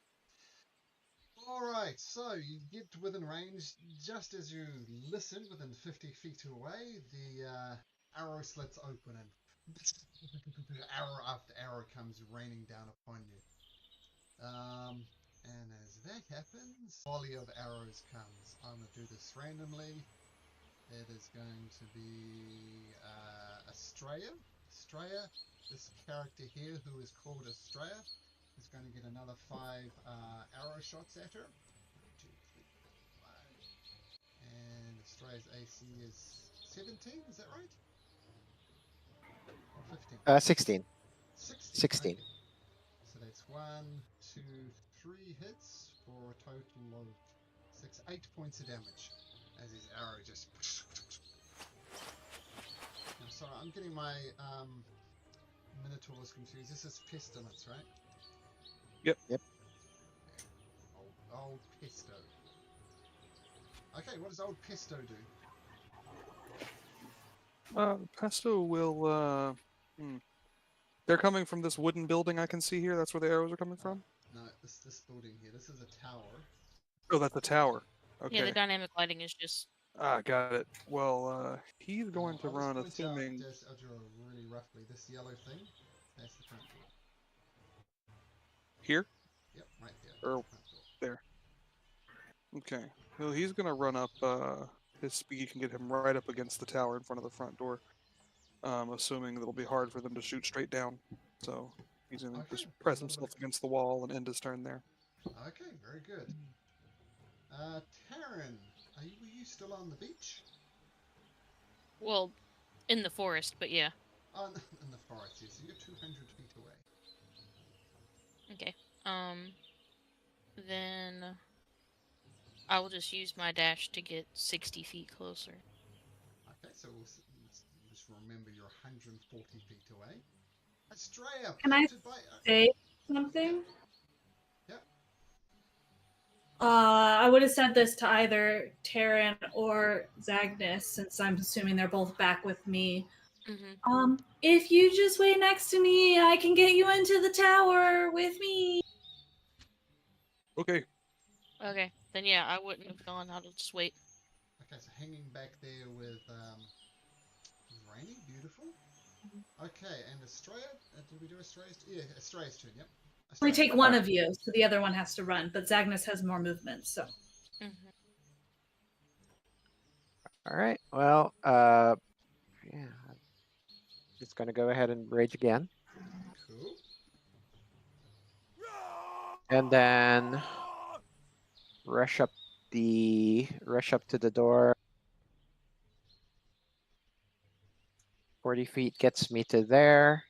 Alright, so you get within range. Just as you listen, within 50 feet away, the arrow slits open and arrow after arrow comes raining down upon you. And as that happens, a volley of arrows comes. I'm going to do this randomly. It is going to be Estrella. Estrella, this character here who is called Estrella, is going to get another 5 arrow shots at her. 1, 2, 3, 4, 5. And Estrella's AC is 17, is that right? Or 15? 16. 16. Okay. So that's 1, 2, 3 hits for a total of 8 points of damage as his arrow just. I'm sorry, I'm getting my Minotaurs confused. This is Pestilence, right? Yep. Yep. Old Pesto. Okay, what does old Pesto do? Pesto will. They're coming from this wooden building I can see here. That's where the arrows are coming from. No, this building here. This is a tower. Oh, that's a tower. Okay. Yeah, the dynamic lighting is just. Ah, got it. Well, he's going to run, I'll just point assuming. I'll draw really roughly. This yellow thing, that's the front door. Here? Yep, right there. Or That's the front door. there. Okay. Well, he's gonna run up. His speed can get him right up against the tower in front of the front door. Assuming it'll be hard for them to shoot straight down. So he's gonna Okay, just a press little bit himself of- against the wall and end his turn there. Okay, very good. Taryn, were you still on the beach? Well, in the forest, but yeah. Oh, in the forest, yes. So you're 200 feet away. Okay. Then I will just use my dash to get 60 feet closer. Okay, so we'll just remember you're 140 feet away. Estrella, Can I prompted by... say something? Yep. I would have said this to either Taryn or Zagnus, since I'm assuming they're both back with me. Mm-hmm. If you just wait next to me, I can get you into the tower with me. Okay. Okay, then yeah, I wouldn't have gone. I'll just wait. Okay, so hanging back there with raining, beautiful. Okay, and Estrella, did we do Estrella's? Yeah, Estrella's turn, yep. We Estrella. take one of you, so the other one has to run, but Zagnus has more movement, so. Mm-hmm. All right. Well, yeah. Just gonna go ahead and rage again, Cool. and then rush up to the door. 40 feet gets me to there,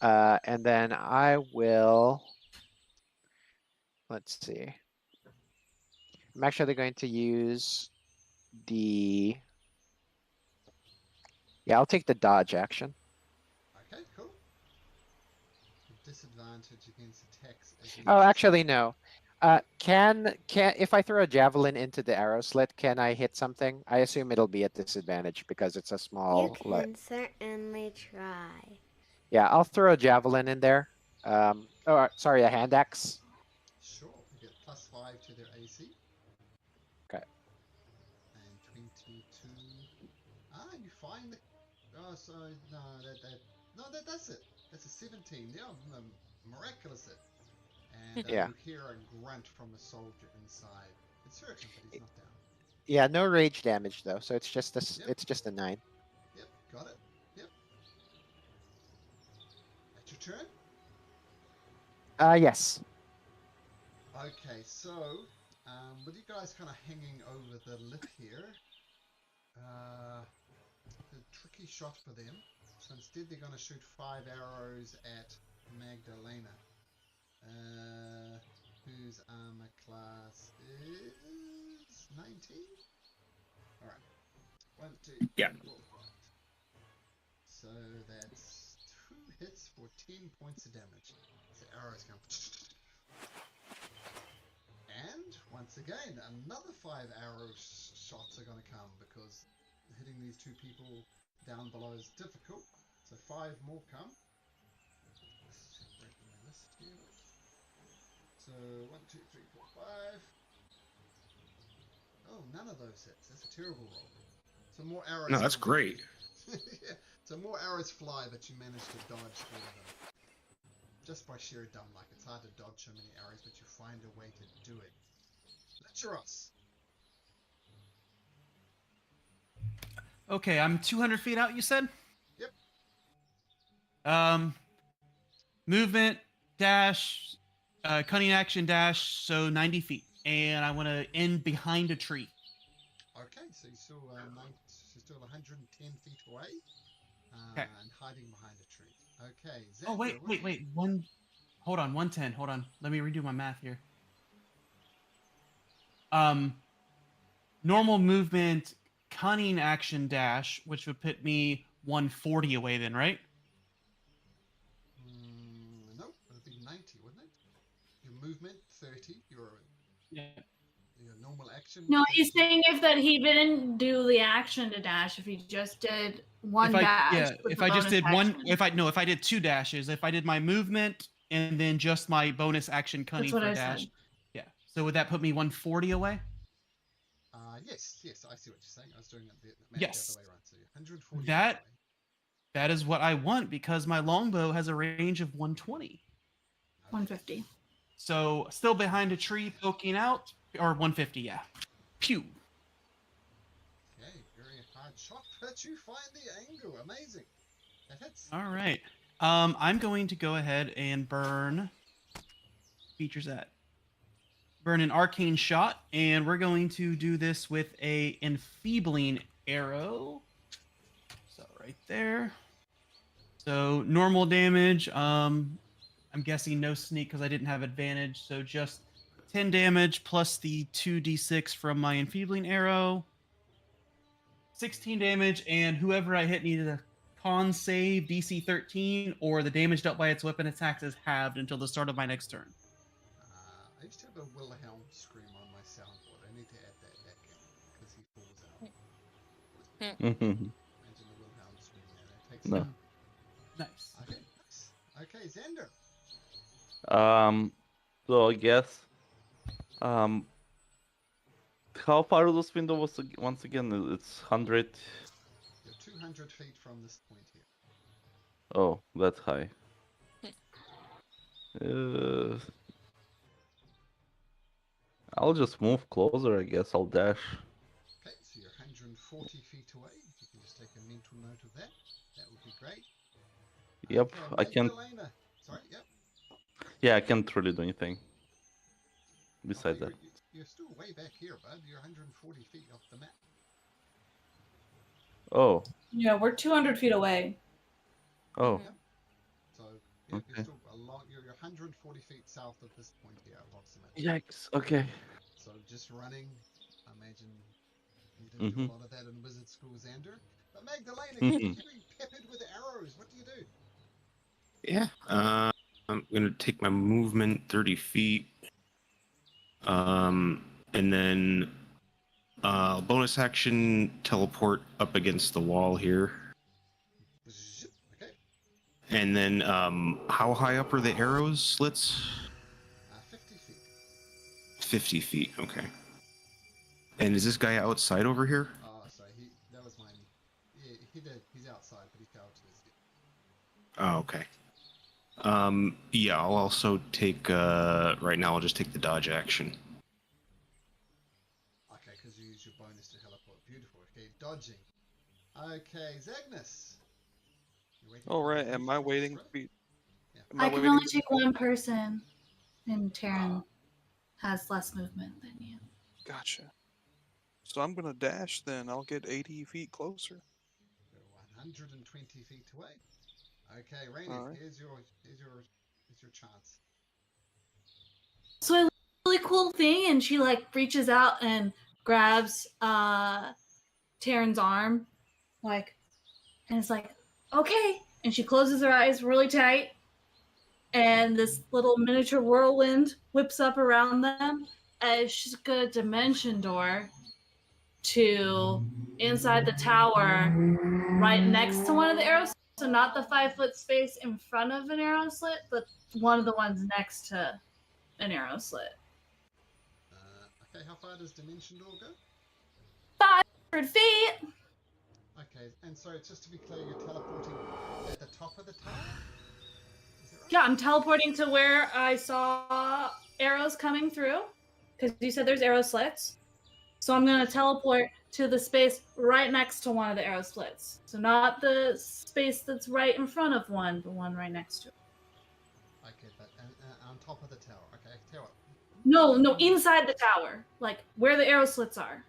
and then I will. Let's see. I'm actually going to use the. Yeah, I'll take the dodge action. Okay, cool. Disadvantage against attacks. Oh, actually, no. Can if I throw a javelin into the arrow slit, can I hit something? I assume it'll be at disadvantage because it's a small. You can certainly try. Yeah, I'll throw a javelin in there Sorry, a hand axe. Sure, you get +5 to their AC. Okay. And 22. You find the. Oh, so no, that's it. That's a 17. Yeah, miraculous it. And Yeah. you hear a grunt from a soldier inside. It's certain, but he's not down. Yeah, no rage damage though, so it's just Yep. it's just a 9. Yep, got it. Yep. That's your turn. Yes. Okay, so with you guys kind of hanging over the lip here, a tricky shot for them. So instead, they're going to shoot 5 arrows at Magdalena, whose armor class is 19. All right, 1, 2, 3, Yeah. 4, 5. So that's 2 hits for 10 points of damage. So arrows come. And once again, another 5 arrow shots are going to come because hitting these 2 people down below is difficult. So 5 more come. Separate my list here. So 1, 2, 3, 4, 5. Oh, none of those hits. That's a terrible roll. So more arrows. No, that's great. Yeah. So more arrows fly, but you manage to dodge all of them. Just by sheer dumb luck. It's hard to dodge so many arrows, but you find a way to do it. Let's Okay, I'm 200 feet out, you said? Yep. Movement, dash, cunning action, dash, so 90 feet. And I want to end behind a tree. Okay, so you're still 110 feet away. Okay. And hiding behind a tree. Okay. Oh, wait. Hold on, 110. Hold on. Let me redo my math here. Normal movement, cunning action dash, which would put me 140 away then, right? Nope, it would be 90, wouldn't it? Your movement, 30. Your normal action. No, 30. he's saying he didn't do the action to dash, if he just did one dash. Yeah, if I just did action. if I did 2 dashes, if I did my movement and then just my bonus action cunning for dash. Said. Yeah. So would that put me 140 away? Yes, I see what you're saying. I was doing it the Yes. other way around. So you're 140 That is what I want because my longbow has a range of 120. 150. So still behind a tree poking out, or 150, yeah. Pew. Okay, very hard shot, but you find the angle. Amazing. That hits. All right. I'm going to go ahead and burn features that. Burn an arcane shot, and we're going to do this with a enfeebling arrow. So right there. So normal damage. I'm guessing no sneak because I didn't have advantage. So just 10 damage plus the 2d6 from my enfeebling arrow. 16 damage, and whoever I hit needed a con save DC 13, or the damage dealt by its weapon attacks is halved until the start of my next turn. I used to have a Wilhelm scream on my soundboard. I need to add that back in because he falls out. Imagine the Wilhelm scream there. That takes No. Nice. Okay, nice. Okay, Xander. So I guess, how far is this window was once again? It's 100. You're 200 feet from this point here. Oh, that's high. I'll just move closer, I guess. I'll dash. Okay, so you're 140 feet away. If you can just take a mental note of that, that would be great. Yep, Okay, I can't. Magdalena. Sorry, yep. Yeah, I can't really do anything besides Okay, that. you're still way back here, bud. You're 140 feet off the map. Oh, Yeah, we're 200 feet away. oh, So yeah, Okay. you're still you're 140 feet south of this point here, approximately. yikes. Okay. So just running. I imagine you didn't do a lot of that in wizard school, Xander. But Magdalena, you're being peppered with arrows. What do you do? Yeah. I'm gonna take my movement 30 feet. And then bonus action teleport up against the wall here. Okay. And then, how high up are the arrows slits? 50 feet. 50 feet. Okay. And is this guy outside over here? Oh, sorry. That was mine. Yeah, he's outside, but he fell to his death. Oh, okay. Yeah, I'll also take, right now I'll just take the dodge action. Okay, because you use your bonus to teleport. Beautiful. Okay, dodging. Okay, Zagnus. All right, am I waiting to be? Yeah. Am I can waiting only to take one person, and Taryn has less movement than you. Gotcha. So I'm gonna dash then. I'll get 80 feet closer. You're 120 feet away. Okay, Rainy, All right. here's your chance. So I really cool thing, and she like reaches out and grabs Taryn's arm, like, and it's like, okay, and she closes her eyes really tight, and this little miniature whirlwind whips up around them as she's got a dimension door to inside the tower right next to one of the arrows. So not the 5-foot space in front of an arrow slit, but one of the ones next to an arrow slit. Okay, how far does Dimension Door go? 500 feet! Okay, and sorry, just to be clear, you're teleporting at the top of the tower? Is that right? Yeah, I'm teleporting to where I saw arrows coming through, because you said there's arrow slits. So I'm going to teleport to the space right next to one of the arrow slits. So not the space that's right in front of one, but one right next to it. Okay, but on top of the tower. Okay, tower. No, inside the tower. Like, where the arrow slits are.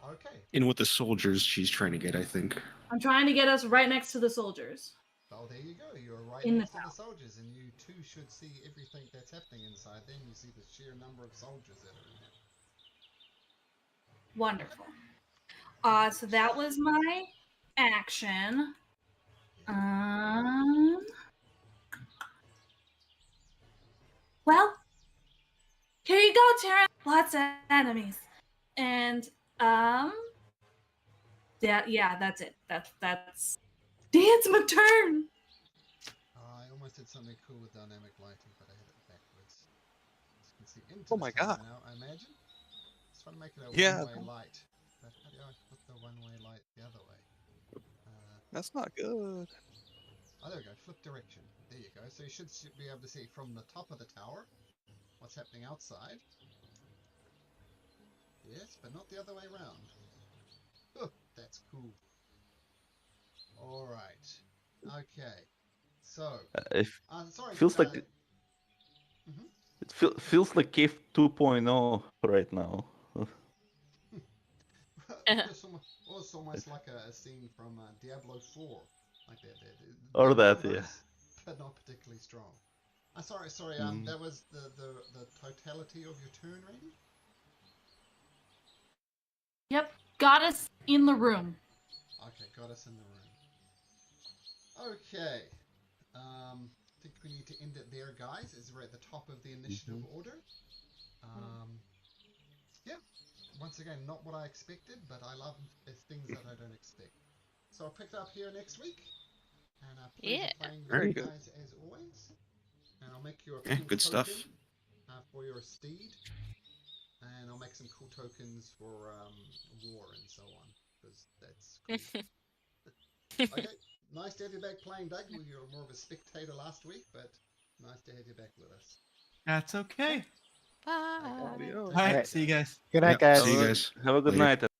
Okay. In with the soldiers she's trying to get, I think. I'm trying to get us right next to the soldiers. Oh, there you go. You're right In the next to tower. the soldiers, and you too should see everything that's happening inside. Then you see the sheer number of soldiers that are in there. Wonderful. So that was my action. Well, here you go, Tara. Lots of enemies. And, yeah, that's it. That's it's my turn. I almost did something cool with dynamic lighting, but I had it backwards. You can see into Oh the my tower God. now, I imagine. Just want to make it a Yeah. one-way light. But how do I put the one-way light the other way? That's not good. Oh, there we go. Flip direction. There you go. So you should be able to see from the top of the tower what's happening outside. Yes, but not the other way around. Oh, that's cool. All right. Okay. So, It sorry. feels like it feels like Cave 2.0 right now. It's almost like a scene from Diablo 4, like that. Or They're that, yeah. close, but not particularly strong. Sorry. That was the totality of your turn, Randy? Yep, got us in the room. Okay, got us in the room. Okay. I think we need to end it there, guys, as we're at the top of the initiative order. Yeah. Once again, not what I expected, but I love things that I don't expect. So I'll pick it up here next week. And pleasure playing with Very you good. guys as always. And I'll make you a Yeah, cool good token stuff. for your steed. And I'll make some cool tokens for war and so on. Because that's cool. Okay, nice to have you back playing, Doug. You were more of a spectator last week, but nice to have you back with us. That's okay. Bye. Okay, Adios. All right, Alright. see you guys. Good night, Yeah, guys. see you guys. Have a good later. night.